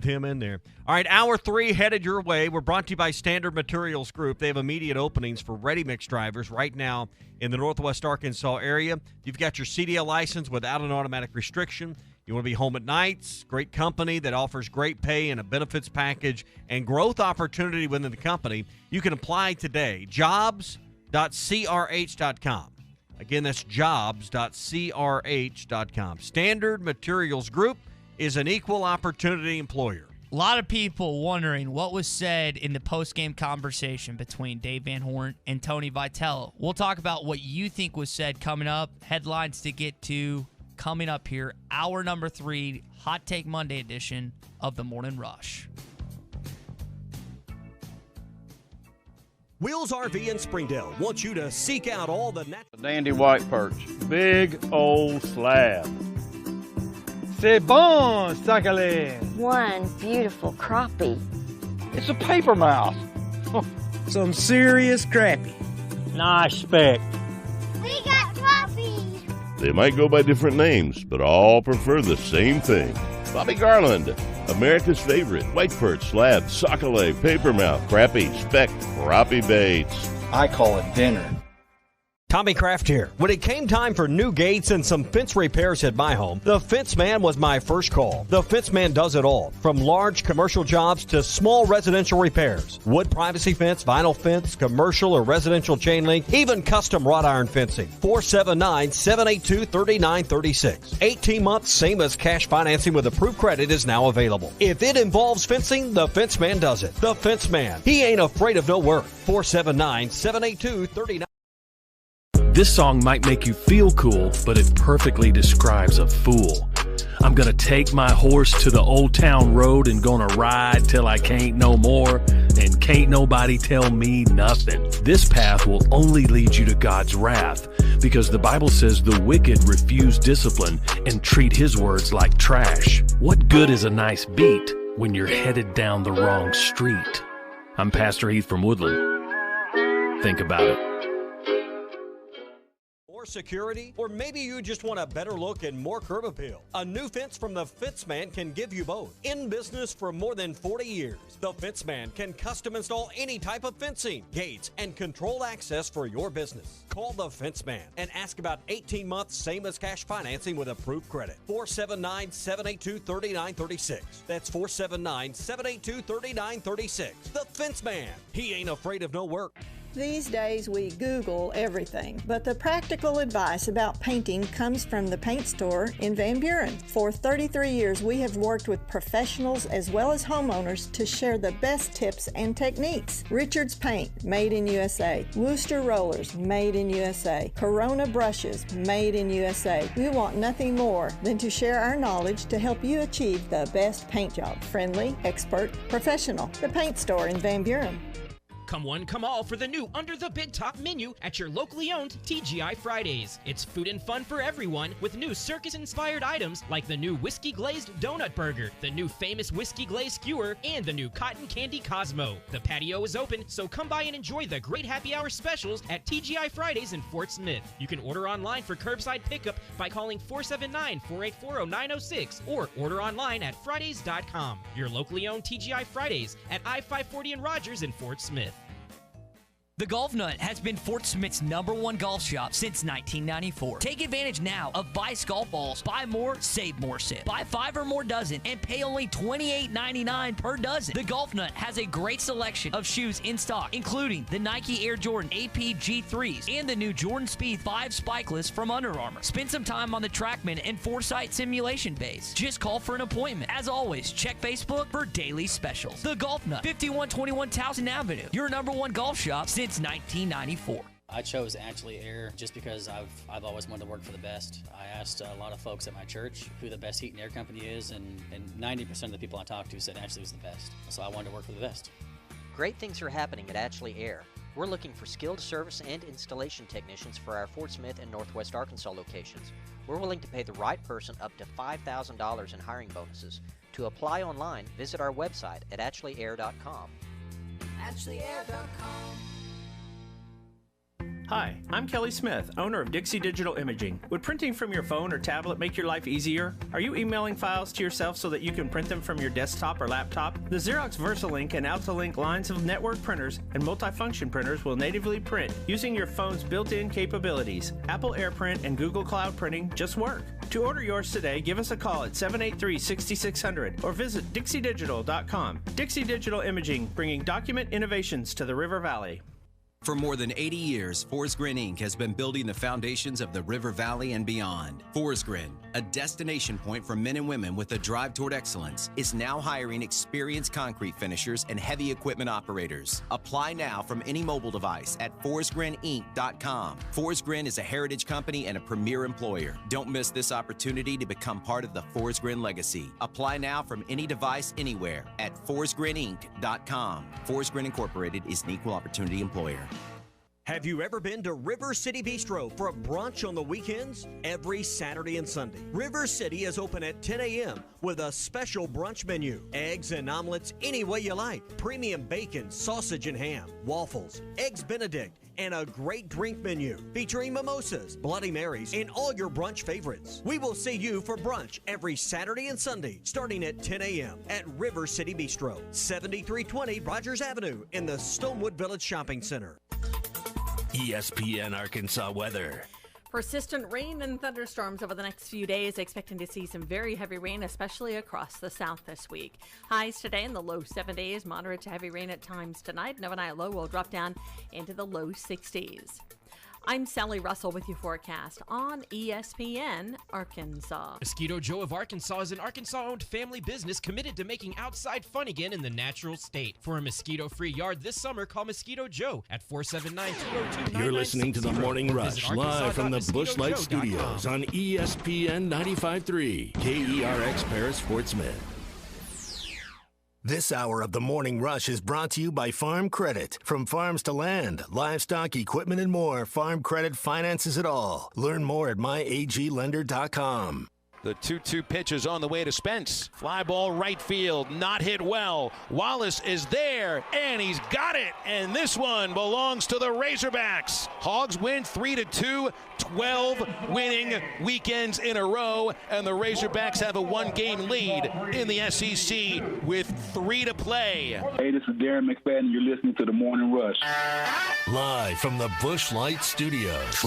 him in there. All right, hour 3 headed your way. We're brought to you by Standard Materials Group. They have immediate openings for ready-mix drivers right now in the Northwest Arkansas area. You've got your CDL license without an automatic restriction. You want to be home at nights. Great company that offers great pay and a benefits package and growth opportunity within the company. You can apply today. Jobs.crh.com. Again, that's jobs.crh.com. Standard Materials Group is an equal opportunity employer. A lot of people wondering what was said in the post-game conversation between Dave Van Horn and Tony Vitello. We'll talk about what you think was said coming up. Headlines to get to coming up here. Hour number 3, Hot Take Monday edition of the Morning Rush. Wheels RV in Springdale wants you to seek out all the dandy white perch. Big old slab. C'est bon, sacalé. One beautiful crappie. It's a paper mouth. Some serious crappie. Nice speck. We got crappie. They might go by different names, but all prefer the same thing. Bobby Garland, America's favorite white perch, slab, sacalé, paper mouth, crappie, speck, crappie baits. I call it dinner. Tommy Kraft here. When it came time for new gates and some fence repairs at my home, the Fence Man was my first call. The Fence Man does it all, from large commercial jobs to small residential repairs. Wood privacy fence, vinyl fence, commercial or residential chain link, even custom wrought iron fencing. 479-782-3936. 18 months, same as cash financing with approved credit is now available. If it involves fencing, the Fence Man does it. The Fence Man. He ain't afraid of no work. 479-782-3936. This song might make you feel cool, but it perfectly describes a fool. I'm gonna take my horse to the old town road and gonna ride till I can't no more, and can't nobody tell me nothing. This path will only lead you to God's wrath, because the Bible says the wicked refuse discipline and treat his words like trash. What good is a nice beat when you're headed down the wrong street? I'm Pastor Heath from Woodland. Think about it. More security, or maybe you just want a better look and more curb appeal. A new fence from the Fence Man can give you both. In business for more than 40 years, the Fence Man can custom install any type of fencing, gates, and controlled access for your business. Call the Fence Man and ask about 18 months, same as cash financing with approved credit. 479-782-3936. That's 479-782-3936. The Fence Man. He ain't afraid of no work. These days we Google everything, but the practical advice about painting comes from the paint store in Van Buren. For 33 years we have worked with professionals as well as homeowners to share the best tips and techniques. Richards Paint, made in USA. Wooster Rollers, made in USA. Corona Brushes, made in USA. We want nothing more than to share our knowledge to help you achieve the best paint job. Friendly, expert, professional. The paint store in Van Buren. Come one, come all for the new Under the Big Top menu at your locally owned TGI Fridays. It's food and fun for everyone with new circus-inspired items like the new Whiskey Glazed Donut Burger, the new famous Whiskey Glazed Skewer, and the new Cotton Candy Cosmo. The patio is open, so come by and enjoy the great happy hour specials at TGI Fridays in Fort Smith. You can order online for curbside pickup by calling 479-484-0906 or order online at Fridays.com. Your locally owned TGI Fridays at I-540 and Rogers in Fort Smith. The Golf Nut has been Fort Smith's #1 golf shop since 1994. Take advantage now of Vice Golf Balls. Buy more, save more set. Buy 5 or more dozen and pay only $28.99 per dozen. The Golf Nut has a great selection of shoes in stock, including the Nike Air Jordan AP G3s and the new Jordan Speed 5 Spikeless from Under Armour. Spend some time on the TrackMan and Foresight simulation bays. Just call for an appointment. As always, check Facebook for daily specials. The Golf Nut, 5121 Towson Avenue. Your #1 golf shop since 1994. I chose Ashley Air just because I've always wanted to work for the best. I asked a lot of folks at my church who the best heat and air company is, and 90% of the people I talked to said Ashley was the best. So I wanted to work for the best. Great things are happening at Ashley Air. We're looking for skilled service and installation technicians for our Fort Smith and Northwest Arkansas locations. We're willing to pay the right person up to $5,000 in hiring bonuses. To apply online, visit our website at ashley.air.com. AshleyAir.com. Hi, I'm Kelly Smith, owner of Dixie Digital Imaging. Would printing from your phone or tablet make your life easier? Are you emailing files to yourself so that you can print them from your desktop or laptop? The Xerox VersaLink and AltaLink lines of network printers and multifunction printers will natively print using your phone's built-in capabilities. Apple AirPrint and Google Cloud Printing just work. To order yours today, give us a call at 783-6600 or visit dixiedigital.com. Dixie Digital Imaging, bringing document innovations to the River Valley. For more than 80 years, Forsgren Inc. has been building the foundations of the River Valley and beyond. Forsgren, a destination point for men and women with a drive toward excellence, is now hiring experienced concrete finishers and heavy equipment operators. Apply now from any mobile device at forsgreninc.com. Forsgren is a heritage company and a premier employer. Don't miss this opportunity to become part of the Forsgren legacy. Apply now from any device anywhere at forsgreninc.com. Forsgren Incorporated is an equal opportunity employer. Have you ever been to River City Bistro for a brunch on the weekends? Every Saturday and Sunday, River City is open at 10 a.m. with a special brunch menu. Eggs and omelets any way you like. Premium bacon, sausage and ham, waffles, eggs Benedict, and a great drink menu featuring mimosas, Bloody Marys, and all your brunch favorites. We will see you for brunch every Saturday and Sunday starting at 10 a.m. at River City Bistro, 7320 Rogers Avenue in the Stonewood Village Shopping Center. ESPN Arkansas weather. Persistent rain and thunderstorms over the next few days. Expecting to see some very heavy rain, especially across the south this week. Highs today in the low 70s. Moderate to heavy rain at times tonight. An overnight low will drop down into the low 60s. I'm Sally Russell with your forecast on ESPN Arkansas. Mosquito Joe of Arkansas is an Arkansas-owned family business committed to making outside fun again in the natural state. For a mosquito-free yard this summer, call Mosquito Joe at 479-202-9960. You're listening to the Morning Rush live from the Bushlight Studios on ESPN 95.3 KERX Paris Fort Smith. This hour of the Morning Rush is brought to you by Farm Credit. From farms to land, livestock, equipment, and more, Farm Credit finances it all. Learn more at myaglender.com. The 2-2 pitch is on the way to Spence. Fly ball right field, not hit well. Wallace is there, and he's got it. And this one belongs to the Razorbacks. Hogs win 3-2, 12 winning weekends in a row, and the Razorbacks have a one-game lead in the SEC with 3 to play. Hey, this is Darren McFadden, and you're listening to The Morning Rush. Live from the Bushlight Studios.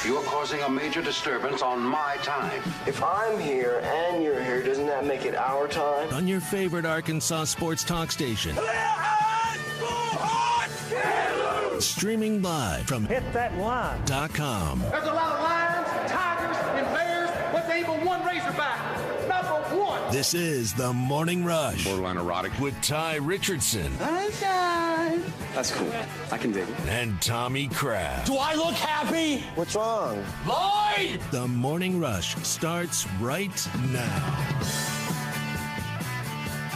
You're causing a major disturbance on my time. If I'm here and you're here, doesn't that make it our time? On your favorite Arkansas sports talk station. Streaming live from HitThatLine.com. There's a lot of lions, tigers, and bears, but there ain't but one razorback. Number one. This is The Morning Rush. Borderline erotic. With Ty Richardson. Sunshine. That's cool. I can dig it. And Tommy Kraft. Do I look happy? What's wrong? Lloyd! The Morning Rush starts right now.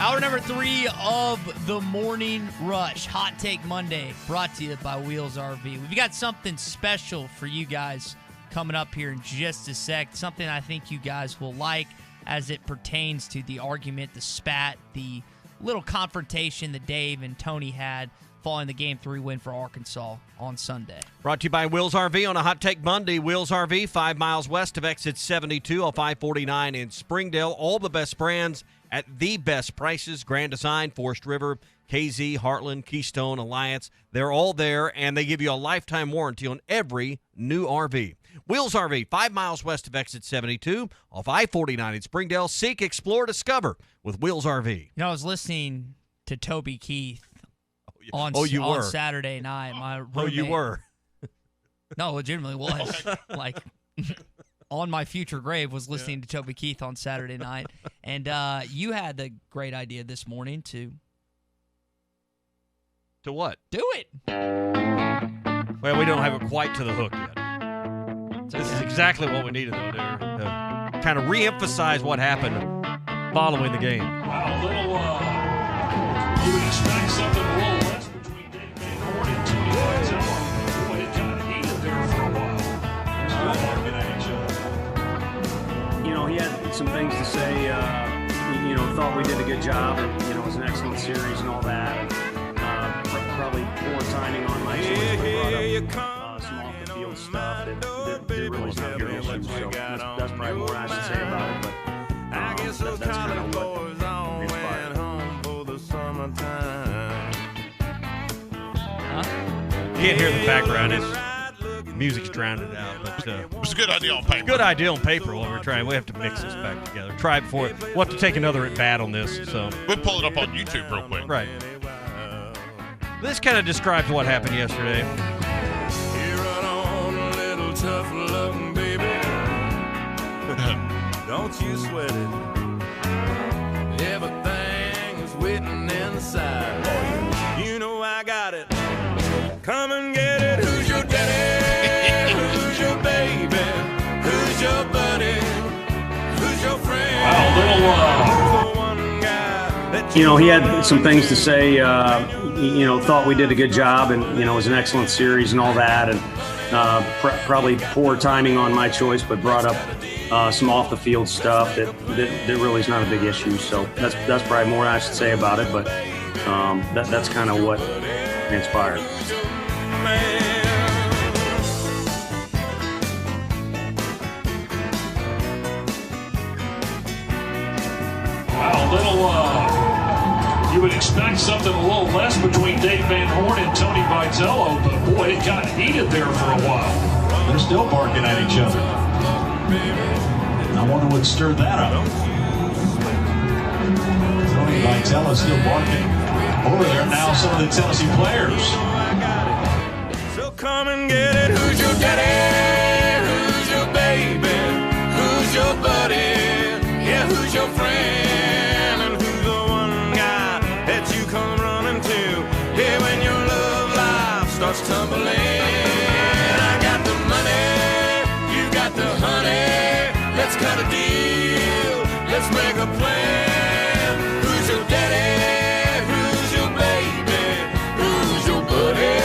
Hour number 3 of the Morning Rush, Hot Take Monday, brought to you by Wheels RV. We've got something special for you guys coming up here in just a sec, something I think you guys will like as it pertains to the argument, the spat, the little confrontation that Dave and Tony had following the Game 3 win for Arkansas on Sunday. Brought to you by Wheels RV on a Hot Take Monday. Wheels RV, 5 miles west of exit 72 on 549 in Springdale. All the best brands at the best prices. Grand Design, Forest River, KZ, Heartland, Keystone, Alliance. They're all there, and they give you a lifetime warranty on every new RV. Wheels RV, 5 miles west of exit 72 off I-49 in Springdale. Seek, explore, discover with Wheels RV. You know, I was listening to Toby Keith on Saturday night. My roommate, you were? No, legitimately was. Like, on my future grave was listening to Toby Keith on Saturday night. And you had the great idea this morning to... To what? Do it. Well, we don't have it quite to the hook yet. This is exactly what we needed, though, to kind of re-emphasize what happened following the game. Wow, a little, you would expect something a little less between Dave Ford and Tony Vitello. Boy, it kind of heated there for a while. Still barking at each other. You know, he had some things to say, thought we did a good job, and, it was an excellent series and all that. Probably poor timing on my choice. Brought up some off-the-field stuff that really is not a good issue, so that's probably more I should say about it, but that's kind of what inspired. You can't hear the background. It's music's drowned it out, but it was a good idea on paper. Good idea on paper. What we're trying, we have to mix this back together. Try before we'll have to take another at bat on this. So we'll pull it up on YouTube real quick. Right. This kind of describes what happened yesterday. Tough loving, baby. Don't you sweat it. Everything is waiting inside. You know I got it. Come and get it. Who's your daddy? Who's your baby? Who's your buddy? Who's your friend? Wow, little he had some things to say. Thought we did a good job, and it was an excellent series and all that, and probably poor timing on my choice, but brought up some off the field stuff that really is not a big issue. So that's probably more I should say about it, but that's kind of what inspired. Wow, little, you would expect something a little less between Dave Van Horn and Tony Vitello, but boy, it got heated there for a while. They're still barking at each other. I wonder what stirred that up. Tony Vitello still barking. Over there now, some of the Tennessee players. So come and get it. Who's your daddy? Who's your baby? Who's your buddy? Yeah, who's your friend? And who's the one guy that you come running to? Yeah, when your love life starts tumbling. I got the money, you got the honey. Let's cut a deal, let's make a plan. Who's your daddy? Who's your baby? Who's your buddy?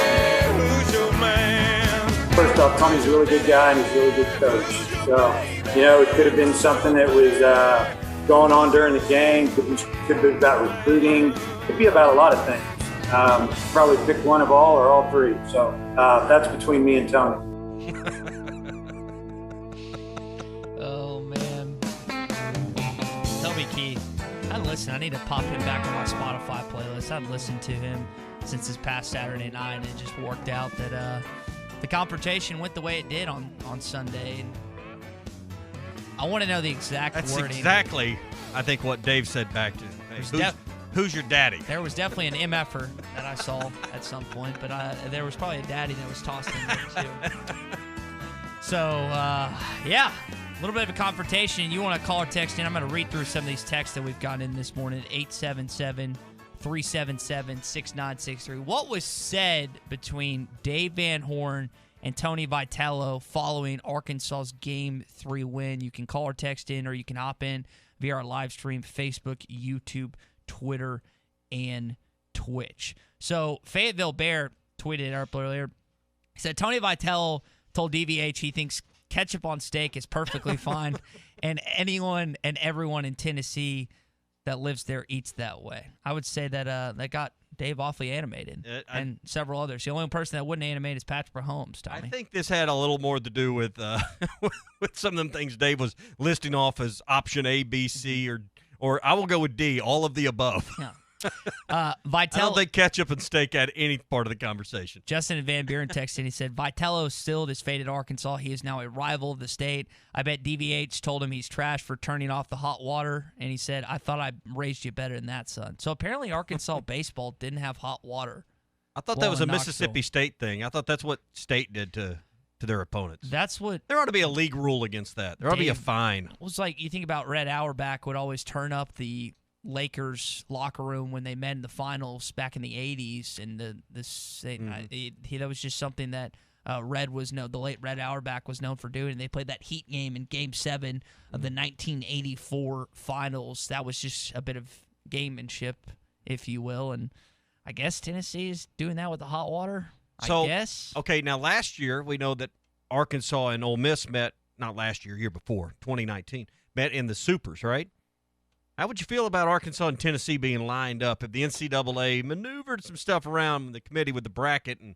Who's your man? First off, Tony's a really good guy and he's a really good coach. So, it could have been something that was going on during the game. Could be about recruiting. Could be about a lot of things. Probably pick one of all or all three. So that's between me and Tony. Oh, man. Toby Keith. I need to pop him back on my Spotify playlist. I've listened to him since this past Saturday night, and it just worked out that the confrontation went the way it did on Sunday. And I want to know the exact wording. That's exactly, I think, what Dave said back to him. Who's your daddy? There was definitely an MFer that I saw at some point, but there was probably a daddy that was tossed in there too. So, yeah, a little bit of a confrontation. You want to call or text in? I'm going to read through some of these texts that we've gotten in this morning at 877-377-6963. What was said between Dave Van Horn and Tony Vitello following Arkansas's Game 3 win? You can call or text in, or you can hop in via our live stream, Facebook, YouTube, Twitter, and Twitch. So Fayetteville Bear tweeted it up earlier. He said Tony Vitello told DVH he thinks ketchup on steak is perfectly fine, and anyone and everyone in Tennessee that lives there eats that way. I would say that that got Dave awfully animated, and several others. The only person that wouldn't animate is Patrick Mahomes, Tommy. I think this had a little more to do with with some of them things Dave was listing off as option A, B, C, or I will go with D, all of the above. Yeah. I don't think ketchup and steak had any part of the conversation. Justin and Van Buren texted. He said, Vitello stilled his fate at Arkansas. He is now a rival of the state. I bet DVH told him he's trash for turning off the hot water. And he said, I thought I raised you better than that, son. So apparently Arkansas baseball didn't have hot water. I thought that was a Mississippi State thing. I thought that's what State did to their opponents. That's what. There ought to be a league rule against that. There ought to be a fine. It was like, you think about Red Auerbach would always turn up the Lakers locker room when they met in the finals back in the 80s, and that was just something that the late Red Auerbach was known for doing. They played that Heat game in Game 7 of the 1984 finals. That was just a bit of gamemanship, if you will, and I guess Tennessee is doing that with the hot water. I guess. Okay, now last year we know that Arkansas and Ole Miss met, not last year, year before, 2019, met in the Supers, right? How would you feel about Arkansas and Tennessee being lined up if the NCAA maneuvered some stuff around the committee with the bracket and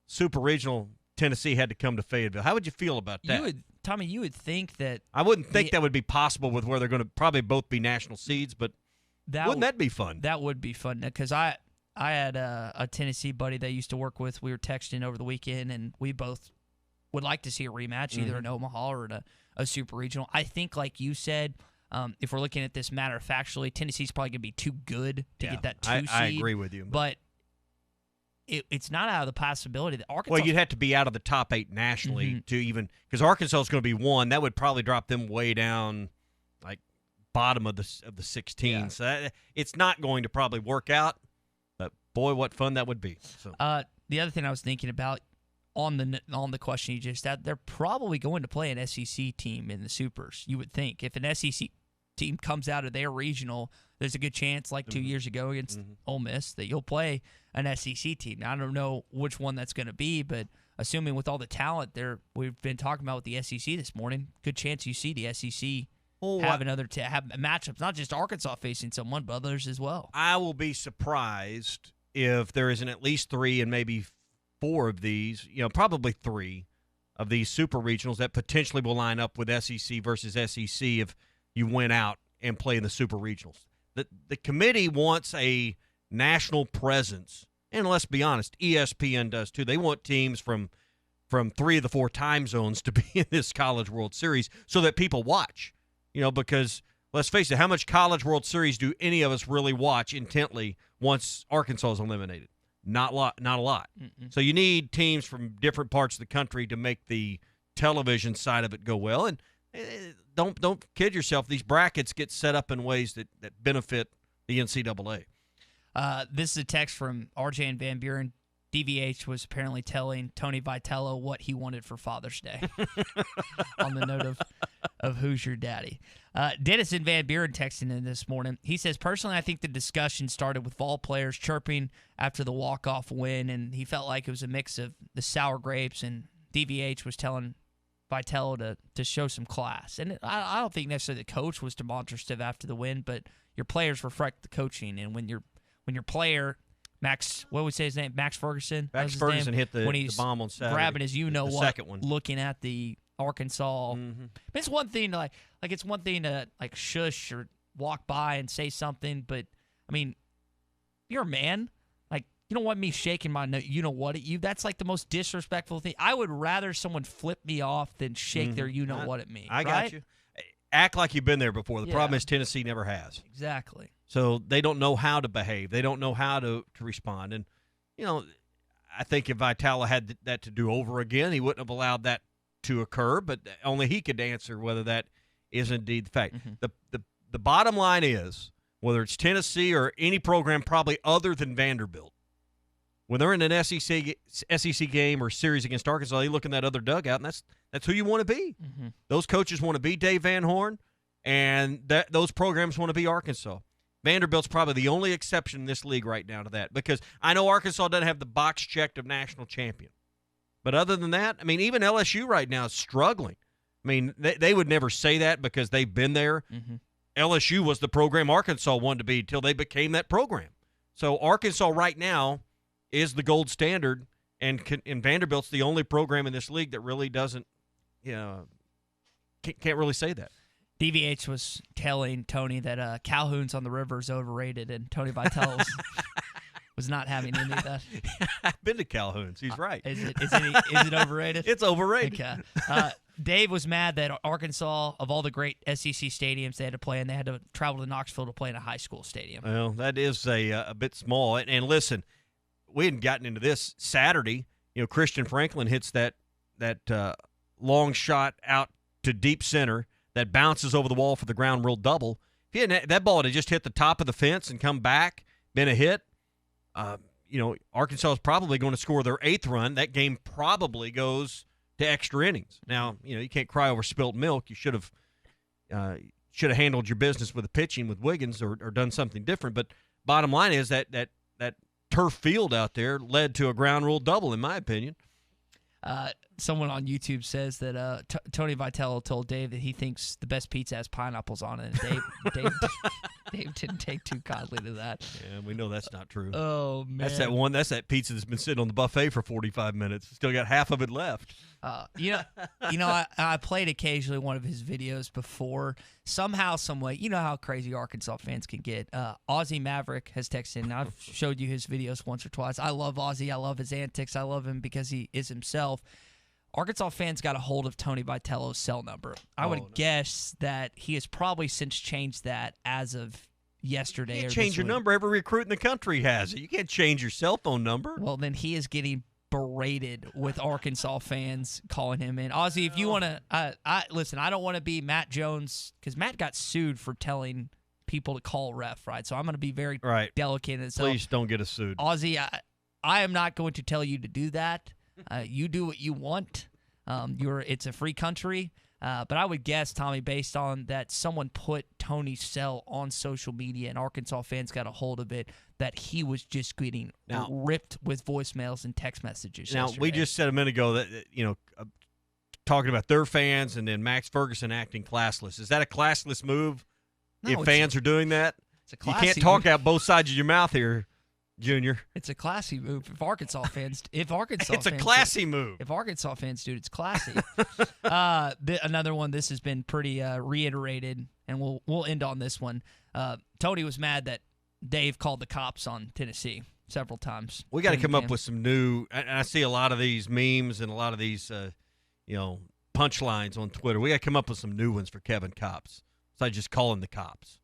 Super Regional Tennessee had to come to Fayetteville? How would you feel about that? Tommy, you would think that... I wouldn't think that would be possible with where they're going to probably both be national seeds, but wouldn't that be fun? That would be fun, because I had a Tennessee buddy that I used to work with. We were texting over the weekend, and we both would like to see a rematch, either in Omaha or in a Super Regional. I think, like you said... if we're looking at this matter factually, Tennessee's probably going to be too good to get that 2 seed. I agree with you. But it's not out of the possibility that Arkansas... Well, you'd have to be out of the top 8 nationally to even... Because Arkansas is going to be 1. That would probably drop them way down, like, bottom of the 16. Yeah. So it's not going to probably work out. But, boy, what fun that would be. So. The other thing I was thinking about, on the question you just had, they're probably going to play an SEC team in the Supers, you would think. If an SEC team comes out of their regional, there's a good chance, like 2 years ago against Ole Miss, that you'll play an SEC team. Now, I don't know which one that's going to be, but assuming with all the talent there we've been talking about with the SEC this morning, good chance you see the SEC have have matchups, not just Arkansas facing someone, but others as well. I will be surprised if there isn't at least 3 and maybe 4 of these, probably 3 of these super regionals that potentially will line up with SEC versus SEC if you went out and play in the super regionals. The committee wants a national presence, and let's be honest, ESPN does too. They want teams from 3 of the 4 time zones to be in this College World Series so that people watch, because let's face it, how much College World Series do any of us really watch intently once Arkansas is eliminated? Not a lot. So you need teams from different parts of the country to make the television side of it go well. And don't kid yourself. These brackets get set up in ways that benefit the NCAA. This is a text from RJ and Van Buren. DVH was apparently telling Tony Vitello what he wanted for Father's Day on the note of who's your daddy. Dennis and Van Buren texting in this morning. He says, personally, I think the discussion started with ball players chirping after the walk-off win, and he felt like it was a mix of the sour grapes, and DVH was telling Vitello to show some class. And I don't think necessarily the coach was demonstrative after the win, but your players reflect the coaching, and when your player – Max, what would we say his name? Max Ferguson? Max Ferguson hit the bomb on Saturday. Grabbing his the second one. Looking at the Arkansas. It's one thing to it's one thing to shush or walk by and say something, but I mean, you're a man. Like, you don't want me shaking my you know what at you. That's like the most disrespectful thing. I would rather someone flip me off than shake their what at me. I got you. Act like you've been there before. The problem is Tennessee never has. Exactly. So they don't know how to behave. They don't know how to respond. And, I think if Vitello had that to do over again, he wouldn't have allowed that to occur, but only he could answer whether that is indeed the fact. Mm-hmm. The bottom line is, whether it's Tennessee or any program probably other than Vanderbilt, when they're in an SEC game or series against Arkansas, you look in that other dugout, and that's who you want to be. Mm-hmm. Those coaches want to be Dave Van Horn, and those programs want to be Arkansas. Vanderbilt's probably the only exception in this league right now to that, because I know Arkansas doesn't have the box checked of national champion. But other than that, even LSU right now is struggling. They would never say that because they've been there. Mm-hmm. LSU was the program Arkansas wanted to be until they became that program. So Arkansas right now is the gold standard, and Vanderbilt's the only program in this league that really doesn't, can't really say that. DVH was telling Tony that Calhoun's on the river is overrated, and Tony Vitello was not having any of that. I've been to Calhoun's. He's right. Is it overrated? It's overrated. Okay. Dave was mad that Arkansas, of all the great SEC stadiums they had to play in, they had to travel to Knoxville to play in a high school stadium. Well, that is a bit small. And listen, we hadn't gotten into this Saturday. Christian Franklin hits that long shot out to deep center that bounces over the wall for the ground rule double. If he hadn't, that ball had just hit the top of the fence and come back, been a hit, Arkansas is probably going to score their 8th run. That game probably goes to extra innings. Now, you can't cry over spilt milk. You should have handled your business with the pitching with Wiggins or done something different. But bottom line is that turf field out there led to a ground rule double, in my opinion. Someone on YouTube says that Tony Vitello told Dave that he thinks the best pizza has pineapples on it, and Dave didn't take too kindly to that. Yeah, we know that's not true. Oh, man. That's that pizza that's been sitting on the buffet for 45 minutes. Still got half of it left. I played occasionally one of his videos before. Somehow, some way, you know how crazy Arkansas fans can get. Aussie Maverick has texted in. I've showed you his videos once or twice. I love Aussie. I love his antics. I love him because he is himself. Arkansas fans got a hold of Tony Vitello's cell number. I would guess that he has probably since changed that as of yesterday. You can't change your number. Every recruit in the country has it. You can't change your cell phone number. Well, then he is getting berated with Arkansas fans calling him in. Ozzy, if you want to listen, I don't want to be Matt Jones, because Matt got sued for telling people to call ref, right? So I'm going to be very delicate. And so, please don't get us sued. Ozzy, I am not going to tell you to do that. You do what you want. It's a free country. But I would guess, Tommy, based on that, someone put Tony's cell on social media and Arkansas fans got a hold of it, that he was just getting ripped with voicemails and text messages. Now, we just said a minute ago that, talking about their fans and then Max Ferguson acting classless. Is that a classless move if fans are doing that? It's a classy You can't talk out both sides of your mouth here, Junior. It's a classy move. It's a classy move. If Arkansas fans do it, it's classy. Another one. This has been pretty reiterated, and we'll end on this one. Tony was mad that Dave called the cops on Tennessee several times. We got to come up with some new. And I see a lot of these memes and a lot of these, punchlines on Twitter. We got to come up with some new ones for Kevin Cops. So I just call him the cops.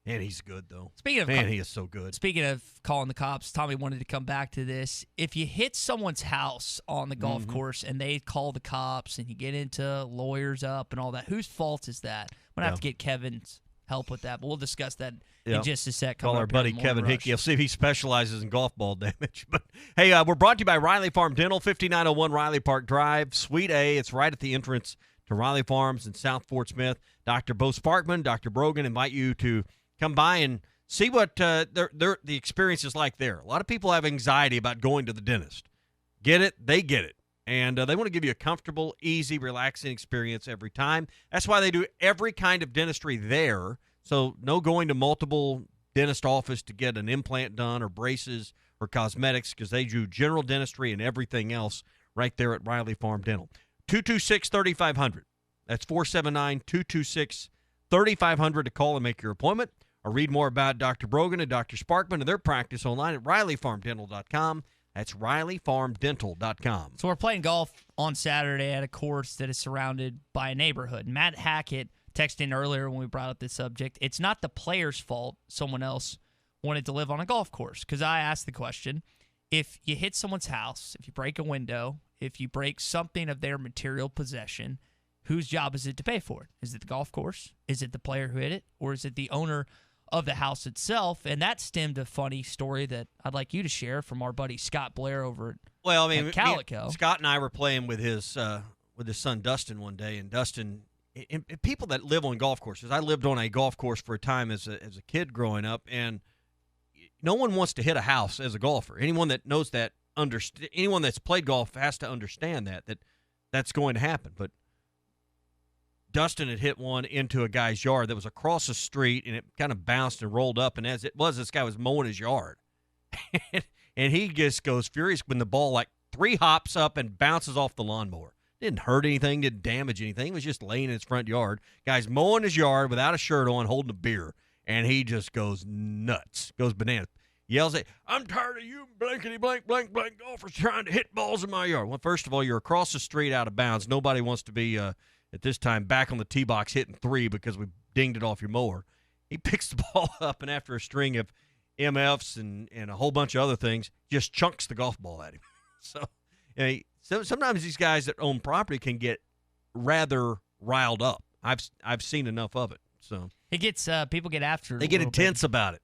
Man, he's good, though. He is so good. Speaking of calling the cops, Tommy wanted to come back to this. If you hit someone's house on the golf course and they call the cops and you get into lawyers up and all that, whose fault is that? I'm going to have to get Kevin's help with that, but we'll discuss that in just a sec. Call our buddy Kevin Hickey. I'll see if he specializes in golf ball damage. But, hey, we're brought to you by Riley Farm Dental, 5901 Riley Park Drive, Suite A. It's right at the entrance to Riley Farms in South Fort Smith. Dr. Bo Sparkman, Dr. Brogan invite you to come by and see what the experience is like there. A lot of people have anxiety about going to the dentist. Get it? They get it. And they want to give you a comfortable, easy, relaxing experience every time. That's why they do every kind of dentistry there. So no going to multiple dentist office to get an implant done or braces or cosmetics, because they do general dentistry and everything else right there at Riley Farm Dental. 226-3500. That's 479-226-3500 to call and make your appointment, or read more about Dr. Brogan and Dr. Sparkman and their practice online at RileyFarmDental.com. That's RileyFarmDental.com. So we're playing golf on Saturday at a course that is surrounded by a neighborhood. Matt Hackett texted in earlier when we brought up this subject. It's not the player's fault someone else wanted to live on a golf course, because I asked the question, if you hit someone's house, if you break a window, if you break something of their material possession, whose job is it to pay for it? Is it the golf course? Is it the player who hit it? Or is it the owner of the house itself? And that stemmed a funny story that I'd like you to share from our buddy Scott Blair over at Calico. Scott and I were playing with his son Dustin one day, and Dustin, and people that live on golf courses. I lived on a golf course for a time as a kid growing up, and no one wants to hit a house as a golfer. Anyone that knows that, anyone that's played golf has to understand that's going to happen. But Dustin had hit one into a guy's yard that was across the street, and it kind of bounced and rolled up. And as it was, this guy was mowing his yard. And he just goes furious when the ball like 3 hops up and bounces off the lawnmower. Didn't hurt anything, didn't damage anything. He was just laying in his front yard. Guy's mowing his yard without a shirt on, holding a beer. And he just goes nuts, goes bananas. Yells at, I'm tired of you blankety blank golfers trying to hit balls in my yard. Well, first of all, you're across the street out of bounds. Nobody wants to be, at this time, back on the tee box hitting 3 because we dinged it off your mower. He picks the ball up, and after a string of MFs and a whole bunch of other things, just chunks the golf ball at him. So sometimes these guys that own property can get rather riled up. I've seen enough of it. So it gets people get after it. They get intense about it.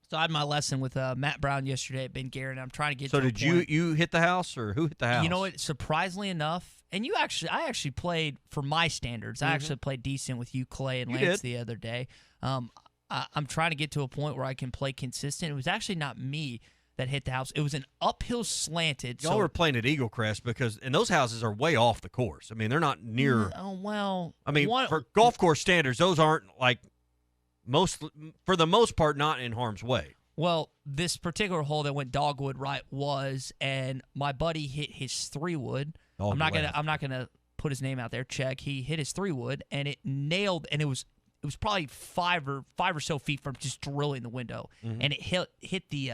So I had my lesson with Matt Brown yesterday at Ben Garrett, and I'm trying to get. So to a did point. you hit the house, or who hit the house? You know what? Surprisingly enough, and I actually played for my standards. I actually played decent with you, Clay, and Lance the other day. I'm trying to get to a point where I can play consistent. It was actually not me that hit the house. It was an uphill slanted. Y'all were playing at Eagle Crest and those houses are way off the course. I mean, they're not near. I mean, for golf course standards, those aren't like for the most part, not in harm's way. Well, this particular hole that went dogwood right and my buddy hit his 3-wood. I'm not gonna put his name out there. Check. He hit his 3-wood and it nailed, and it was probably five or so feet from just drilling the window, and it hit the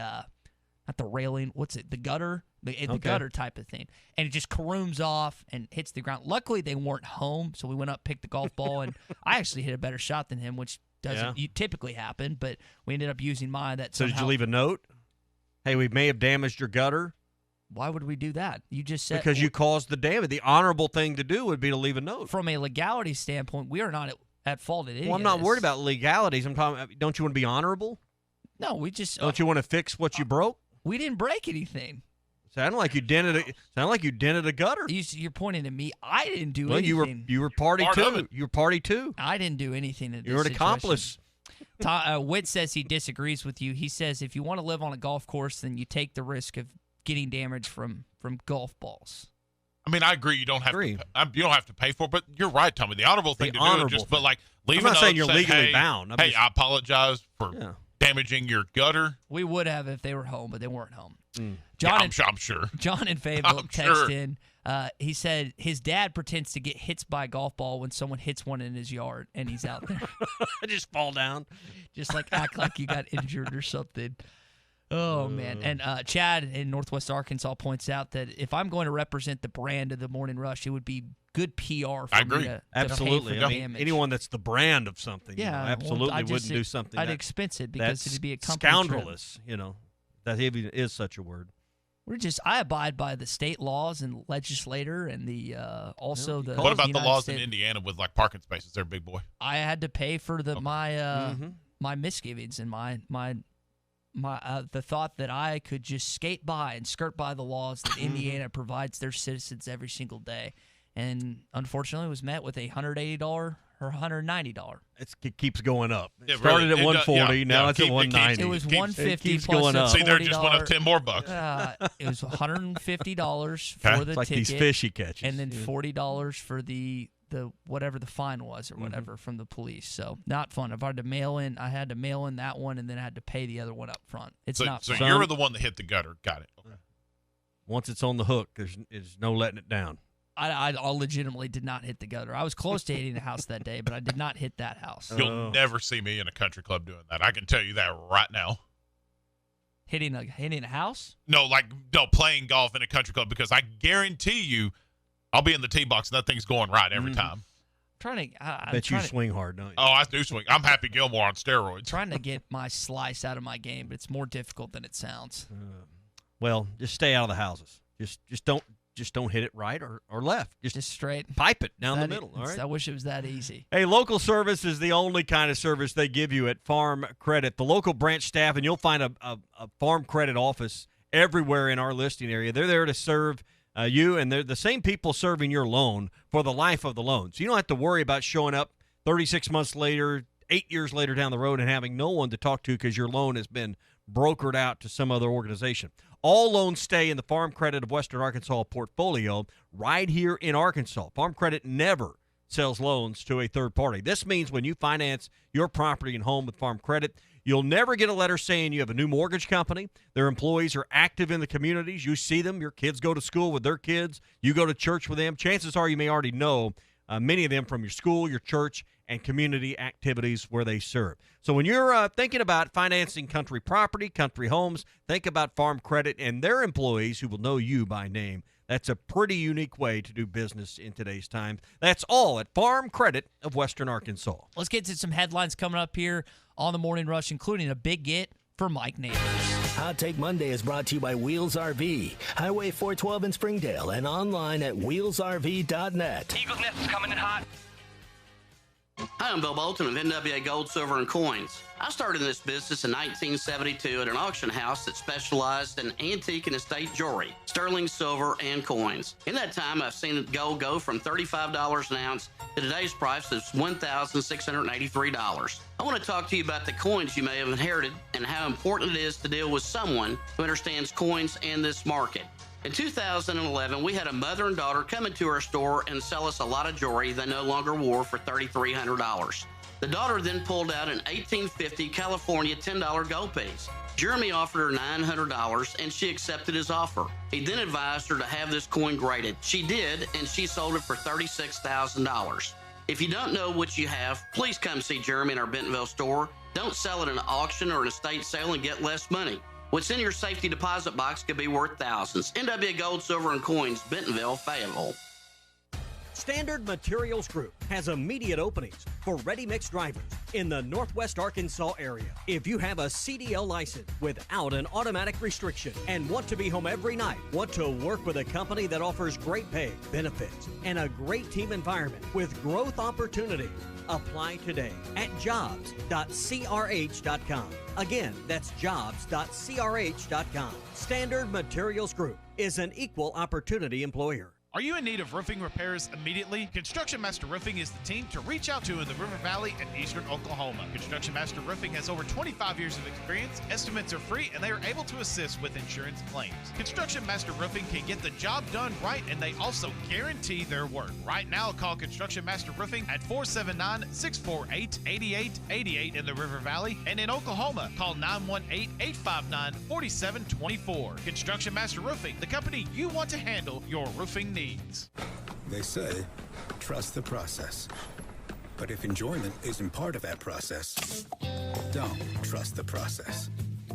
not the railing. What's it? The gutter, the gutter type of thing, and it just carooms off and hits the ground. Luckily, they weren't home, so we went up, picked the golf ball, and I actually hit a better shot than him, which doesn't typically happen. But we ended up using mine. So did you leave a note? Hey, we may have damaged your gutter. Why would we do that? You just said because you caused the damage. The honorable thing to do would be to leave a note. From a legality standpoint, we are not at fault at any. Well, I'm not worried about legalities. I'm talking. Don't you want to be honorable? No, we just don't. You want to fix what you broke? We didn't break anything. Sounded like you dented a gutter. You're pointing at me. I didn't do anything. You were party too. You were party too. I didn't do anything. You're an accomplice. Witt says he disagrees with you. He says if you want to live on a golf course, then you take the risk of getting damage from golf balls. I mean, I agree. You don't have to pay for it, but you're right, Tommy. The honorable thing to do is just, but like, leave I'm not saying you're legally bound. I apologize for damaging your gutter. We would have if they were home, but they weren't home. I'm sure. John in Fayetteville texted in. He said his dad pretends to get hits by a golf ball when someone hits one in his yard, and he's out there. Just fall down. Just like act like you got injured or something. Oh, man. And Chad in Northwest Arkansas points out that if I'm going to represent the brand of the Morning Rush, it would be good PR for me to absolutely. pay for damage. Anyone that's the brand of something, absolutely wouldn't do something. I'd expense it because it'd be a company scoundrelous, that even is such a word. I abide by the state laws and legislator and the also the. What about the laws in Indiana with like parking spaces? They're big boy. I had to pay for my misgivings and my the thought that I could just skate by and skirt by the laws that Indiana provides their citizens every single day, and unfortunately was met with a $180 or $190. It keeps going up. It started at $140, now it's at $190. It was $150 plus going up. See, there just went up 10 more bucks. It was $150 for the it's like ticket, these fish he catches, and then $40 for the whatever the fine was or whatever from the police. So not fun. I had to mail in that one, and then I had to pay the other one up front. It's not fun. So you're the one that hit the gutter. Got it. Okay. Once it's on the hook, there's no letting it down. I legitimately did not hit the gutter. I was close to hitting the house that day, but I did not hit that house. You'll never see me in a country club doing that. I can tell you that right now. Hitting a house? No, playing golf in a country club, because I guarantee you I'll be in the tee box and that thing's going right every time. I bet you swing hard, don't you? Oh, I do swing. I'm Happy Gilmore on steroids. Trying to get my slice out of my game, but it's more difficult than it sounds. Well, just stay out of the houses. Just don't hit it right or left. Just straight. Pipe it down the middle. All right. I wish it was that easy. Hey, local service is the only kind of service they give you at Farm Credit. The local branch staff, and you'll find a Farm Credit office everywhere in our listing area. They're there to serve you, and they're the same people serving your loan for the life of the loan. So you don't have to worry about showing up 36 months later, 8 years later down the road and having no one to talk to because your loan has been brokered out to some other organization. All loans stay in the Farm Credit of Western Arkansas portfolio right here in Arkansas. Farm Credit never sells loans to a third party. This means when you finance your property and home with Farm Credit, you'll never get a letter saying you have a new mortgage company. Their employees are active in the communities. You see them. Your kids go to school with their kids. You go to church with them. Chances are you may already know many of them from your school, your church, and community activities where they serve. So when you're thinking about financing country property, country homes, think about Farm Credit and their employees who will know you by name. That's a pretty unique way to do business in today's time. That's all at Farm Credit of Western Arkansas. Let's get to some headlines coming up here on the Morning Rush, including a big get for Mike Neighbors. Hot Take Monday is brought to you by Wheels RV, Highway 412 in Springdale, and online at wheelsrv.net. Eagles Nest is coming in hot. Hi, I'm Bill Bolton of NWA Gold, Silver, and Coins. I started in this business in 1972 at an auction house that specialized in antique and estate jewelry, sterling silver, and coins. In that time, I've seen gold go from $35 an ounce to today's price of $1,683. I want to talk to you about the coins you may have inherited and how important it is to deal with someone who understands coins and this market. In 2011, we had a mother and daughter come into our store and sell us a lot of jewelry they no longer wore for $3,300. The daughter then pulled out an 1850 California $10 gold piece. Jeremy offered her $900 and she accepted his offer. He then advised her to have this coin graded. She did, and she sold it for $36,000. If you don't know what you have, please come see Jeremy in our Bentonville store. Don't sell it in an auction or an estate sale and get less money. What's in your safety deposit box could be worth thousands. NWA Gold, Silver, and Coins, Bentonville, Fayetteville. Standard Materials Group has immediate openings for ready-mix drivers in the Northwest Arkansas area. If you have a CDL license without an automatic restriction and want to be home every night, want to work with a company that offers great pay, benefits, and a great team environment with growth opportunities, apply today at jobs.crh.com. Again, that's jobs.crh.com. Standard Materials Group is an equal opportunity employer. Are you in need of roofing repairs immediately? Construction Master Roofing is the team to reach out to in the River Valley and Eastern Oklahoma. Construction Master Roofing has over 25 years of experience, estimates are free, and they are able to assist with insurance claims. Construction Master Roofing can get the job done right, and they also guarantee their work. Right now, call Construction Master Roofing at 479-648-8888 in the River Valley, and in Oklahoma, call 918-859-4724. Construction Master Roofing, the company you want to handle your roofing needs. They say, trust the process. But if enjoyment isn't part of that process, don't trust the process.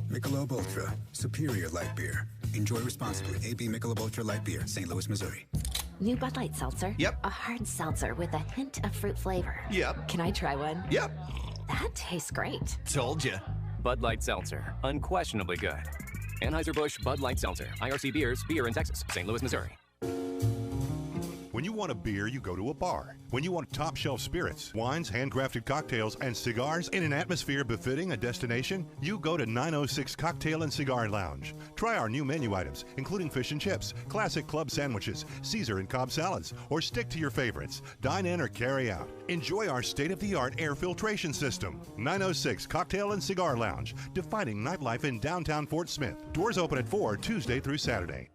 Michelob Ultra, superior light beer. Enjoy responsibly. AB Michelob Ultra Light Beer, St. Louis, Missouri. New Bud Light Seltzer? Yep. A hard seltzer with a hint of fruit flavor. Yep. Can I try one? Yep. That tastes great. Told ya. Bud Light Seltzer, unquestionably good. Anheuser-Busch Bud Light Seltzer, IRC Beers, beer in Texas, St. Louis, Missouri. When you want a beer, you go to a bar. When you want top shelf spirits, wines, handcrafted cocktails, and cigars in an atmosphere befitting a destination, you go to 906 Cocktail and Cigar Lounge. Try our new menu items, including fish and chips, classic club sandwiches, Caesar and Cobb salads, or stick to your favorites. Dine in or carry out. Enjoy our state-of-the-art air filtration system. 906 Cocktail and Cigar Lounge, defining nightlife in downtown Fort Smith. Doors open at 4 Tuesday through Saturday.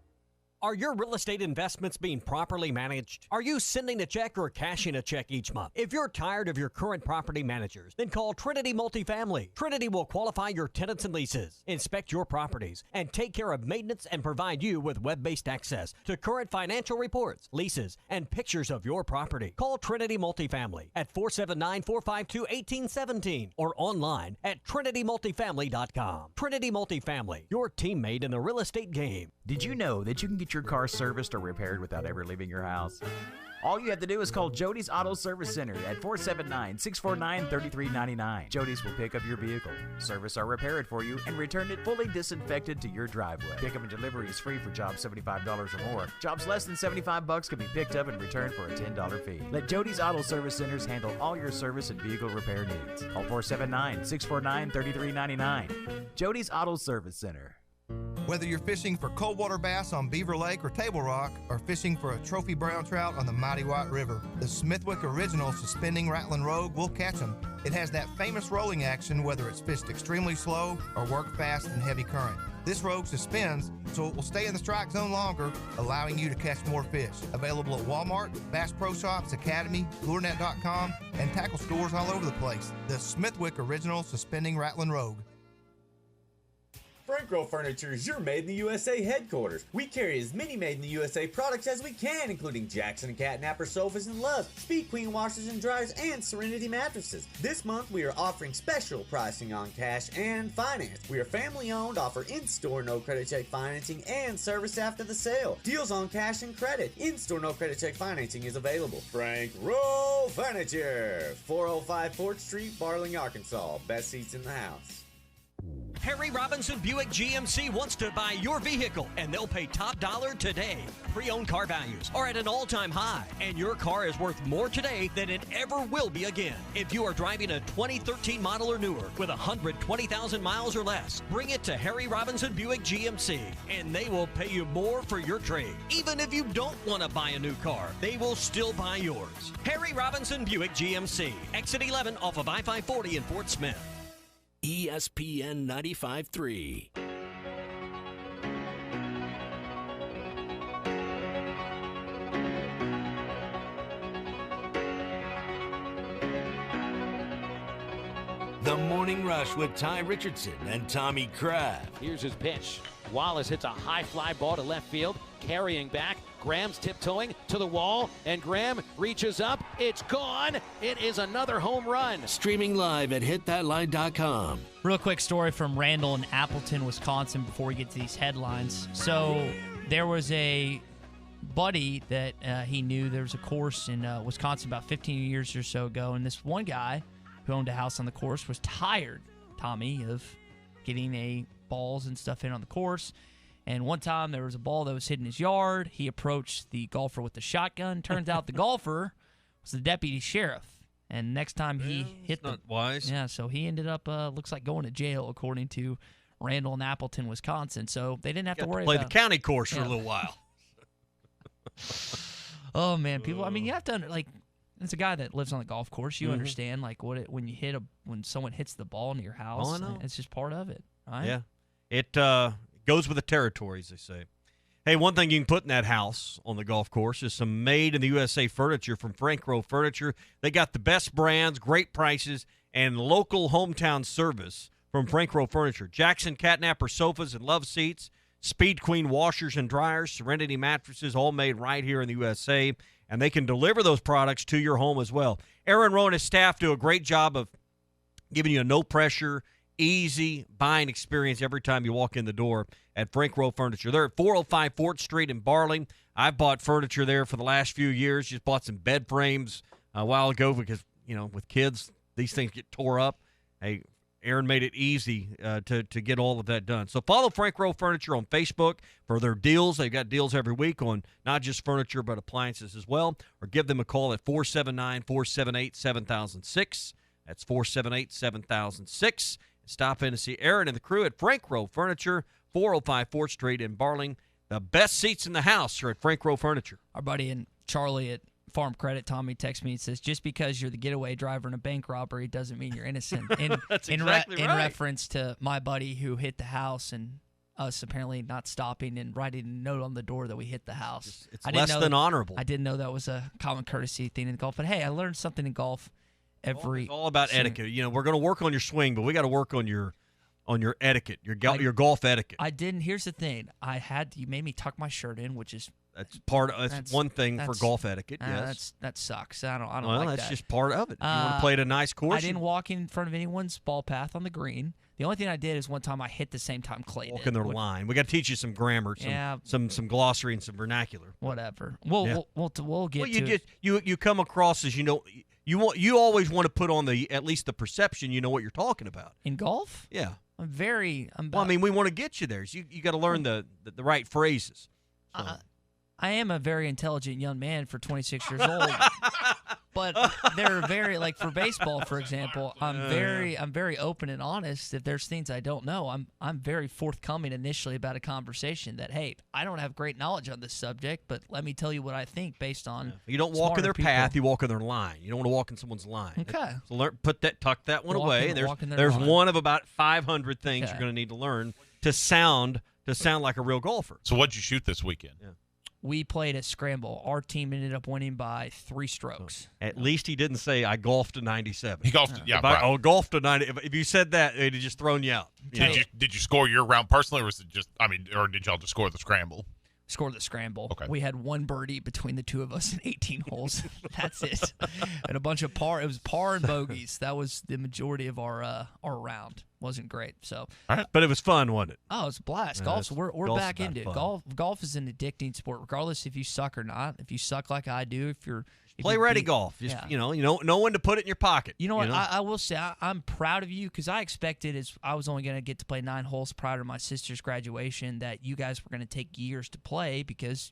Are your real estate investments being properly managed? Are you sending a check or cashing a check each month? If you're tired of your current property managers, then call Trinity Multifamily. Trinity will qualify your tenants and leases, inspect your properties, and take care of maintenance and provide you with web-based access to current financial reports, leases, and pictures of your property. Call Trinity Multifamily at 479-452-1817 or online at trinitymultifamily.com. Trinity Multifamily, your teammate in the real estate game. Did you know that you can get your car serviced or repaired without ever leaving your house? All you have to do is call Jody's Auto Service Center at 479-649-3399. Jody's will pick up your vehicle, service or repair it for you, and return it fully disinfected to your driveway. Pickup and delivery is free for jobs $75 or more. Jobs less than $75 can be picked up and returned for a $10 fee. Let Jody's Auto Service Centers handle all your service and vehicle repair needs. Call 479-649-3399. Jody's Auto Service Center. Whether you're fishing for coldwater bass on Beaver Lake or Table Rock, or fishing for a trophy brown trout on the mighty White River, the Smithwick Original Suspending Rattling Rogue will catch them. It has that famous rolling action whether it's fished extremely slow or worked fast in heavy current. This rogue suspends, so it will stay in the strike zone longer, allowing you to catch more fish. Available at Walmart, Bass Pro Shops, Academy, LureNet.com, and tackle stores all over the place. The Smithwick Original Suspending Rattling Rogue. Franco Furniture is your Made in the USA headquarters. We carry as many Made in the USA products as we can, including Jackson and Catnapper sofas and Loves, Speed Queen washers and dryers, and Serenity mattresses. This month we are offering special pricing on cash and finance. We are family owned, offer in-store no credit check financing and service after the sale. Deals on cash and credit. In-store no credit check financing is available. Franco Furniture, 405 4th Street, Barling, Arkansas. Best seats in the house. Harry Robinson Buick GMC wants to buy your vehicle, and they'll pay top dollar today. Pre-owned car values are at an all-time high, and your car is worth more today than it ever will be again. If you are driving a 2013 model or newer with 120,000 miles or less, bring it to Harry Robinson Buick GMC, and they will pay you more for your trade. Even if you don't want to buy a new car, they will still buy yours. Harry Robinson Buick GMC, exit 11 off of I-540 in Fort Smith. ESPN 95.3. The Morning Rush with Ty Richardson and Tommy Kraft. Here's his pitch. Wallace hits a high fly ball to left field, carrying back. Graham's tiptoeing to the wall, and Graham reaches up. It's gone. It is another home run. Streaming live at hitthatline.com. Real quick story from Randall in Appleton, Wisconsin, before we get to these headlines. So there was a buddy that he knew. There was a course in Wisconsin about 15 years or so ago, and this one guy who owned a house on the course was tired, Tommy, of getting balls and stuff in on the course. And one time there was a ball that was hit in his yard. He approached the golfer with the shotgun. Turns out the golfer was the deputy sheriff. And next time he hit not wise. Yeah, so he ended up, looks like going to jail, according to Randall in Appleton, Wisconsin. So they didn't have to worry play about the county course for a little while. Oh, man. People, I mean, you have to, like, it's a guy that lives on the golf course. You understand, like, when someone hits the ball into your house. Oh, I know. It's just part of it, right? Yeah. It goes with the territories, they say. Hey, one thing you can put in that house on the golf course is some made-in-the-USA furniture from Frank Rowe Furniture. They got the best brands, great prices, and local hometown service from Frank Rowe Furniture. Jackson Catnapper sofas and love seats, Speed Queen washers and dryers, Serenity mattresses, all made right here in the USA, and they can deliver those products to your home as well. Aaron Rowe and his staff do a great job of giving you a no-pressure, easy buying experience every time you walk in the door at Frank Rowe Furniture. They're at 405 4th Street in Barling. I've bought furniture there for the last few years. Just bought some bed frames a while ago because, with kids, these things get tore up. Hey, Aaron made it easy to get all of that done. So follow Frank Rowe Furniture on Facebook for their deals. They've got deals every week on not just furniture but appliances as well. Or give them a call at 479-478-7006. That's 478-7006. Stop in to see Aaron and the crew at Frank Rowe Furniture, 405 4th Street in Barling. The best seats in the house are at Frank Rowe Furniture. Our buddy and Charlie at Farm Credit, Tommy, texts me and says, just because you're the getaway driver in a bank robbery doesn't mean you're innocent. That's exactly in right. reference to my buddy who hit the house and us apparently not stopping and writing a note on the door that we hit the house. It's less than honorable. I didn't know that was a common courtesy thing in golf. But, hey, I learned something in golf it's all about etiquette. We're going to work on your swing, but we got to work on your etiquette, your golf etiquette. I didn't. Here's the thing. You made me tuck my shirt in, which is that's one thing for golf etiquette. Yes, that sucks. I don't well, like that's that. just part of it. You want to play at a nice course. I didn't walk in front of anyone's ball path on the green. The only thing I did is one time I hit the same time Clay Walking their line. We got to teach you some grammar, some glossary, and some vernacular. Whatever. We'll get to it. You come across as you always want to put on at least the perception you know what you're talking about. In golf? Yeah. We want to get you there. So you got to learn the right phrases. So. I am a very intelligent young man for 26 years old. But they're very, like for baseball, for example, I'm very open and honest. If there's things I don't know, I'm very forthcoming initially about a conversation that, hey, I don't have great knowledge on this subject, but let me tell you what I think based on. You don't walk in their path, you walk in their line. You don't want to walk in someone's line. Okay. So tuck that one away. There's one of about 500 things you're going to need to learn to sound like a real golfer. So what'd you shoot this weekend? Yeah. We played a scramble. Our team ended up winning by 3 strokes. At least he didn't say, I golfed to 97. He golfed, right. Golfed to 90. If you said that, they'd have just thrown you out. Did you score your round personally, or was it just, or did y'all just score the scramble? Scored the scramble. Okay. We had 1 birdie between the two of us in 18 holes. That's it. And a bunch of par. It was par and bogeys. That was the majority of our round. Wasn't great. So, but it was fun, wasn't it? Oh, it was a blast. Golf. So we're back into it. Golf is an addicting sport, regardless if you suck or not. If you suck like I do, play ready golf. Just, know when to put it in your pocket. You know what? I will say I'm proud of you because I expected I was only going to get to play 9 holes prior to my sister's graduation that you guys were going to take years to play because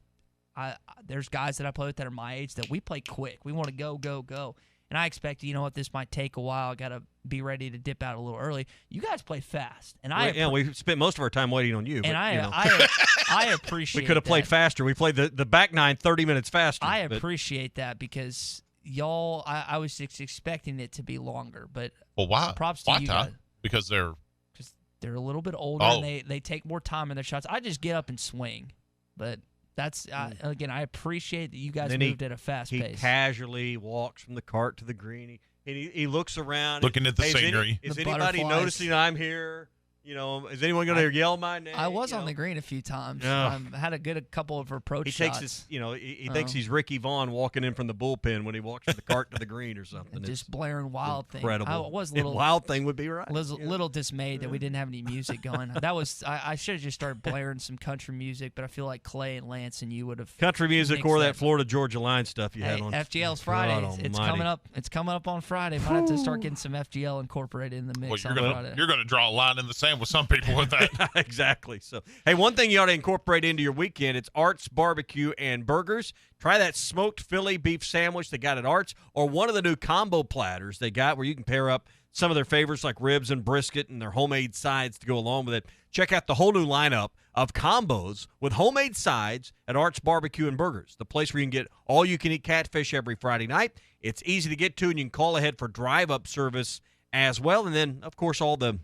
there's guys that I play with that are my age that we play quick. We want to go. And I expected, this might take a while. I got to be ready to dip out a little early. You guys play fast. And we spent most of our time waiting on you. And but, I appreciate we could have played faster. We played the back 9 30 minutes faster. I appreciate that because y'all, I was expecting it to be longer. But why? Props to you guys. Because they're a little bit older and they take more time in their shots. I just get up and swing. But that's again, I appreciate that you guys moved at a fast pace. He casually walks from the cart to the green. He looks around, looking at the scenery. Is anybody noticing I'm here? Is anyone going to yell my name? I was on the green a few times. I had a couple of approach shots. Takes he thinks he's Ricky Vaughn walking in from the bullpen when he walks from the cart to the green or something. Just blaring Wild Thing. Incredible. I was a little Wild Thing would be right. Little dismayed that we didn't have any music going. I should have just started blaring some country music, but I feel like Clay and Lance and you would have country music or that Florida Georgia line stuff you had on. FGL's Friday. It's coming up. It's coming up on Friday. Might have to start getting some FGL incorporated in the mix on Friday. You're going to draw a line in the sand with some people with that. Exactly. So, hey, one thing you ought to incorporate into your weekend, it's Art's Barbecue and Burgers. Try that smoked Philly beef sandwich they got at Art's, or one of the new combo platters they got where you can pair up some of their favorites like ribs and brisket and their homemade sides to go along with it. Check out the whole new lineup of combos with homemade sides at Art's Barbecue and Burgers, the place where you can get all-you-can-eat catfish every Friday night. It's easy to get to, and you can call ahead for drive-up service as well. And then, of course, all the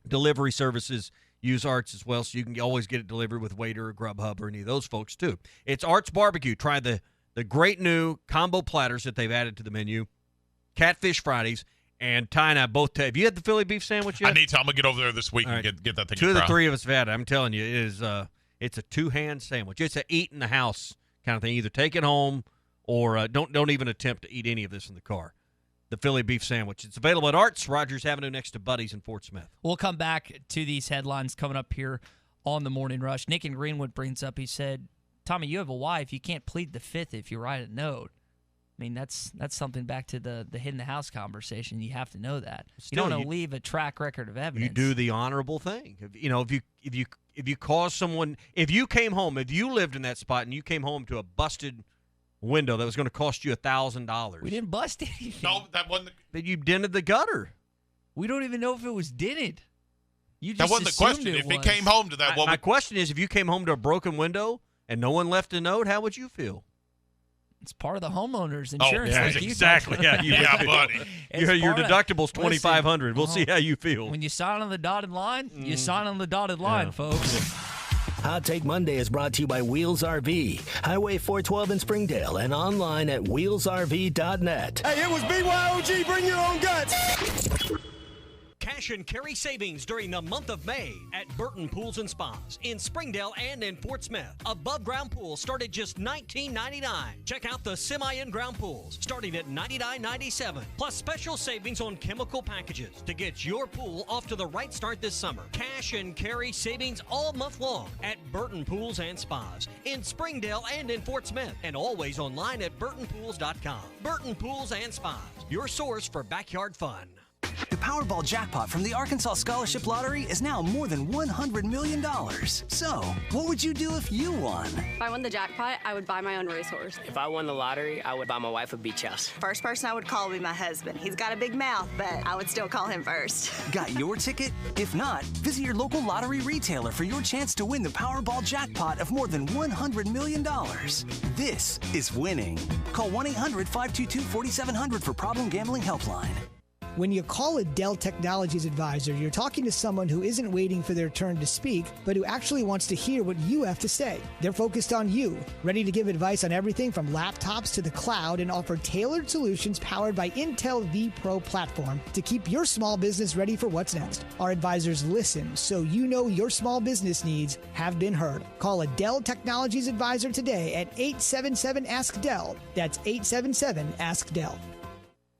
delivery services use Arts as well, so you can always get it delivered with Waiter or Grubhub or any of those folks too. It's Arts Barbecue. Try the great new combo platters that they've added to the menu. Catfish Fridays, and Ty and I both. Have you had the Philly beef sandwich yet? I need to. I'm gonna get over there this week and get that thing. 2 of the 3 of us have had it. I'm telling you, it's a 2-hand sandwich. It's a eat in the house kind of thing. Either take it home or don't even attempt to eat any of this in the car. The Philly beef sandwich. It's available at Arts, Rogers Avenue, next to Buddy's in Fort Smith. We'll come back to these headlines coming up here on the Morning Rush. Nick in Greenwood brings up, he said, Tommy, you have a wife. You can't plead the fifth if you write a note. I mean, that's something back to the hit in the house conversation. You have to know that. Still, you don't want to leave a track record of evidence. You do the honorable thing. If you cause someone, if you came home, if you lived in that spot and you came home to a busted window that was going to cost you $1,000. We didn't bust anything. No, that wasn't. That you dented the gutter. We don't even know if it was dented. You just that wasn't the question. If he came home to that, my question is, if you came home to a broken window and no one left a note, how would you feel? It's part of the homeowner's insurance. Oh, yeah, exactly. Yeah, buddy. Your deductible's $2,500. We'll see how you feel. When you sign on the dotted line, you sign on the dotted line, folks. Hot Take Monday is brought to you by Wheels RV, Highway 412 in Springdale, and online at wheelsrv.net. Hey, it was BYOG. Bring your own guts. cash and carry savings during the month of May at Burton Pools and Spas in Springdale and in Fort Smith. Above ground pools start at just $19.99. Check out the semi-in-ground pools starting at $99.97. Plus special savings on chemical packages to get your pool off to the right start this summer. Cash and carry savings all month long at Burton Pools and Spas in Springdale and in Fort Smith, and always online at burtonpools.com. Burton Pools and Spas, your source for backyard fun. The Powerball jackpot from the Arkansas Scholarship Lottery is now more than $100 million. So, what would you do if you won? If I won the jackpot, I would buy my own racehorse. If I won the lottery, I would buy my wife a beach house. First person I would call would be my husband. He's got a big mouth, but I would still call him first. Got your ticket? If not, visit your local lottery retailer for your chance to win the Powerball jackpot of more than $100 million. This is winning. Call 1-800-522-4700 for Problem Gambling Helpline. When you call a Dell Technologies advisor, you're talking to someone who isn't waiting for their turn to speak, but who actually wants to hear what you have to say. They're focused on you, ready to give advice on everything from laptops to the cloud, and offer tailored solutions powered by Intel vPro platform to keep your small business ready for what's next. Our advisors listen, so you know your small business needs have been heard. Call a Dell Technologies advisor today at 877-ASK-DELL. That's 877-ASK-DELL.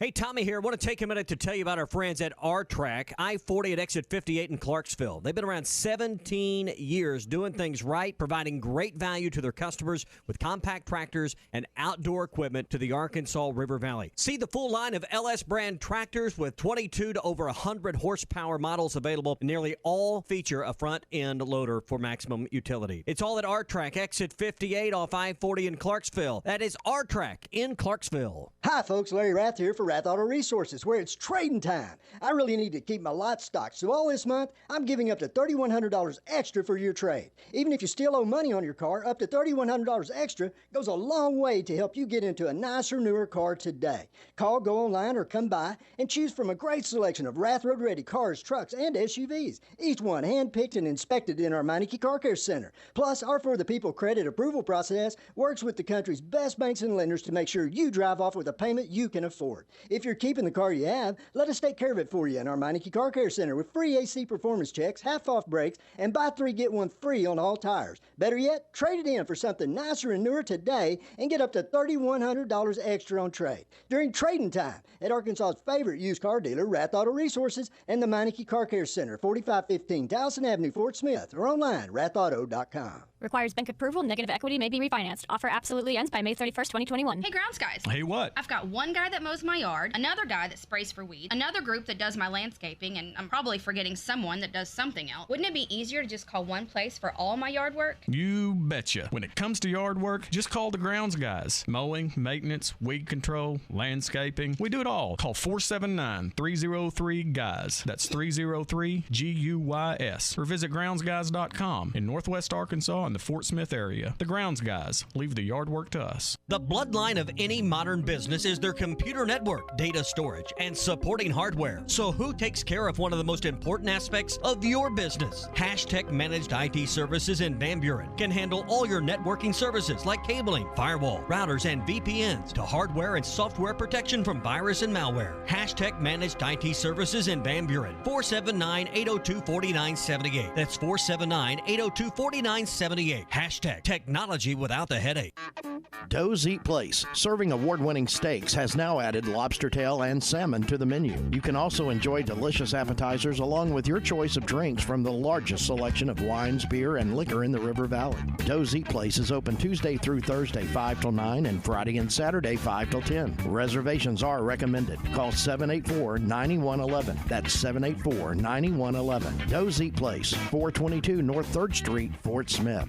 Hey, Tommy here. I want to take a minute to tell you about our friends at R-Track, I-40 at exit 58 in Clarksville. They've been around 17 years doing things right, providing great value to their customers with compact tractors and outdoor equipment to the Arkansas River Valley. See the full line of LS brand tractors with 22 to over 100 horsepower models available. Nearly all feature a front-end loader for maximum utility. It's all at R-Track, exit 58 off I-40 in Clarksville. That is R-Track in Clarksville. Hi, folks. Larry Rath here for Rath Auto Resources, where it's trading time. I really need to keep my lot stocked, so all this month, I'm giving up to $3,100 extra for your trade. Even if you still owe money on your car, up to $3,100 extra goes a long way to help you get into a nicer, newer car today. Call, go online, or come by and choose from a great selection of Rath Road Ready cars, trucks, and SUVs. Each one hand-picked and inspected in our Meineke Car Care Center. Plus, our For the People credit approval process works with the country's best banks and lenders to make sure you drive off with a payment you can afford. If you're keeping the car you have, let us take care of it for you in our Meineke Car Care Center with free AC performance checks, half-off brakes, and buy 3, get 1 free on all tires. Better yet, trade it in for something nicer and newer today and get up to $3,100 extra on trade. During trading time at Arkansas's favorite used car dealer, Rath Auto Resources, and the Meineke Car Care Center, 4515 Towson Avenue, Fort Smith, or online, rathauto.com. Requires bank approval. Negative equity may be refinanced. Offer absolutely ends by May 31st, 2021. Hey, grounds guys. Hey, what? I've got one guy that mows my yard, another guy that sprays for weeds, another group that does my landscaping, and I'm probably forgetting someone that does something else. Wouldn't it be easier to just call one place for all my yard work? You betcha. When it comes to yard work, just call the grounds guys. Mowing, maintenance, weed control, landscaping. We do it all. Call 479-303-GUYS. That's 303-GUYS. Or visit groundsguys.com in Northwest Arkansas in the Fort Smith area. The Grounds Guys. Leave the yard work to us. The bloodline of any modern business is their computer network, data storage, and supporting hardware. So who takes care of one of the most important aspects of your business? Hashtag Managed IT Services in Van Buren can handle all your networking services like cabling, firewall, routers, and VPNs to hardware and software protection from virus and malware. Hashtag Managed IT Services in Van Buren. 479-802-4978. That's 479-802-4978. Hashtag technology without the headache. Doe's Eat Place, serving award-winning steaks, has now added lobster tail and salmon to the menu. You can also enjoy delicious appetizers along with your choice of drinks from the largest selection of wines, beer, and liquor in the River Valley. Doe's Eat Place is open Tuesday through Thursday 5 till 9 and Friday and Saturday 5 till 10. Reservations are recommended. Call 784-9111. That's 784-9111. Doe's Eat Place, 422 North 3rd Street, Fort Smith.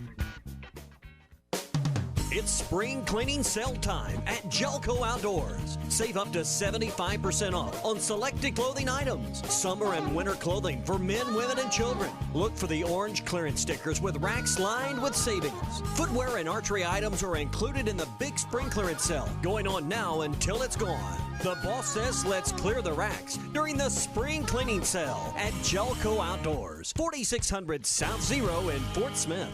It's spring cleaning sale time at Jelco Outdoors. Save up to 75% off on selected clothing items. Summer and winter clothing for men, women, and children. Look for the orange clearance stickers with racks lined with savings. Footwear and archery items are included in the big spring clearance sale, going on now until it's gone. The boss says let's clear the racks during the spring cleaning sale at Jelco Outdoors, 4600 South Zero in Fort Smith.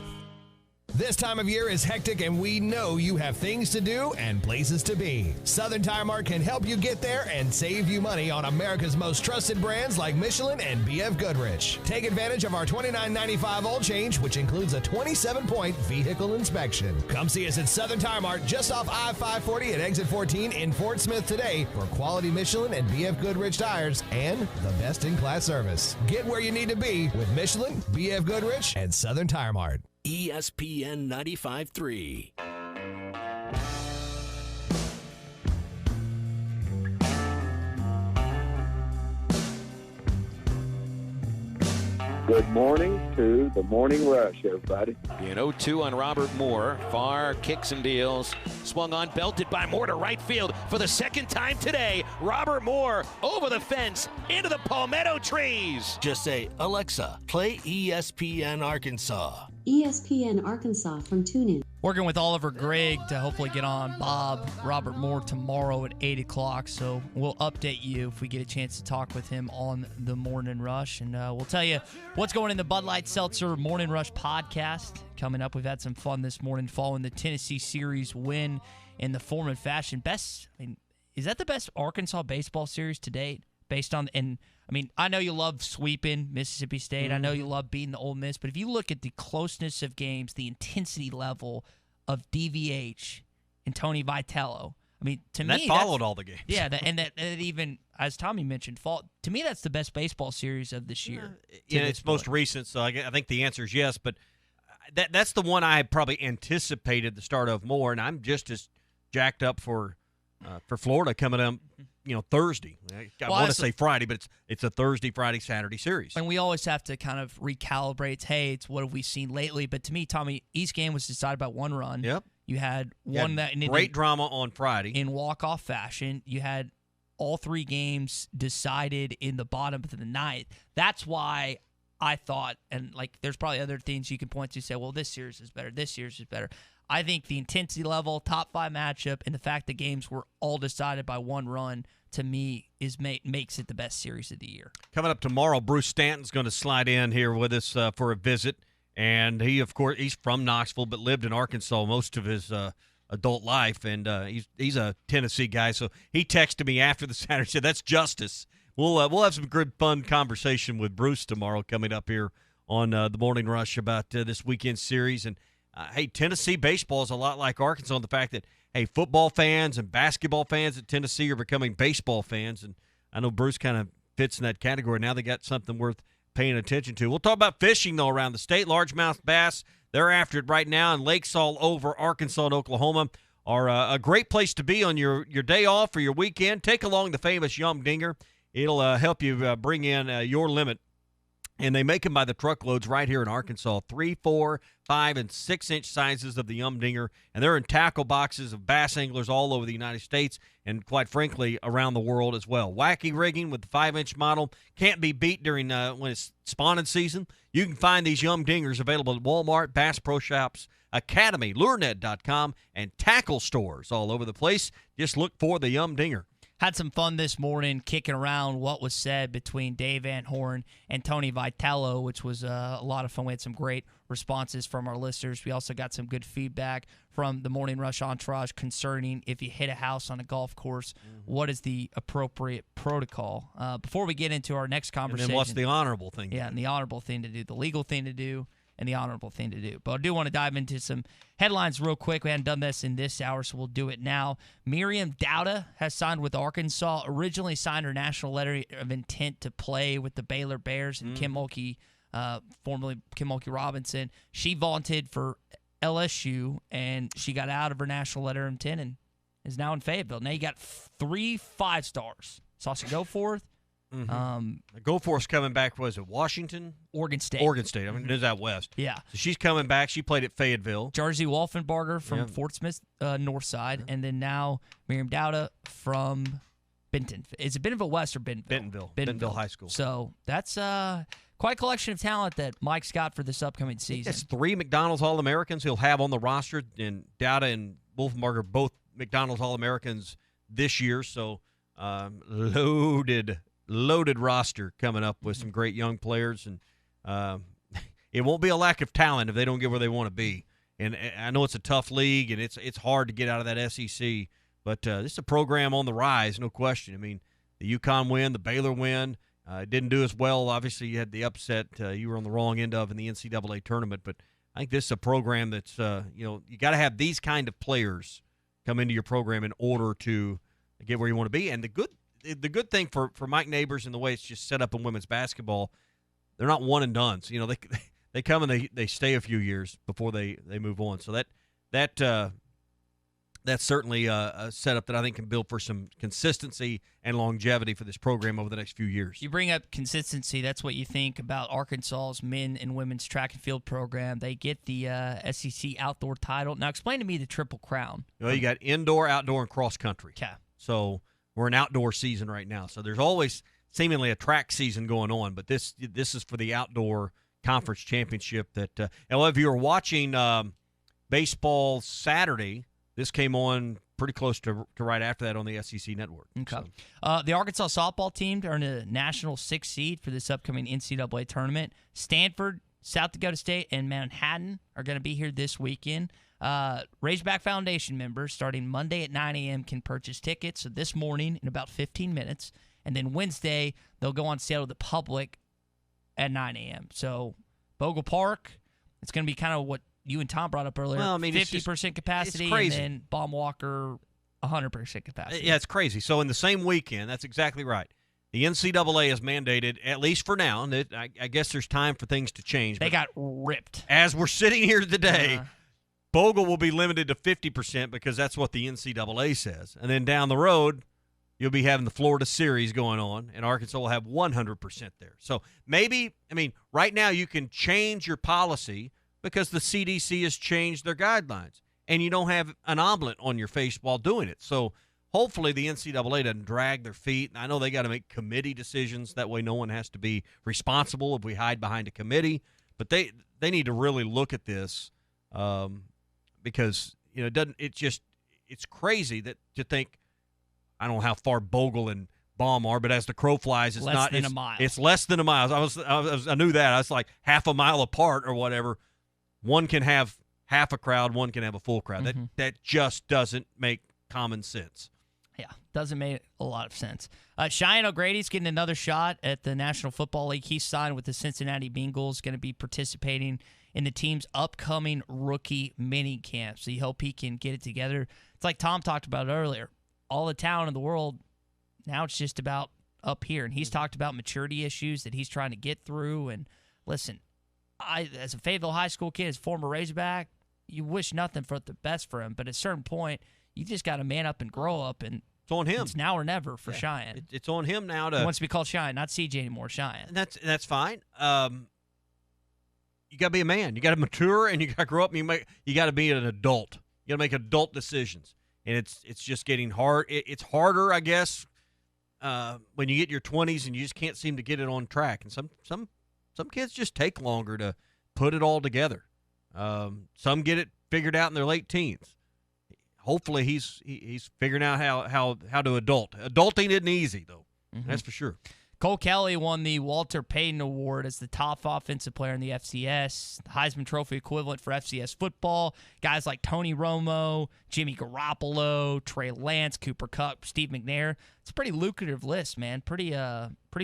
This time of year is hectic, and we know you have things to do and places to be. Southern Tire Mart can help you get there and save you money on America's most trusted brands like Michelin and B.F. Goodrich. Take advantage of our $29.95 oil change, which includes a 27-point vehicle inspection. Come see us at Southern Tire Mart just off I-540 at exit 14 in Fort Smith today for quality Michelin and B.F. Goodrich tires and the best-in-class service. Get where you need to be with Michelin, B.F. Goodrich, and Southern Tire Mart. ESPN 95.3. Good morning to the Morning Rush, everybody. In 0-2 on Robert Moore. Farr kicks and deals. Swung on, belted by Moore to right field for the second time today. Robert Moore over the fence into the palmetto trees. Just say, Alexa, play ESPN Arkansas. ESPN Arkansas from TuneIn. Working with Oliver Gregg to hopefully get on Robert Moore tomorrow at 8 o'clock. So we'll update you if we get a chance to talk with him on the Morning Rush. And we'll tell you what's going in the Bud Light Seltzer Morning Rush podcast. Coming up, we've had some fun this morning following the Tennessee series win in the form and fashion. Is that the best Arkansas baseball series to date? Based on, I know you love sweeping Mississippi State. I know you love beating the Ole Miss. But if you look at the closeness of games, the intensity level of DVH and Tony Vitello, to me, that followed all the games. Yeah, that even, as Tommy mentioned, to me, that's the best baseball series of this year. Yeah, it's most recent, so I think the answer is yes. But that's the one I probably anticipated the start of more, and I'm just as jacked up for Florida coming up. Thursday. I want to say Friday, but it's a Thursday, Friday, Saturday series. And we always have to kind of recalibrate. Hey, it's what have we seen lately? But to me, Tommy, East game was decided by one run. Yep. You had one great drama on Friday in walk-off fashion. You had all three games decided in the bottom of the ninth. That's why I thought, and there's probably other things you can point to, say, well, this series is better. This series is better. I think the intensity level, top five matchup, and the fact the games were all decided by one run, to me, makes it the best series of the year. Coming up tomorrow, Bruce Stanton's going to slide in here with us for a visit. And he, of course, he's from Knoxville but lived in Arkansas most of his adult life. And he's a Tennessee guy. So he texted me after the Saturday, said, that's justice. We'll have some good, fun conversation with Bruce tomorrow coming up here on the Morning Rush about this weekend series. And hey, Tennessee baseball is a lot like Arkansas in the fact that, hey, football fans and basketball fans at Tennessee are becoming baseball fans. And I know Bruce kind of fits in that category. Now they got something worth paying attention to. We'll talk about fishing, though, around the state. Largemouth bass, they're after it right now. And lakes all over Arkansas and Oklahoma are a great place to be on your day off or your weekend. Take along the famous Yum Dinger. It'll help you bring in your limit. And they make them by the truckloads right here in Arkansas. 3, 4, 5, and 6-inch sizes of the Yum Dinger. And they're in tackle boxes of bass anglers all over the United States and, quite frankly, around the world as well. Wacky rigging with the 5-inch model. Can't be beat during when it's spawning season. You can find these Yum Dingers available at Walmart, Bass Pro Shops, Academy, LureNet.com, and tackle stores all over the place. Just look for the Yum Dinger. Had some fun this morning kicking around what was said between Dave Van Horn and Tony Vitello, which was a lot of fun. We had some great responses from our listeners. We also got some good feedback from the Morning Rush entourage concerning if you hit a house on a golf course, what is the appropriate protocol? Before we get into our next conversation. And then what's the honorable thing to do? And the honorable thing to do, the legal thing to do, and the honorable thing to do. But I do want to dive into some headlines real quick. We hadn't done this in this hour, so we'll do it now. Miriam Dowda has signed with Arkansas, originally signed her national letter of intent to play with the Baylor Bears and Kim Mulkey, formerly Kim Mulkey Robinson. She vaunted for LSU, and she got out of her national letter of intent and is now in Fayetteville. Now you got 3 5-stars. Sasha Goforth. Goforth's coming back. Was it Washington? Oregon State. Oregon State. I mean, it is out west. Yeah. So she's coming back. She played at Fayetteville. Jersey Wolfenbarger from Fort Smith, north side. And then now Miriam Dowda from Benton. Is it Bentonville West or Bentonville? Bentonville High School. So that's quite a collection of talent that Mike's got for this upcoming season. That's 3 McDonald's All-Americans he'll have on the roster. And Dowda and Wolfenbarger, both McDonald's All-Americans this year. So loaded roster coming up with some great young players, and it won't be a lack of talent if they don't get where they want to be. And I know it's a tough league, and it's hard to get out of that SEC. But this is a program on the rise, no question. I mean, the UConn win, the Baylor win, didn't do as well. Obviously, you had the upset you were on the wrong end of in the NCAA tournament. But I think this is a program that's, you got to have these kind of players come into your program in order to get where you want to be. And the good thing for Mike Neighbors and the way it's just set up in women's basketball, they're not one and dones. They come and they stay a few years before they move on. So that's certainly a setup that I think can build for some consistency and longevity for this program over the next few years. You bring up consistency. That's what you think about Arkansas's men and women's track and field program. They get the SEC outdoor title. Now, explain to me the Triple Crown. Well, you got indoor, outdoor, and cross country. Okay. So we're in outdoor season right now. So there's always seemingly a track season going on, but this is for the outdoor conference championship. That if you were watching baseball Saturday, this came on pretty close to right after that on the SEC network. Okay. So. The Arkansas softball team earned a national 6th seed for this upcoming NCAA tournament. Stanford, South Dakota State, and Manhattan are going to be here this weekend. Razorback Foundation members, starting Monday at 9 a.m., can purchase tickets. So this morning in about 15 minutes. And then Wednesday, they'll go on sale to the public at 9 a.m. So Bogle Park, it's going to be kind of what you and Tom brought up earlier. Well, I mean, 50% capacity, it's crazy. And then Baum Walker, 100% capacity. Yeah, it's crazy. So in the same weekend, that's exactly right. The NCAA has mandated, at least for now, and I guess there's time for things to change. They got ripped. As we're sitting here today, Bogle will be limited to 50% because that's what the NCAA says. And then down the road, you'll be having the Florida series going on, and Arkansas will have 100% there. So maybe, right now you can change your policy because the CDC has changed their guidelines, and you don't have an omelet on your face while doing it. So hopefully the NCAA doesn't drag their feet. And I know they got to make committee decisions. That way no one has to be responsible if we hide behind a committee. But they need to really look at this because it's crazy that to think, I don't know how far Bogle and Baum are, but as the crow flies, it's less than a mile. It's less than a mile. I knew that. I was like half a mile apart or whatever. One can have half a crowd, one can have a full crowd. Mm-hmm. That just doesn't make common sense. Yeah, doesn't make a lot of sense. Cheyenne O'Grady's getting another shot at the National Football League. He's signed with the Cincinnati Bengals, going to be participating in the team's upcoming rookie mini camp. So you hope he can get it together. It's like Tom talked about earlier. All the talent in the world, now it's just about up here. And he's talked about maturity issues that he's trying to get through. And listen, as a Fayetteville High School kid, as a former Razorback, you wish nothing for the best for him. But at a certain point, you just got to man up and grow up. And it's on him. It's now or never for Cheyenne. It's on him now to. He wants to be called Cheyenne, not CJ anymore. Cheyenne. And that's fine. You got to be a man. You got to mature, and you got to grow up. And you got to be an adult. You got to make adult decisions. And it's just getting hard. It's harder, I guess, when you get your 20s and you just can't seem to get it on track. And some kids just take longer to put it all together. Some get it figured out in their late teens. Hopefully, he's figuring out how to adult. Adulting isn't easy though. Mm-hmm. That's for sure. Cole Kelly won the Walter Payton Award as the top offensive player in the FCS, the Heisman Trophy equivalent for FCS football. Guys like Tony Romo, Jimmy Garoppolo, Trey Lance, Cooper Kupp, Steve McNair. It's a pretty lucrative list, man. Pretty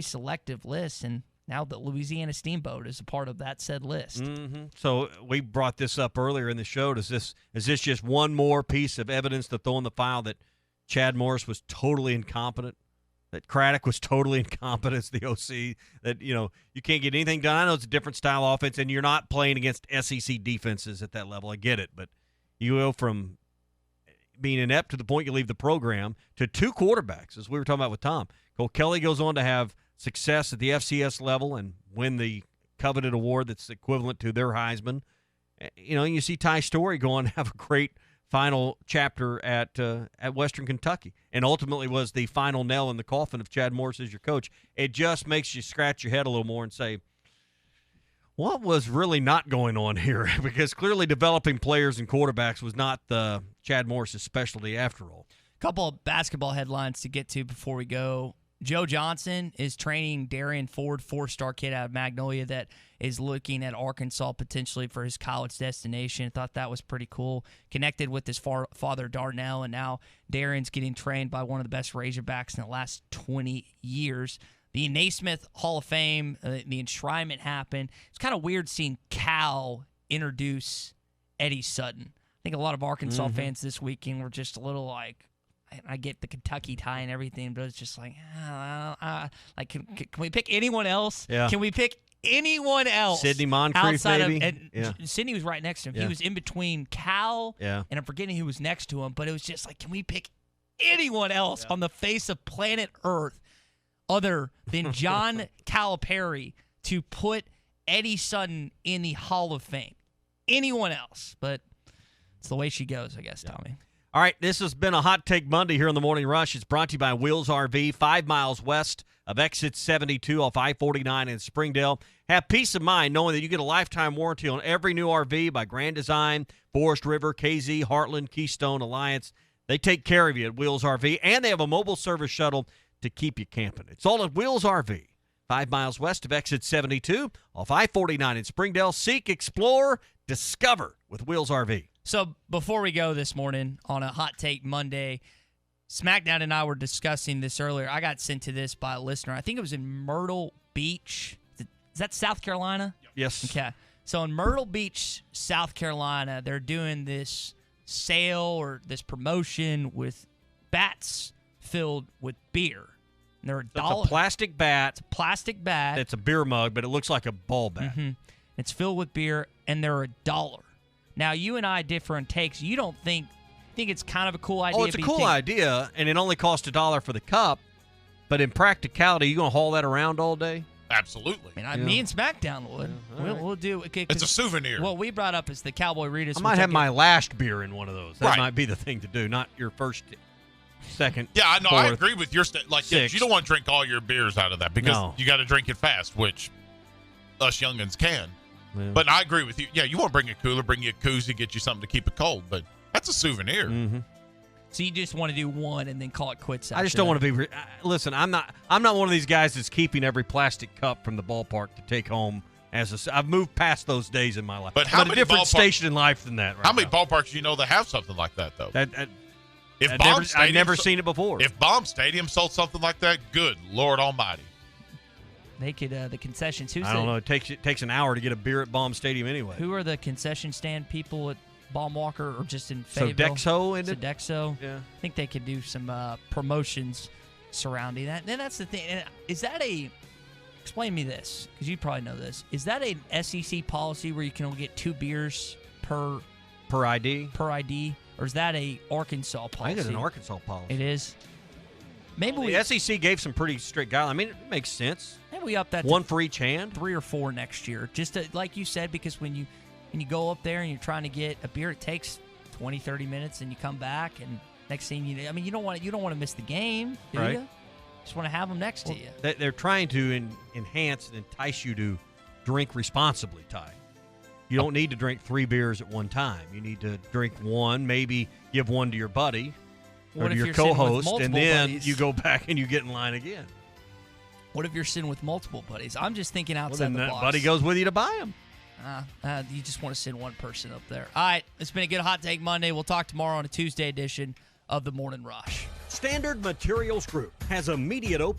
selective list, and now the Louisiana Steamboat is a part of that said list. Mm-hmm. So we brought this up earlier in the show. Is this just one more piece of evidence to throw in the file that Chad Morris was totally incompetent? That Craddock was totally incompetent as the OC, that, you can't get anything done. I know it's a different style offense, and you're not playing against SEC defenses at that level. I get it. But you go from being inept to the point you leave the program to two quarterbacks, as we were talking about with Tom. Cole Kelly goes on to have success at the FCS level and win the coveted award that's equivalent to their Heisman. You see Ty Story go on to have a great final chapter at Western Kentucky, and ultimately was the final nail in the coffin of Chad Morris as your coach. It just makes you scratch your head a little more and say, what was really not going on here? Because clearly developing players and quarterbacks was not Chad Morris's specialty after all. A couple of basketball headlines to get to before we go. Joe Johnson is training Darian Ford, 4-star kid out of Magnolia that is looking at Arkansas potentially for his college destination. Thought that was pretty cool. Connected with his father, Darnell, and now Darian's getting trained by one of the best Razorbacks in the last 20 years. The Naismith Hall of Fame, the enshrinement happened. It's kind of weird seeing Cal introduce Eddie Sutton. I think a lot of Arkansas fans this weekend were just a little like, I get the Kentucky tie and everything, but it's just like, can we pick anyone else? Yeah. Can we pick anyone else? Sidney Moncrief, maybe? Sidney was right next to him. Yeah. He was in between Cal, and I'm forgetting who was next to him, but it was just like, can we pick anyone else on the face of planet Earth other than John Calipari to put Eddie Sutton in the Hall of Fame? Anyone else? But it's the way she goes, I guess, Tommy. All right, this has been a Hot Take Monday here on the Morning Rush. It's brought to you by Wheels RV, 5 miles west of exit 72 off I-49 in Springdale. Have peace of mind knowing that you get a lifetime warranty on every new RV by Grand Design, Forest River, KZ, Heartland, Keystone, Alliance. They take care of you at Wheels RV, and they have a mobile service shuttle to keep you camping. It's all at Wheels RV, 5 miles west of exit 72 off I-49 in Springdale. Seek, explore, discover with Wheels RV. So before we go this morning on a Hot Take Monday, SmackDown and I were discussing this earlier. I got sent to this by a listener. I think it was in Myrtle Beach. Is that South Carolina? Yes. Okay. So in Myrtle Beach, South Carolina, they're doing this sale or this promotion with bats filled with beer. And they're $1. It's a plastic bat. It's a plastic bat. It's a beer mug, but it looks like a ball bat. Mm-hmm. It's filled with beer, and they're $1. Now, you and I differ in takes. You don't think it's kind of a cool idea? Oh, it's a cool idea, and it only costs $1 for the cup. But in practicality, you going to haul that around all day? Absolutely. Me and SmackDown would. Yeah, we'll do. Okay, it's a souvenir. What we brought up is the Cowboy Ritas. I might have my last beer in one of those. That might be the thing to do, not your first, second. Yeah, I know. Fourth, I agree with your you don't want to drink all your beers out of that because you got to drink it fast, which us youngins can. Yeah. But I agree with you. Yeah, you want to bring a cooler, bring you a koozie, get you something to keep it cold. But that's a souvenir. Mm-hmm. So you just want to do one and then call it quits? I just don't want to be. Listen, I'm not one of these guys that's keeping every plastic cup from the ballpark to take home. I've moved past those days in my life. But how I'm at a different station in life than that. How many ballparks do you know that have something like that though? I've never seen it before. If Baum Stadium sold something like that, good Lord Almighty. They could the concessions. I don't know. It takes an hour to get a beer at Baum Stadium anyway. Who are the concession stand people at Baum Walker or just in Fayetteville? Sodexo. Yeah. I think they could do some promotions surrounding that. And that's the thing. Is that explain me this, because you probably know this. Is that an SEC policy where you can only get 2 beers per ID? Per ID. Or is that a Arkansas policy? I think it's an Arkansas policy. It is. Maybe the SEC gave some pretty strict guidelines. I mean, it makes sense. Maybe we up that one for each hand, 3 or 4 next year. Just to, like you said, because when you go up there and you're trying to get a beer, it takes 20, 30 minutes, and you come back, and next thing you don't want to miss the game, do right. you? Just want to have them next to you. They're trying to enhance and entice you to drink responsibly, Ty. You don't need to drink 3 beers at one time. You need to drink one, maybe give one to your buddy. Or to your co-host, and then buddies? You go back and you get in line again. What if you're sitting with multiple buddies? I'm just thinking outside the box. Buddy goes with you to buy them. You just want to send one person up there. All right, it's been a good Hot Take Monday. We'll talk tomorrow on a Tuesday edition of the Morning Rush. Standard Materials Group has immediate open